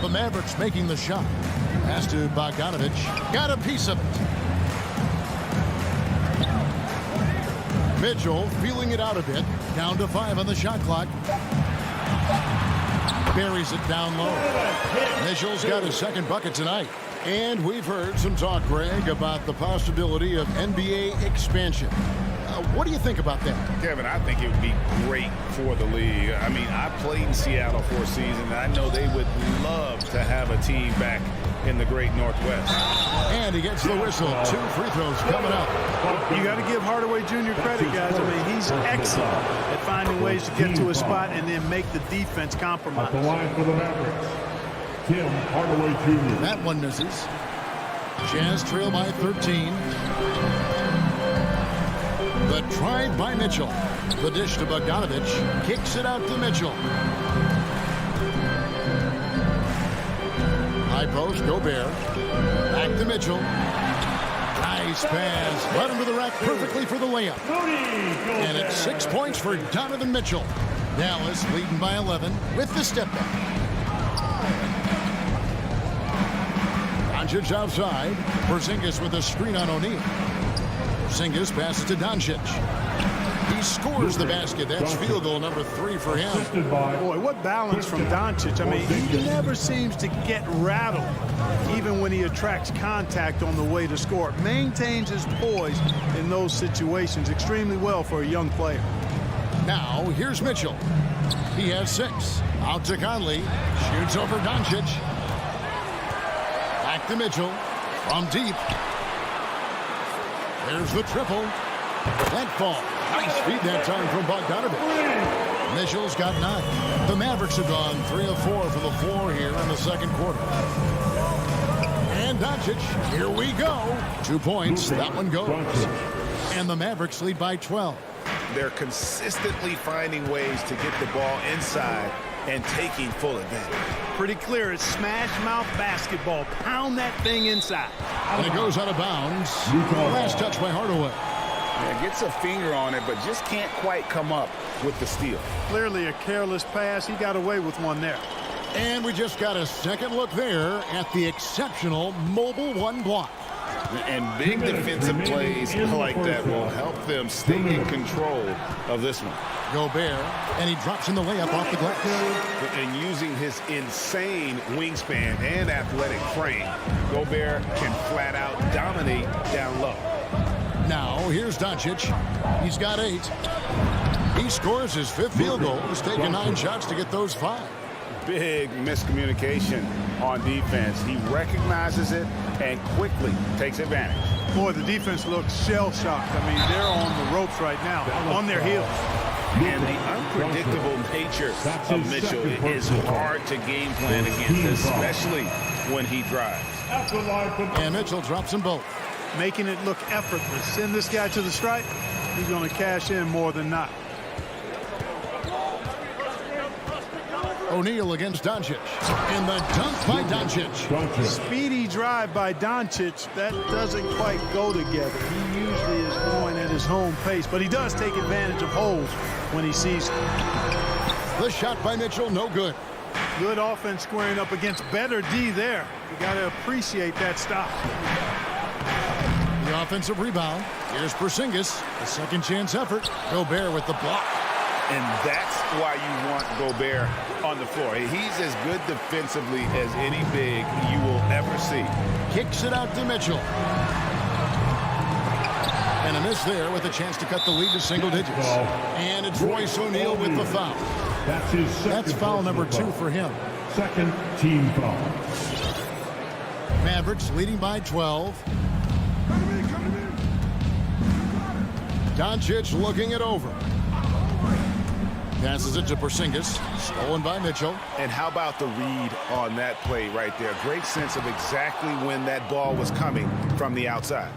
H: The Mavericks making the shot. Pass to Bogdanovic. Got a piece of it. Mitchell feeling it out a bit. Down to 5 on the shot clock. Buries it down low. Mitchell's got his second bucket tonight. And we've heard some talk, Greg, about the possibility of NBA expansion. What do you think about that?
I: Kevin, I think it would be great for the league. I mean, I played in Seattle for a season, and I know they would love to have a team back in the great Northwest.
H: And he gets the whistle. 2 free throws coming up.
C: You got to give Hardaway Jr. credit, guys. I mean, he's excellent at finding ways to get to a spot and then make the defense compromise.
D: At the line for the Mavericks, Tim Hardaway Jr.
H: That one misses. Jazz trail by 13. The drive by Mitchell. The dish to Bogdanovic. Kicks it out to Mitchell. High post, Gobert. Back to Mitchell. Nice pass. Led him to the rack perfectly for the layup. And it's 6 points for Donovan Mitchell. Dallas leading by 11 with the step back. Doncic outside. Porzingis with a screen on O'Neal. Porzingis passes to Doncic. He scores the basket. That's field goal number 3 for him.
C: Boy, what balance from Doncic. I mean, he never seems to get rattled, even when he attracts contact on the way to score. Maintains his poise in those situations extremely well for a young player.
H: Now, here's Mitchell. He has 6. Out to Conley. Shoots over Doncic. Back to Mitchell. From deep. There's the triple. That fall. Nice feed that time from Bogdanovic. Mitchell's got 9. The Mavericks have gone 3 of 4 from the floor here in the second quarter. And Doncic, here we go. 2 points. That one goes. And the Mavericks lead by 12.
I: They're consistently finding ways to get the ball inside and taking full advantage.
C: Pretty clear. It's smash mouth basketball. Pound that thing inside.
H: And it goes out of bounds. Last touch by Hardaway.
I: Yeah, gets a finger on it, but just can't quite come up with the steal.
C: Clearly a careless pass. He got away with one there.
H: And we just got a second look there at the exceptional Mobile One block.
I: And big defensive plays like that will help them stay in control of this one.
H: Gobert, and he drops in the layup off the glass.
I: And using his insane wingspan and athletic frame, Gobert can flat out dominate down low.
H: Now, here's Doncic. He's got 8. He scores his 5th field goal. He's taken 9 shots to get those 5.
I: Big miscommunication on defense. He recognizes it and quickly takes advantage.
C: Boy, the defense looks shell-shocked. I mean, they're on the ropes right now, on their heels.
I: And the unpredictable nature of Mitchell is hard to game plan against, especially when he drives.
H: And Mitchell drops them both.
C: Making it look effortless. Send this guy to the stripe, he's going to cash in more than not.
H: O'Neal against Doncic. And the dunk by Doncic.
C: Speedy drive by Doncic. That doesn't quite go together. He usually is going at his home pace, but he does take advantage of holes when he sees it.
H: The shot by Mitchell, no good.
C: Good offense squaring up against better D there. You got to appreciate that stop.
H: The offensive rebound. Here's Porzingis. A second chance effort. Gobert with the block.
I: And that's why you want Gobert on the floor. He's as good defensively as any big you will ever see.
H: Kicks it out to Mitchell. And a miss there with a chance to cut the lead to single digits. And it's Royce O'Neal with the foul. That's foul number 2 for him.
D: Second team foul.
H: Mavericks leading by 12. Doncic looking it over. Passes it to Porzingis. Stolen by Mitchell.
I: And how about the read on that play right there? Great sense of exactly when that ball was coming from the outside.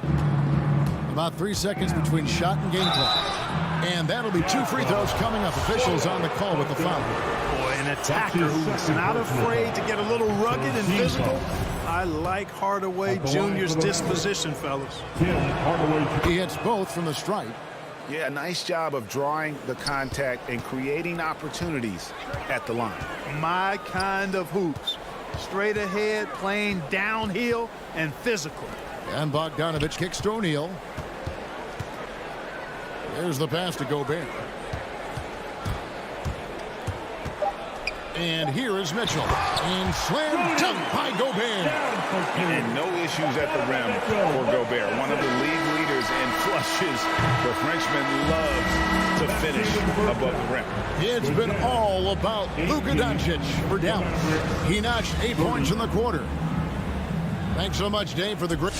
H: About 3 seconds between shot and game clock. And that'll be 2 free throws coming up. Officials on the call with the foul.
C: Boy, an attacker who's not afraid to get a little rugged and physical. I like Hardaway Jr.'s disposition, fellas.
H: He hits both from the stripe.
I: Yeah, nice job of drawing the contact and creating opportunities at the line.
C: My kind of hoops. Straight ahead, playing downhill, and physical.
H: And Bogdanovich kicks to O'Neal. There's the pass to Gobert. And here is Mitchell. And slam dunk by Gobert.
I: And no issues at the rim for Gobert. One of the league leaders in flushes. The Frenchman loves to finish above the rim.
H: It's been all about Luka Doncic for Dallas. He notched 8 points in the quarter. Thanks so much, Dave, for the great...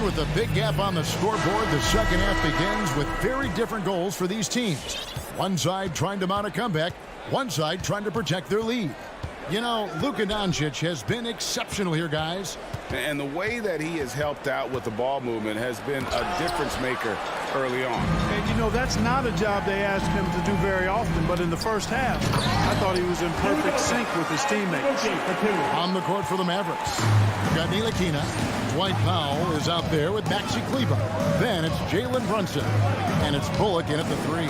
H: With a big gap on the scoreboard, the second half begins with very different goals for these teams. One side trying to mount a comeback, one side trying to protect their lead. You know, Luka Doncic has been exceptional here, guys.
I: And the way that he has helped out with the ball movement has been a difference maker early on.
C: And, you know, that's not a job they asked him to do very often, but in the first half, I thought he was in perfect sync with his teammates.
H: On the court for the Mavericks, we've got Ntilikina. Dwight Powell is out there with Maxi Kleber. Then it's Jalen Brunson. And it's Bullock in at the 3.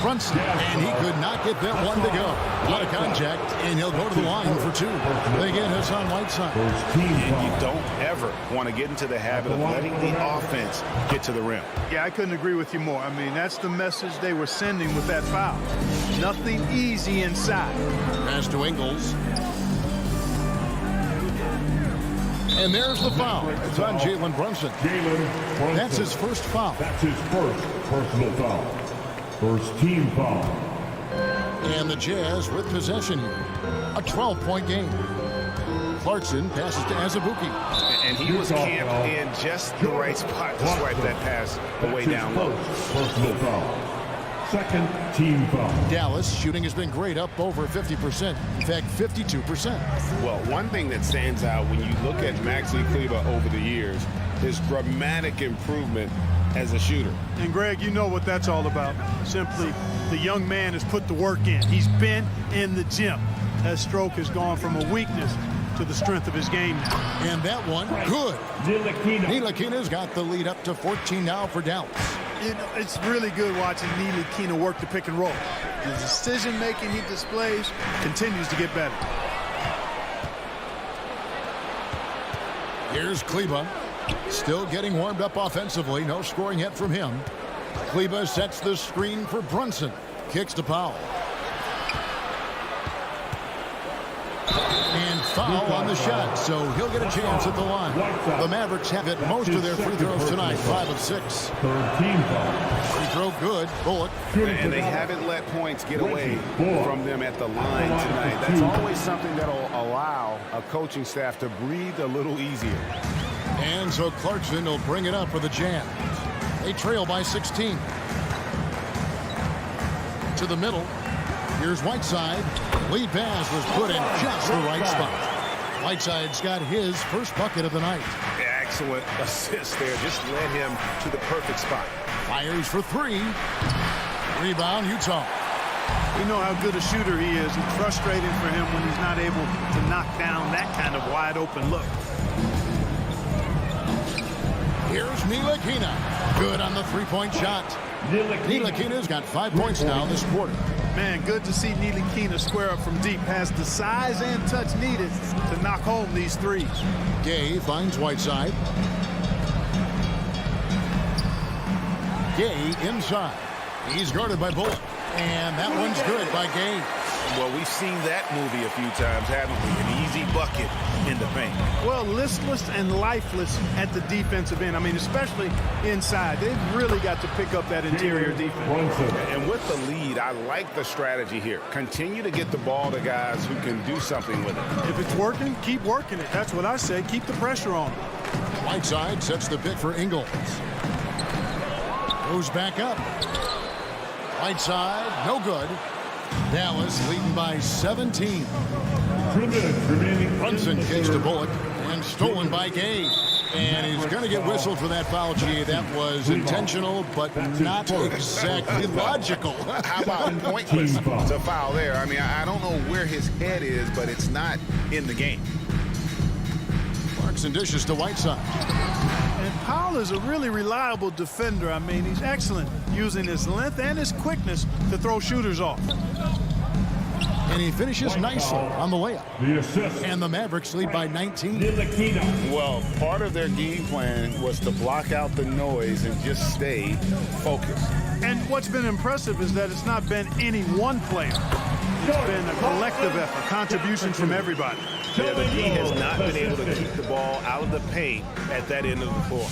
H: Brunson, and he could not get that one to go. Out of contact, and he'll go to the line for 2. They get Hassan Whiteside.
I: And you don't ever want to get into the habit of letting the offense get to the rim.
C: Yeah, I couldn't agree with you more. I mean, that's the message they were sending with that foul. Nothing easy inside.
H: Pass to Ingles. And there's the foul. It's on Jalen Brunson. That's his first foul.
D: That's his first personal foul. First team foul.
H: And the Jazz with possession here. A 12-point game. Clarkson passes to Azubuike.
I: And he was camped in just the right spot to swipe that pass away down low.
D: Personal foul. Second team foul.
H: Dallas shooting has been great, up over 50%. In fact, 52%.
I: Well, one thing that stands out when you look at Maxi Kleber over the years is dramatic improvement as a shooter.
C: And Greg, you know what that's all about. Simply, the young man has put the work in. He's been in the gym. That stroke has gone from a weakness to the strength of his game now.
H: And that one, good. Ntilikina's got the lead up to 14 now for Dallas.
C: It's really good watching Neely Keena work the pick and roll. The decision-making he displays continues to get better.
H: Here's Kleba. Still getting warmed up offensively. No scoring yet from him. Kleba sets the screen for Brunson. Kicks to Powell. And foul on the shot, so he'll get a chance at the line. The Mavericks have hit most of their free throws tonight, 5 of 6.
D: Third team foul.
H: Free throw good. Bullock.
I: And they haven't let points get away from them at the line tonight. That's always something that'll allow a coaching staff to breathe a little easier.
H: And so Clarkson will bring it up for the Jam. They trail by 16. To the middle. Here's Whiteside. Lead pass was put in just the right spot. Whiteside's got his first bucket of the night.
I: Excellent assist there. Just led him to the perfect spot.
H: Fires for 3. Rebound, Utah.
C: We know how good a shooter he is. It's frustrating for him when he's not able to knock down that kind of wide open look.
H: Here's Ntilikina. Good on the three-point shot. Ntilikina's got 5 points now this quarter.
C: Man, good to see Ntilikina square up from deep. Has the size and touch needed to knock home these threes.
H: Gay finds Whiteside. Gay inside. He's guarded by Bullock. And that one's good by Gay.
I: Well, we've seen that movie a few times, haven't we? An easy bucket in the paint.
C: Well, listless and lifeless at the defensive end. I mean, especially inside. They've really got to pick up that interior defense.
I: And with the lead, I like the strategy here. Continue to get the ball to guys who can do something with it.
C: If it's working, keep working it. That's what I say. Keep the pressure on.
H: Whiteside sets the pick for Ingles. Goes back up. Whiteside, no good. Dallas leading by 17. Brunson kicks to Bullock and stolen by Gay. And he's going to get whistled for that foul, G. That was intentional, but not exactly logical.
I: How about pointless to foul there? I mean, I don't know where his head is, but it's not in the game.
H: Clarkson dishes to Whiteside.
C: And Powell is a really reliable defender. I mean, he's excellent using his length and his quickness to throw shooters off.
H: And he finishes nicely on the layup.
D: The assist.
H: And the Mavericks lead by 19.
I: Well, part of their game plan was to block out the noise and just stay focused.
C: And what's been impressive is that it's not been any one player. It's been a collective effort, contributions from everybody.
I: Yeah, the D has not been able to keep the ball out of the paint at that end of the floor.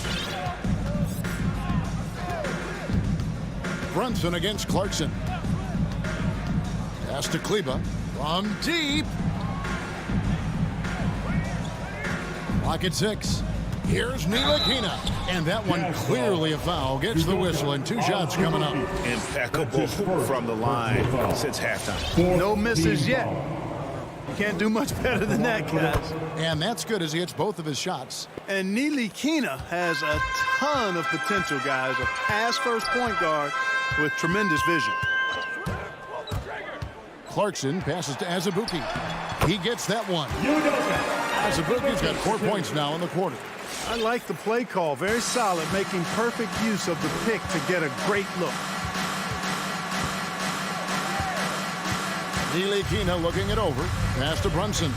H: Brunson against Clarkson. Pass to Kleba from deep. Clock at 6. Here's Ntilikina. And that one clearly a foul. Gets the whistle and 2 shots coming up.
I: Impeccable from the line since halftime.
C: No misses yet. You can't do much better than that, guys.
H: And that's good as he hits both of his shots.
C: And Ntilikina has a ton of potential, guys. A pass-first point guard with tremendous vision.
H: Clarkson passes to Azubuike. He gets that one. Azubuike's got 4 points now in the quarter.
C: I like the play call. Very solid, making perfect use of the pick to get a great look.
H: Ntilikina looking it over. Pass to Brunson.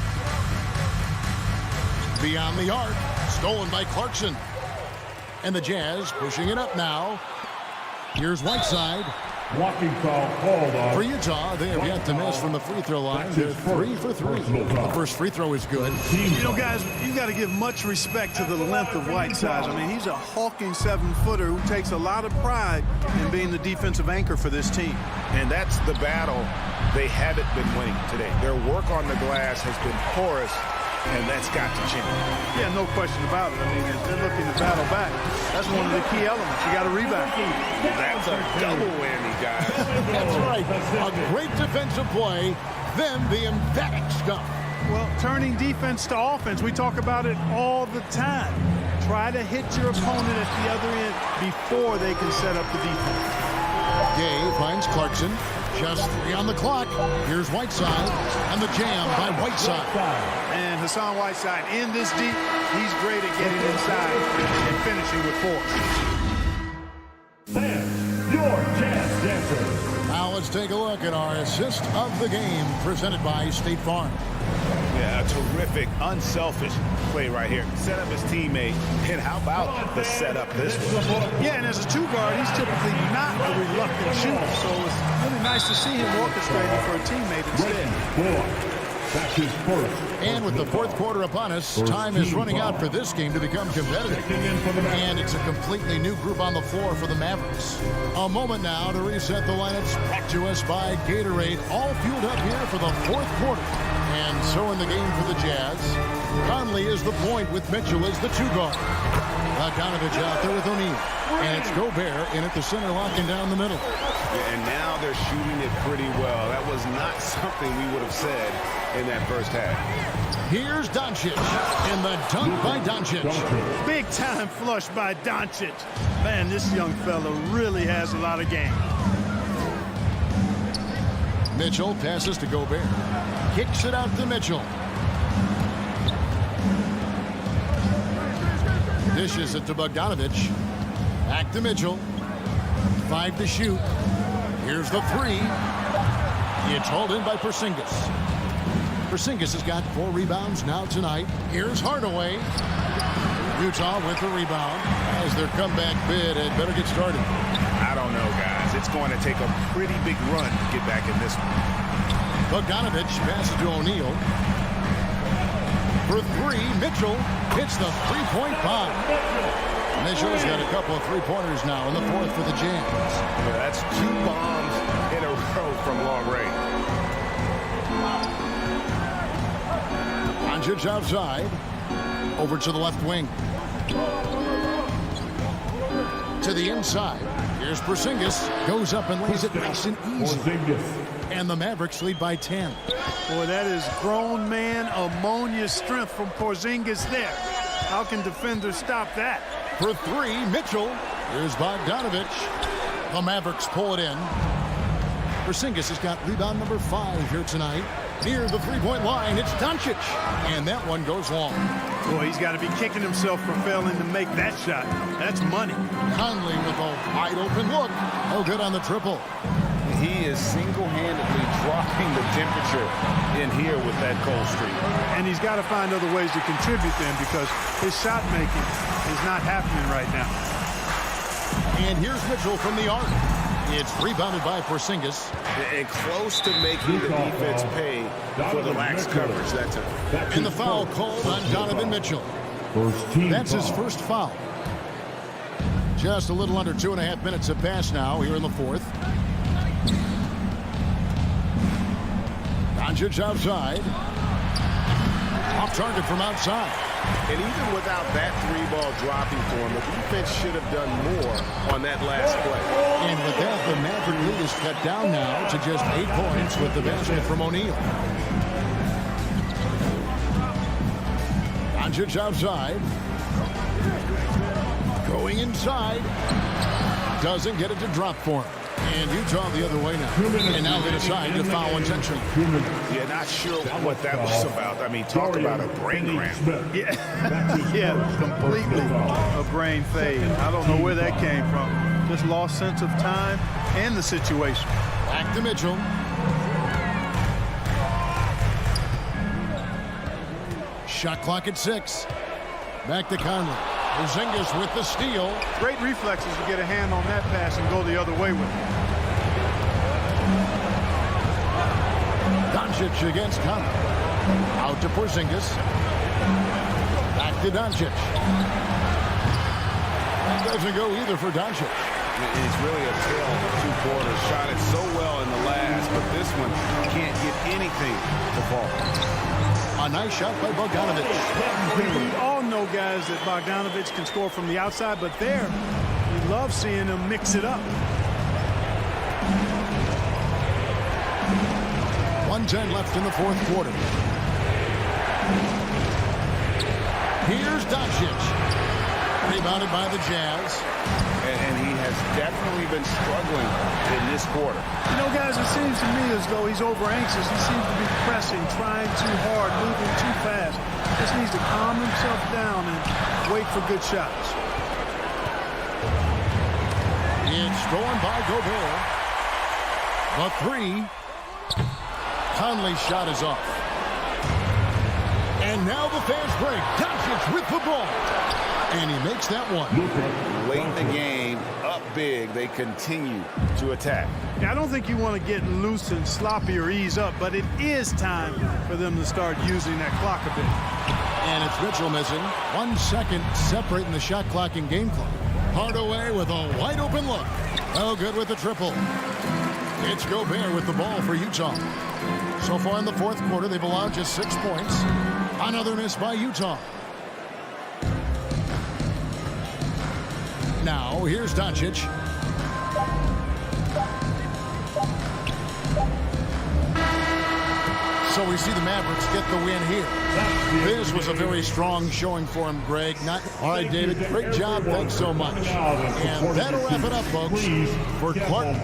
H: Beyond the arc. Stolen by Clarkson. And the Jazz pushing it up now. Here's Whiteside.
D: Blocking foul called on.
H: For Utah, they have yet to miss from the free throw line. They're 3 for 3. The first free throw is good.
C: You know, guys, you got to give much respect to the length of Whiteside. I mean, he's a hulking 7-footer who takes a lot of pride in being the defensive anchor for this team.
I: And that's the battle they haven't been winning today. Their work on the glass has been porous, and that's got to change.
C: Yeah, no question about it. I mean, they're looking to battle back. That's one of the key elements. You got to rebound.
I: That's a double whammy, guys.
H: That's right. A great defensive play, then the emphatic stuff.
C: Well, turning defense to offense, we talk about it all the time. Try to hit your opponent at the other end before they can set up the defense.
H: Gay finds Clarkson. Just 3 on the clock. Here's Whiteside, and the jam by Whiteside.
C: And Hassan Whiteside in this deep, he's great at getting inside and finishing with force.
D: your Jazz Dancer.
H: Now let's take a look at our assist of the game presented by State Farm.
I: Yeah, a terrific, unselfish play right here. Set up his teammate, and how about the setup this way?
C: Yeah, and as a two guard, he's typically not a reluctant shooter, so it's really nice to see him orchestrating for a teammate instead.
D: That's his first.
H: And with the fourth quarter upon us, time is running out for this game to become competitive. And it's a completely new group on the floor for the Mavericks. A moment now to reset the lineups brought to us by Gatorade, all fueled up here for the fourth quarter. And so in the game for the Jazz, Conley is the point with Mitchell as the two guard. Bogdanovich out there with O'Neal. And it's Gobert in at the center, locking down the middle.
I: Yeah, and now they're shooting it pretty well. That was not something we would have said in that first half.
H: Here's Doncic, and the dunk by Doncic.
C: Big time flush by Doncic. Man, this young fella really has a lot of game.
H: Mitchell passes to Gobert. Kicks it out to Mitchell. Dishes it to Bogdanovich. Back to Mitchell. 5 to shoot. Here's the three. It's hauled in by Porzingis. Porzingis has got 4 rebounds now tonight. Here's Hardaway. Utah with the rebound as their comeback bid had better get started.
I: I don't know, guys. It's going to take a pretty big run to get back in this one.
H: Bogdanovich passes to O'Neal. For 3, Mitchell hits the three-point bomb. Mitchell's got a couple of three-pointers now in the fourth for the Jazz.
I: Yeah, that's 2 bombs in a row from long range.
H: Doncic outside. Over to the left wing. To the inside. Here's Porzingis. Goes up and lays it nice and easy. And the Mavericks lead by 10.
C: Boy, that is grown man ammonia strength from Porzingis there. How can defenders stop that?
H: For 3, Mitchell. Here's Bogdanovich. The Mavericks pull it in. Porzingis has got rebound number 5 here tonight. Near the three-point line, it's Doncic. And that one goes long.
C: Boy, he's got to be kicking himself for failing to make that shot. That's money.
H: Conley with a wide-open look. Oh, good on the triple.
I: He is single-handedly dropping the temperature in here with that cold streak.
C: And he's got to find other ways to contribute then because his shot making is not happening right now.
H: And here's Mitchell from the arc. It's rebounded by Porzingis.
I: And close to making the defense pay for the lax coverage that time.
H: And the foul called on Donovan Mitchell. That's his first foul. Just a little under 2.5 minutes have passed now here in the fourth. Doncic outside. Off target from outside.
I: And even without that 3-ball dropping for him, the defense should have done more on that last play.
H: And with that, the Maverick lead is cut down now to just 8 points with the basket from O'Neal. Doncic outside. Going inside. Doesn't get it to drop for him. And Utah the other way now. And now they decide to foul intentionally.
I: Yeah, not sure what that was about. I mean, talk about a brain cramp.
C: Yeah, completely a brain fade. I don't know where that came from. Just lost sense of time and the situation.
H: Back to Mitchell. Shot clock at 6. Back to Conley. Porzingis with the steal.
C: Great reflexes to get a hand on that pass and go the other way with it.
H: Doncic against Conley. Out to Porzingis. Back to Doncic. That doesn't go either for Doncic.
I: It's really a tale of 2 quarters. Shot it so well in the last, but this one can't get anything to fall.
H: A nice shot by Bogdanovich.
C: We all know, guys, that Bogdanovich can score from the outside, but there, we love seeing him mix it up.
H: 1:10 left in the fourth quarter. Here's Doncic. Rebounded by the Jazz.
I: And he has definitely been struggling in this quarter.
C: You know, guys, it seems to me as though he's over anxious. He seems to be pressing, trying too hard, moving too fast. Just needs to calm himself down and wait for good shots.
H: It's stolen by Gobert. The three. Conley's shot is off. And now the fast break. Doncic with the ball. And he makes that one.
I: Late in the game, up big, they continue to attack.
C: Yeah, I don't think you want to get loose and sloppy or ease up, but it is time for them to start using that clock a bit.
H: And it's Mitchell missing. 1 second separating the shot clock and game clock. Hardaway with a wide open look. Oh, good with the triple. It's Gobert with the ball for Utah. So far in the fourth quarter, they've allowed just 6 points. Another miss by Utah. Now, here's Doncic. So we see the Mavericks get the win here. This was a very strong showing for him, Greg. All right, David, great job. Thanks so much. And that'll wrap it up, folks, for Clark.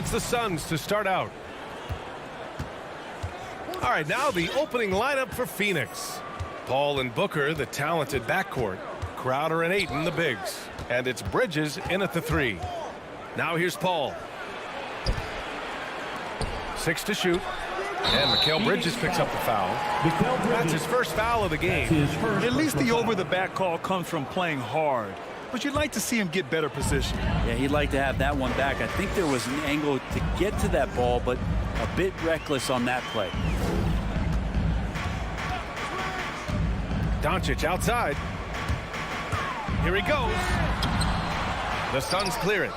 A: It's the Suns to start out. All right, now the opening lineup for Phoenix. Paul and Booker, the talented backcourt. Crowder and Ayton, the bigs. And it's Bridges in at the 3. Now here's Paul. 6 to shoot. And Mikal Bridges picks up the foul. That's his first foul of the game.
C: At least the over-the-back call comes from playing hard. But you'd like to see him get better position.
J: Yeah, he'd like to have that one back. I think there was an angle to get to that ball, but a bit reckless on that play.
A: Doncic outside. Here he goes. The Suns clear it.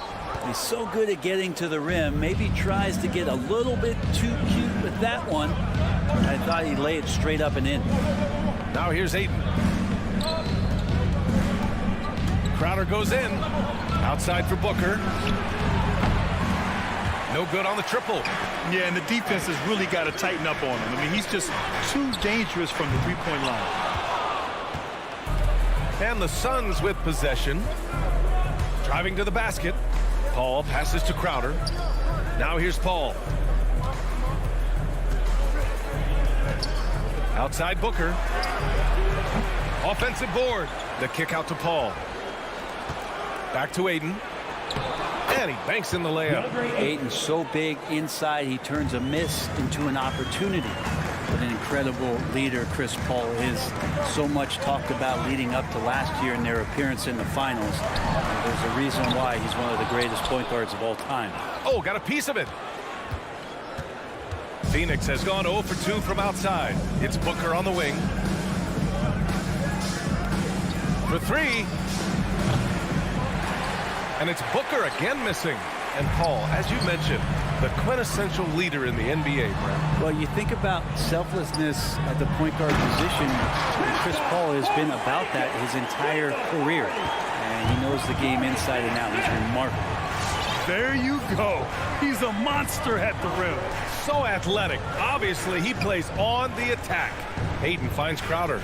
J: He's so good at getting to the rim. Maybe tries to get a little bit too cute with that one. I thought he'd lay it straight up and in.
A: Now here's Ayton. Crowder goes in. Outside for Booker. No good on the triple.
C: Yeah, and the defense has really got to tighten up on him. I mean, he's just too dangerous from the three-point line.
A: And the Suns with possession. Driving to the basket. Paul passes to Crowder. Now here's Paul. Outside Booker. Offensive board. The kick out to Paul. Back to Ayton. And he banks in the layup.
J: Ayton's so big inside, he turns a miss into an opportunity. What an incredible leader Chris Paul is. So much talked about leading up to last year in their appearance in the finals. There's a reason why he's one of the greatest point guards of all time.
A: Oh, got a piece of it. Phoenix has gone 0 for 2 from outside. It's Booker on the wing. For 3. And it's Booker again missing. And Paul, as you mentioned, the quintessential leader in the NBA, Brent.
J: Well, you think about selflessness at the point guard position. Chris Paul has been about that his entire career. And he knows the game inside and out. He's remarkable.
C: There you go. He's a monster at the rim.
A: So athletic. Obviously, he plays on the attack. Ayton finds Crowder.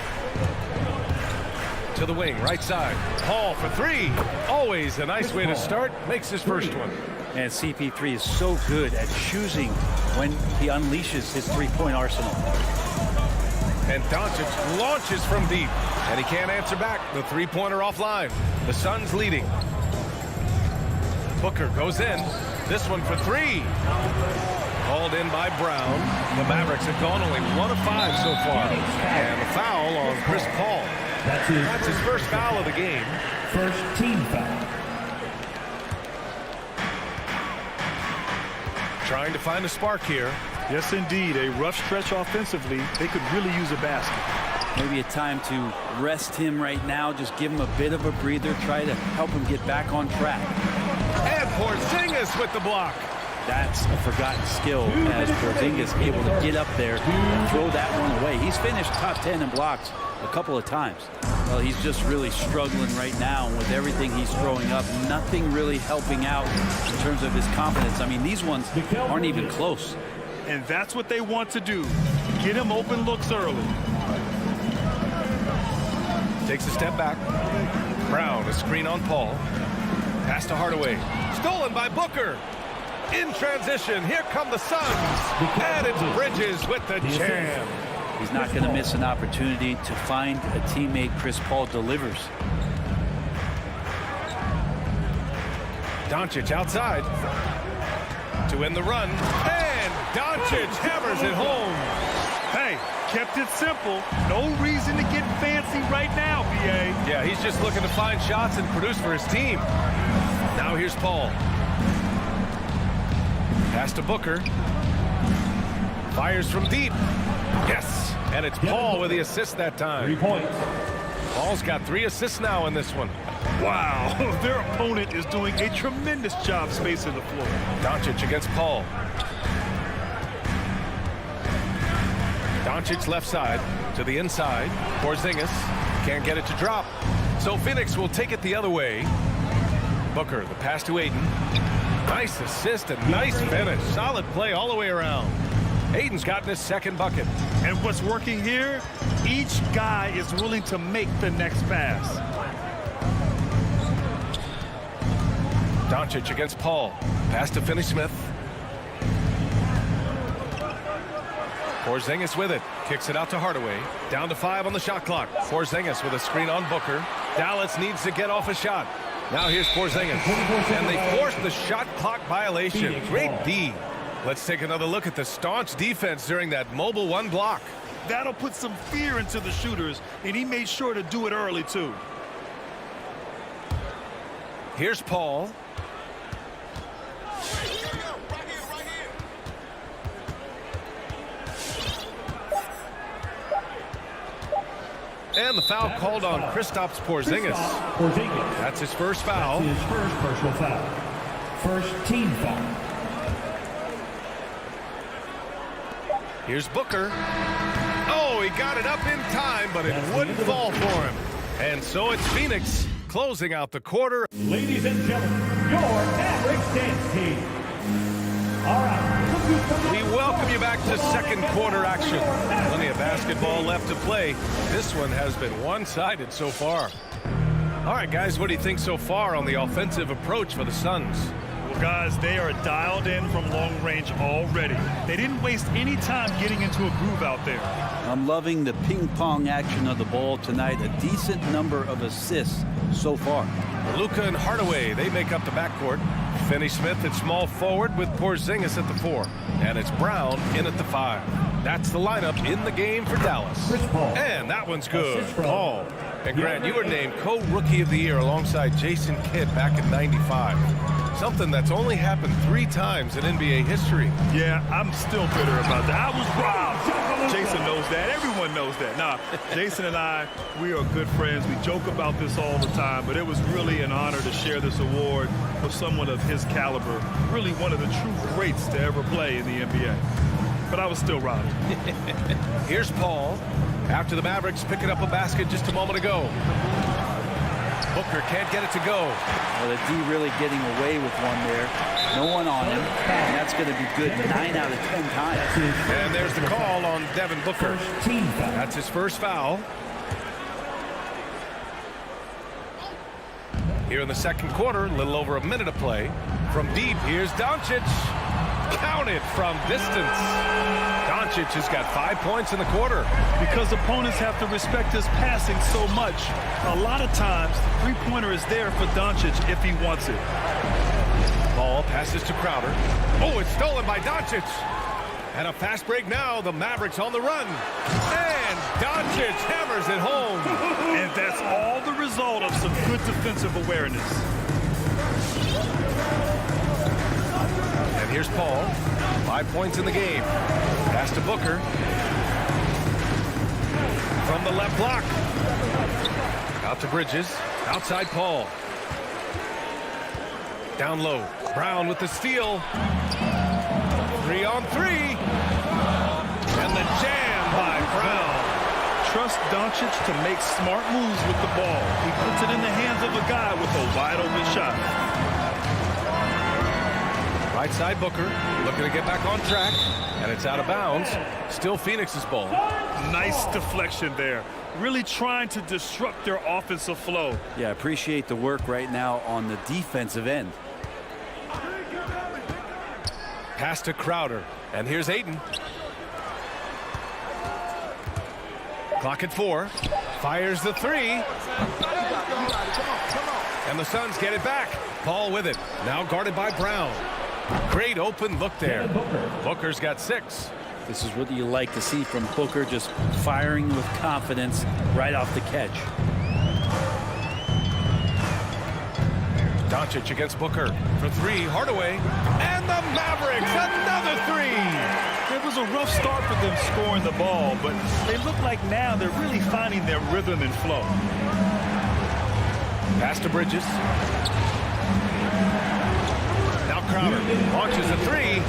A: To the wing, right side. Paul for 3. Always a nice way to start. Makes his first one.
J: And CP3 is so good at choosing when he unleashes his three-point arsenal.
A: And Doncic launches from deep. And he can't answer back. The three-pointer offline. The Suns leading. Booker goes in. This one for 3. Called in by Brown. The Mavericks have gone only 1 of 5 so far. And a foul on Chris Paul. That's his first foul of the game.
F: First team foul.
A: Trying to find a spark here.
C: Yes, indeed. A rough stretch offensively. They could really use a basket.
J: Maybe a time to rest him right now. Just give him a bit of a breather. Try to help him get back on track.
A: And Porzingis with the block.
J: That's a forgotten skill as Porzingis able to get up there and throw that one away. He's finished top 10 in blocks a couple of times. Well, he's just really struggling right now with everything he's throwing up. Nothing really helping out in terms of his confidence. I mean, these ones aren't even close.
C: And that's what they want to do. Get him open looks early.
A: Takes a step back. Brown, a screen on Paul. Pass to Hardaway. Stolen by Booker. In transition, here come the Suns. And it's Bridges with the jam.
J: He's not going to miss an opportunity to find a teammate. Chris Paul delivers.
A: Doncic outside to win the run. And Doncic hammers it home.
C: Hey, kept it simple. No reason to get fancy right now, BA.
A: Yeah, he's just looking to find shots and produce for his team. Now here's Paul. Pass to Booker. Fires from deep. Yes. And it's Paul with the assist that time.
F: 3 points.
A: Paul's got 3 assists now in this one.
C: Wow. Their opponent is doing a tremendous job spacing the floor.
A: Doncic against Paul. Doncic left side to the inside. Porzingis can't get it to drop. So Phoenix will take it the other way. Booker, the pass to Ayton. Nice assist and nice finish. Solid play all the way around. Ayton's gotten his second bucket.
C: And what's working here, each guy is willing to make the next pass.
A: Doncic against Paul. Pass to Finney-Smith. Porzingis with it. Kicks it out to Hardaway. Down to 5 on the shot clock. Porzingis with a screen on Booker. Dallas needs to get off a shot. Now here's Porzingis. And they forced the shot clock violation. Great D. Let's take another look at the staunch defense during that mobile 1 block.
C: That'll put some fear into the shooters, and he made sure to do it early, too.
A: Here's Paul. And the foul called on Kristaps Porzingis. That's his first foul.
F: That's his first personal foul. First team foul.
A: Here's Booker. Oh, he got it up in time, but it wouldn't fall for him. And so it's Phoenix closing out the quarter.
F: Ladies and gentlemen, your Mavericks dance team. All right.
A: We welcome you back to second quarter action. Plenty of basketball left to play. This one has been one-sided so far. All right, guys, what do you think so far on the offensive approach for the Suns?
C: Well, guys, they are dialed in from long range already. They didn't waste any time getting into a groove out there.
J: I'm loving the ping-pong action of the ball tonight. A decent number of assists so far.
A: Luka and Hardaway, they make up the backcourt. Finney-Smith at small forward with Porzingis at the 4. And it's Brown in at the 5. That's the lineup in the game for Dallas. And that one's good. Paul. And Grant, you were named co-rookie of the year alongside Jason Kidd back in '95. Something that's only happened 3 times in NBA history.
C: Yeah, I'm still bitter about that. I was robbed. Jason knows that. Everyone knows that. Nah, Jason and I, we are good friends. We joke about this all the time, but it was really an honor to share this award with someone of his caliber. Really one of the true greats to ever play in the NBA. But I was still robbed.
A: Here's Paul after the Mavericks picking up a basket just a moment ago. Booker can't get it to go.
J: Well, the D really getting away with one there. No one on him. And that's going to be good 9 out of 10 times.
A: And there's the call on Devin Booker. That's his first foul. Here in the second quarter, a little over a minute of play. From deep, here's Doncic. Counted from distance. Doncic has got 5 points in the quarter.
C: Because opponents have to respect his passing so much, a lot of times the three-pointer is there for Doncic if he wants it.
A: Ball passes to Crowder. Oh, it's stolen by Doncic. And a fast break now. The Mavericks on the run. And Doncic hammers it home.
C: And that's all the result of some good defensive awareness.
A: And here's Paul. 5 points in the game. Pass to Booker. From the left block. Out to Bridges. Outside Paul. Down low. Brown with the steal. 3 on 3. And the jam by Brown.
C: Trust Doncic to make smart moves with the ball. He puts it in the hands of a guy with a wide open shot.
A: Right side Booker, looking to get back on track, and it's out of bounds. Still Phoenix's ball.
C: Nice deflection there. Really trying to disrupt their offensive flow.
J: Yeah, appreciate the work right now on the defensive end.
A: Pass to Crowder, and here's Ayton. Clock at 4. Fires the 3. And the Suns get it back. Paul with it. Now guarded by Brown. Great open look there. Booker's got 6.
J: This is what you like to see from Booker, just firing with confidence right off the catch.
A: Doncic against Booker for 3. Hardaway. And the Mavericks, another 3.
C: It was a rough start for them scoring the ball, but they look like now they're really finding their rhythm and flow.
A: Pass to Bridges. Now Crowder launches a 3.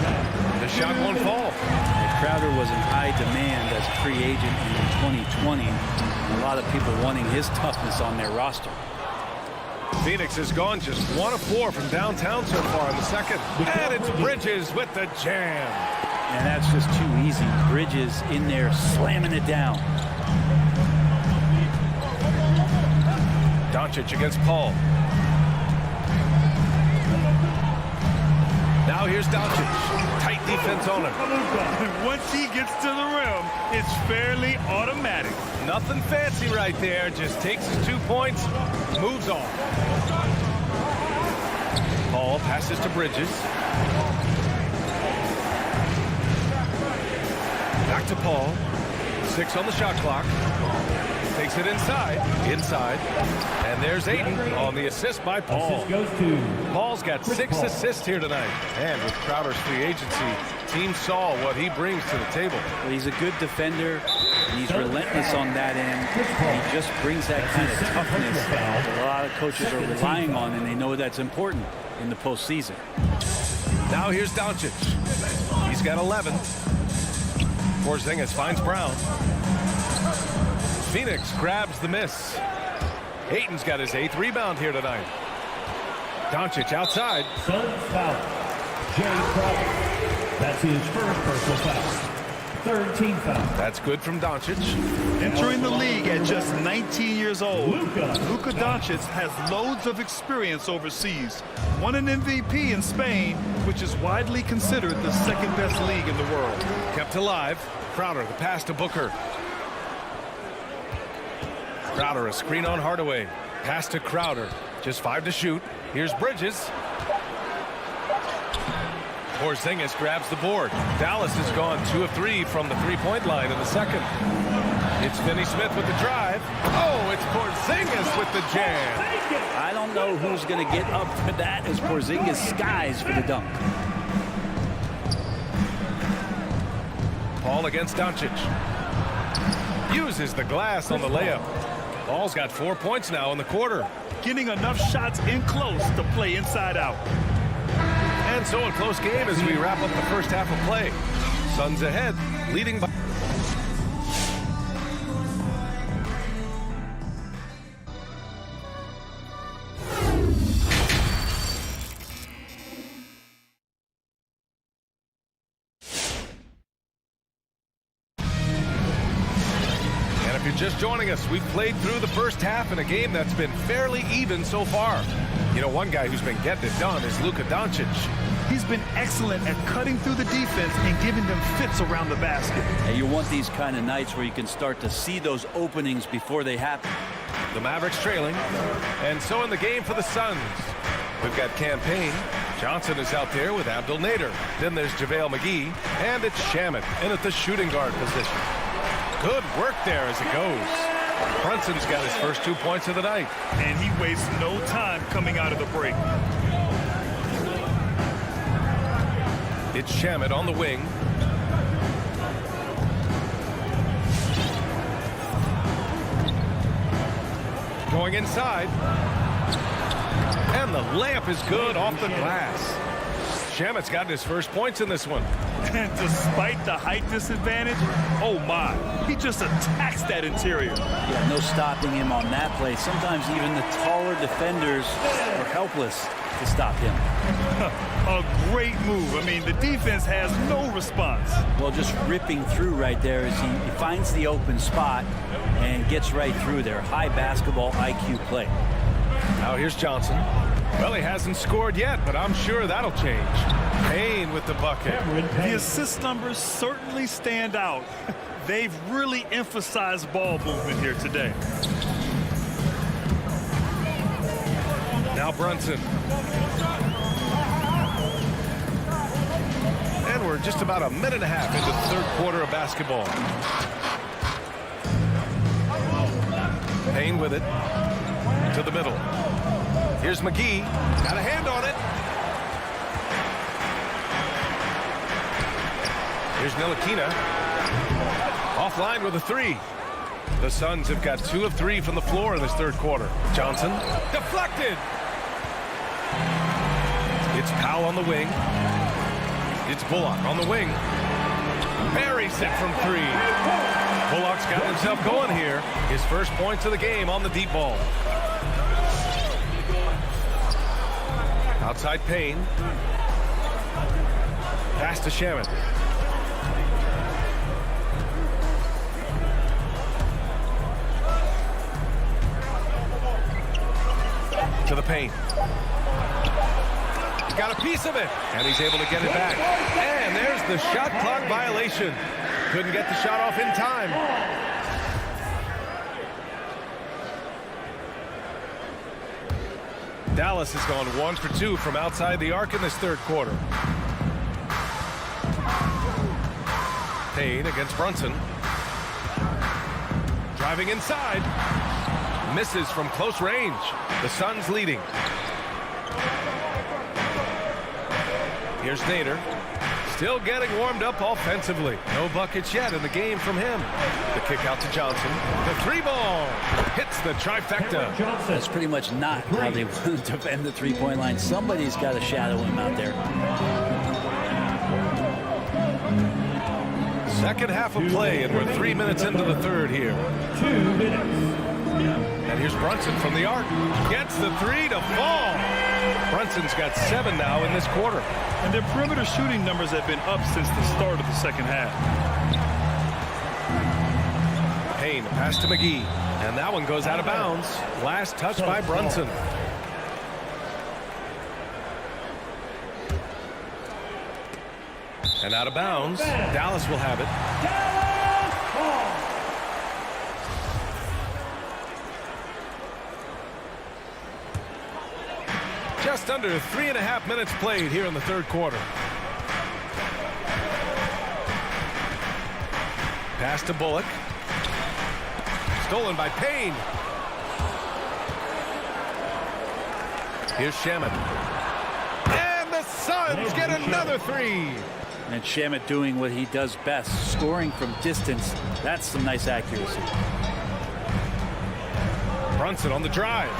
A: The shot won't fall.
J: Crowder was in high demand as a free agent in 2020. A lot of people wanting his toughness on their roster.
A: Phoenix has gone just 1 of 4 from downtown so far in the second. And it's Bridges with the jam.
J: And that's just too easy. Bridges in there slamming it down.
A: Doncic against Paul. Now here's Doncic. Tight defense on him.
C: Once he gets to the rim, it's fairly automatic.
A: Nothing fancy right there. Just takes his 2 points, moves on. Paul passes to Bridges. Back to Paul. 6 on the shot clock. Takes it inside. And there's Ayton on the assist by Paul.
F: Assist goes to
A: Paul's got 6 assists here tonight. And with Crowder's free agency, team saw what he brings to the table.
J: Well, he's a good defender. He's relentless on that end. And he just brings that kind of toughness that a lot of coaches are relying on, and they know that's important in the postseason.
A: Now here's Doncic. He's got 11. Porzingis finds Brown. Phoenix grabs the miss. Ayton's got his 8th rebound here tonight. Doncic outside.
F: Suns foul. Jay Crowder. That's his first personal foul. 3rd team foul.
A: That's good from Doncic.
C: Entering the league at just 19 years old, Luka Doncic has loads of experience overseas. Won an MVP in Spain, which is widely considered the 2nd best league in the world.
A: Kept alive. Crowder, the pass to Booker. Crowder, a screen on Hardaway. Pass to Crowder. Just 5 to shoot. Here's Bridges. Porzingis grabs the board. Dallas has gone 2 of 3 from the 3-point line in the second. It's Finney Smith with the drive. Oh, it's Porzingis with the jam.
J: I don't know who's going to get up for that as Porzingis skies for the dunk.
A: Paul against Doncic. Uses the glass on the layup. Paul's got 4 points now in the quarter.
C: Getting enough shots in close to play inside out.
A: And so a close game as we wrap up the first half of play. Suns ahead, leading by... Just joining us, we've played through the first half in a game that's been fairly even so far. You know, one guy who's been getting it done is Luka Doncic.
C: He's been excellent at cutting through the defense and giving them fits around the basket.
J: And you want these kind of nights where you can start to see those openings before they happen.
A: The Mavericks trailing, and so in the game for the Suns. We've got Campaign. Johnson is out there with Abdel Nader. Then there's JaVale McGee, and it's Shamet in at the shooting guard position. Good work there as it goes. Brunson's got his first 2 points of the night.
C: And he wastes no time coming out of the break.
A: It's Shamet on the wing. Going inside. And the layup is good off the glass. Shamet's got his first points in this one.
C: And despite the height disadvantage, oh my, he just attacks that interior.
J: Yeah, no stopping him on that play. Sometimes even the taller defenders are helpless to stop him.
C: A great move. I mean, the defense has no response.
J: Well, just ripping through right there as he finds the open spot and gets right through there. High basketball IQ play.
A: Now here's Johnson. Well, he hasn't scored yet, but I'm sure that'll change. Payne with the bucket.
C: The assist numbers certainly stand out. They've really emphasized ball movement here today.
A: Now Brunson. And we're just about a minute and a half into the third quarter of basketball. Payne with it to the middle. Here's McGee. Got a hand on it. Here's Ntilikina. Offline with a 3. The Suns have got 2 of 3 from the floor in this third quarter. Johnson. Deflected. It's Powell on the wing. It's Bullock on the wing. Buries it from 3. Bullock's got himself going here. His first points of the game on the deep ball. Outside Payne. Pass to Shamet. To the paint. got a piece of it, and he's able to get it back. And there's the shot clock violation. Couldn't get the shot off in time. Dallas has gone 1 for 2 from outside the arc in this third quarter. Payne against Brunson. Driving inside. Misses from close range. The Suns leading. Here's Nader. Still getting warmed up offensively. No buckets yet in the game from him. The kick out to Johnson. The 3-ball hits the trifecta.
J: That's pretty much not how they want to defend the three-point line. Somebody's got to shadow him out there.
A: Second half of play, and we're 3 minutes into the third here.
F: 2 minutes.
A: And here's Brunson from the arc. Gets the 3 to fall. Brunson's got 7 now in this quarter.
C: And their perimeter shooting numbers have been up since the start of the second half.
A: Payne, pass to McGee. And that one goes out of bounds. Last touch by Brunson. And out of bounds. Dallas will have it. Just under 3.5 minutes played here in the third quarter. Pass to Bullock. Stolen by Payne. Here's Shamet. And the Suns get another 3.
J: And Shamet doing what he does best, scoring from distance. That's some nice accuracy.
A: Brunson on the drive.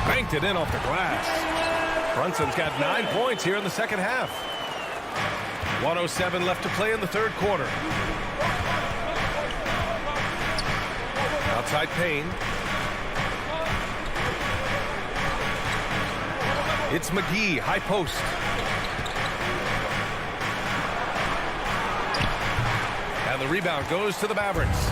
A: Banked it in off the glass. Brunson's got 9 points here in the second half. 1:07 left to play in the third quarter. Outside Payne. It's McGee, high post. And the rebound goes to the Mavericks.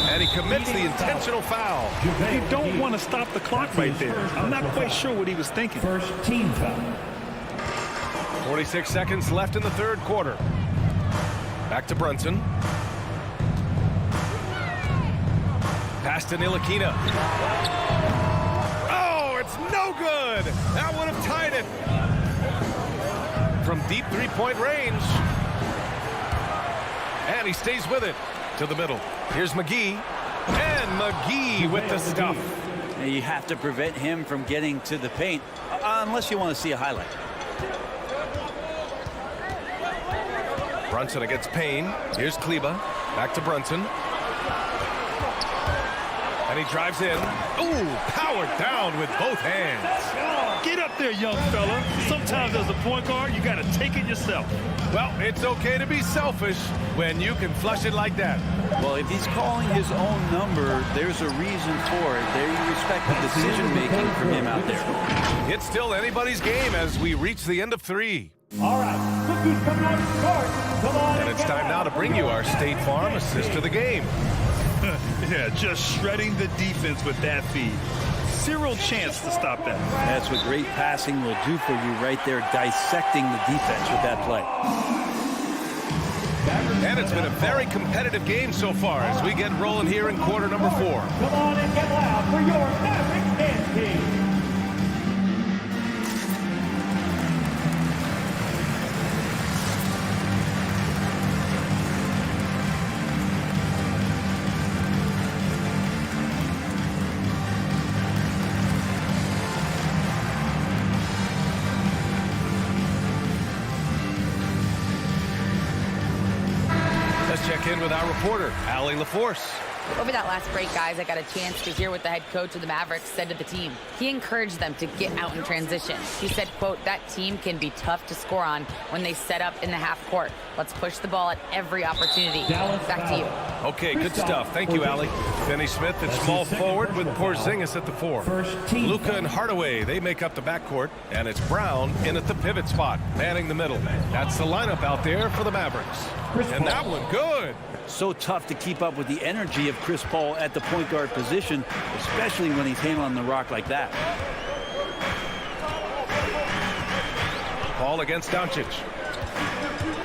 A: And he commits the intentional foul.
C: You don't want to stop the clock right there. I'm not quite sure what he was thinking.
F: First team foul.
A: 46 seconds left in the third quarter. Back to Brunson. Pass to Ntilikina. Oh, it's no good. That would have tied it. From deep three-point range. And he stays with it to the middle. Here's McGee. And McGee with the stuff.
J: You have to prevent him from getting to the paint, unless you want to see a highlight.
A: Brunson against Payne. Here's Kleber. Back to Brunson. And he drives in. Ooh, powered down with both hands.
C: Get up there, young fella. Sometimes as a point guard, you got to take it yourself.
A: Well, it's okay to be selfish when you can flush it like that.
J: Well, if he's calling his own number, there's a reason for it. They respect the decision-making from him out there.
A: It's still anybody's game as we reach the end of 3.
F: All right, Cookie's coming out to start. Come on.
A: And it's time now to bring you our State Farm assist to the game.
C: Yeah, just shredding the defense with that feed. Zero chance to stop that.
J: That's what great passing will do for you right there, dissecting the defense with that play.
A: And it's been a very competitive game so far as we get rolling here in quarter number 4.
F: Come on and get loud for your Mavericks dance team.
A: Check in with our reporter, Allie LaForce.
M: Over that last break, guys, I got a chance to hear what the head coach of the Mavericks said to the team. He encouraged them to get out in transition. He said, quote, that team can be tough to score on when they set up in the half court. Let's push the ball at every opportunity. Back to you.
A: Okay, good stuff. Thank you, Allie. Finney Smith at small forward with Porzingis at the 4. Luka and Hardaway, they make up the backcourt. And it's Brown in at the pivot spot, manning the middle. That's the lineup out there for the Mavericks. And that one, good.
J: So tough to keep up with the energy of Chris Paul at the point guard position, especially when he's handling the rock like that.
A: Ball against Doncic.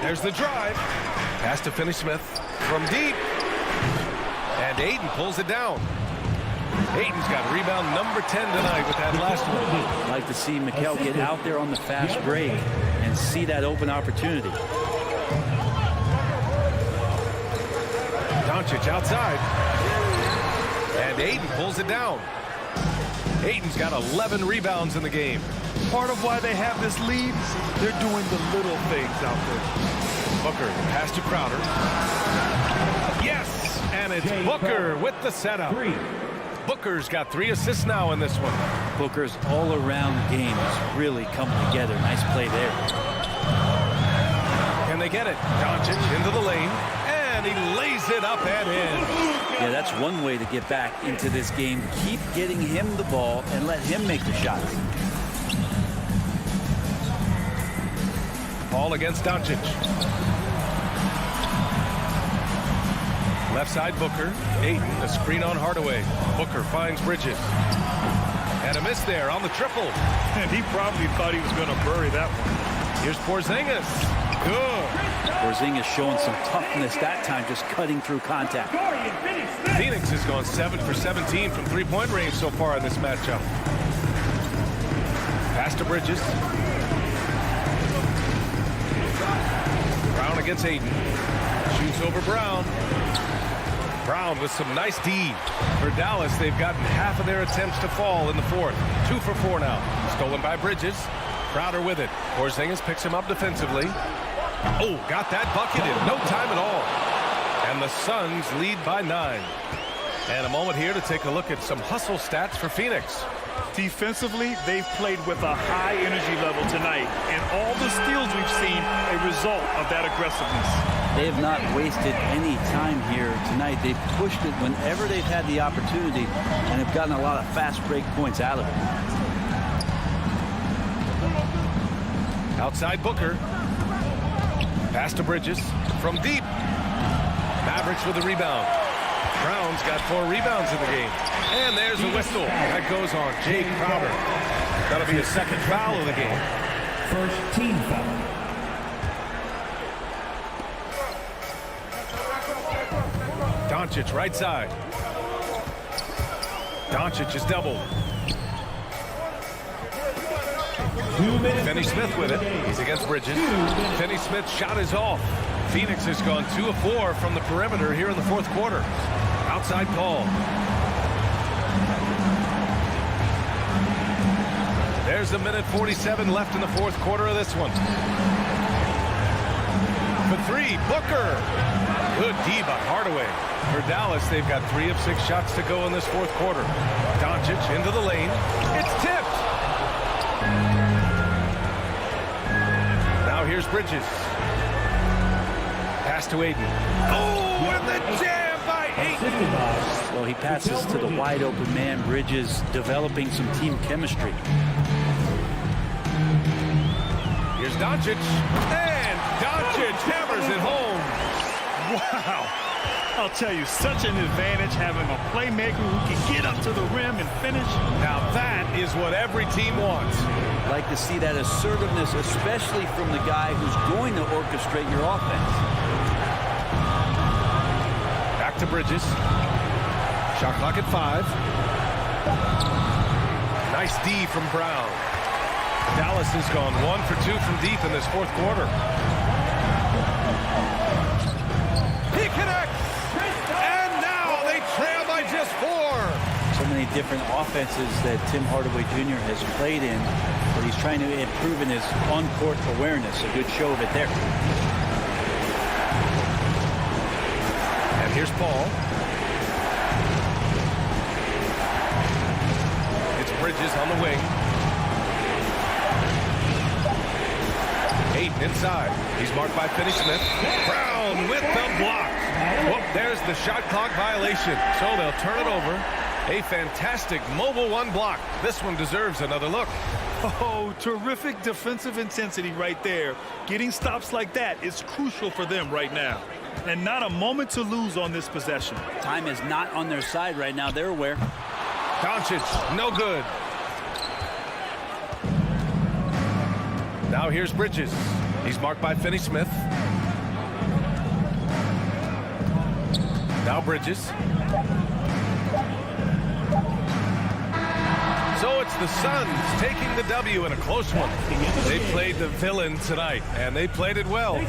A: There's the drive. Pass to Finney-Smith from deep. And Ayton pulls it down. Ayton's got rebound number 10 tonight with that last one.
J: I'd like to see Mikal get out there on the fast break and see that open opportunity.
A: Doncic outside. And Ayton pulls it down. Ayton's got 11 rebounds in the game.
C: Part of why they have this lead, they're doing the little things out there.
A: Booker, pass to Crowder. Yes! And it's Booker with the setup. Booker's got 3 assists now in this one.
J: Booker's all-around game is really coming together. Nice play there.
A: Can they get it? Doncic into the lane, and he lays it up and in.
J: Yeah, that's one way to get back into this game. Keep getting him the ball and let him make the shots.
A: Ball against Doncic. Left side Booker. Ayton, a screen on Hardaway. Booker finds Bridges. And a miss there on the triple.
C: And he probably thought he was going to bury that one.
A: Here's Porzingis. Good.
J: Porzingis showing some toughness that time, just cutting through contact.
A: Phoenix has gone 7 for 17 from three-point range so far in this matchup. Pass to Bridges. Brown against Ayton. Shoots over Brown. Brown with some nice D. For Dallas, they've gotten half of their attempts to fall in the fourth. 2 for 4 now. Stolen by Bridges. Crowder with it. Porzingis picks him up defensively. Oh, got that bucket in no time at all. And the Suns lead by 9. And a moment here to take a look at some hustle stats for Phoenix.
C: Defensively, they've played with a high energy level tonight. And all the steals we've seen, a result of that aggressiveness.
J: They have not wasted any time here tonight. They've pushed it whenever they've had the opportunity and have gotten a lot of fast break points out of it.
A: Outside Booker. Pass to Bridges from deep. Mavericks with the rebound. Brown's got 4 rebounds in the game. And there's a whistle. That goes on Jay Crowder. That'll be his second foul of the game.
F: First team foul.
A: Doncic right side. Doncic is doubled. Finney-Smith with it. He's against Bridges. Finney-Smith's shot is off. Phoenix has gone 2 of 4 from the perimeter here in the fourth quarter. Outside Paul. There's a minute 47 left in the fourth quarter of this one. For 3, Booker. Good D by Hardaway. For Dallas, they've got 3 of 6 shots to go in this fourth quarter. Doncic into the lane. It's tipped. Now here's Bridges. Pass to Ayton. Oh, and the jam by Ayton.
J: Well, he passes to the wide open man. Bridges developing some team chemistry.
A: Here's Doncic. And Doncic hammers it home.
C: Wow. I'll tell you, such an advantage having a playmaker who can get up to the rim and finish.
A: Now that is what every team wants.
J: Like to see that assertiveness, especially from the guy who's going to orchestrate your offense.
A: Back to Bridges. Shot clock at 5. Nice D from Brown. Dallas has gone 1 for 2 from deep in this fourth quarter. He connects! And now they trail by just 4.
J: So many different offenses that Tim Hardaway Jr. has played in, but he's trying to improve in his on-court awareness. A good show of it there.
A: And here's Paul. It's Bridges on the wing. Ayton inside. He's marked by Finney-Smith. Brown with the block. Whoop, there's the shot clock violation. So they'll turn it over. A fantastic mobile 1 block. This one deserves another look.
C: Oh, terrific defensive intensity right there. Getting stops like that is crucial for them right now. And not a moment to lose on this possession.
J: Time is not on their side right now. They're aware.
A: Doncic, no good. Now here's Bridges. He's marked by Finney Smith. Now Bridges. So it's the Suns taking the W in a close one. They played the villain tonight, and they played it well.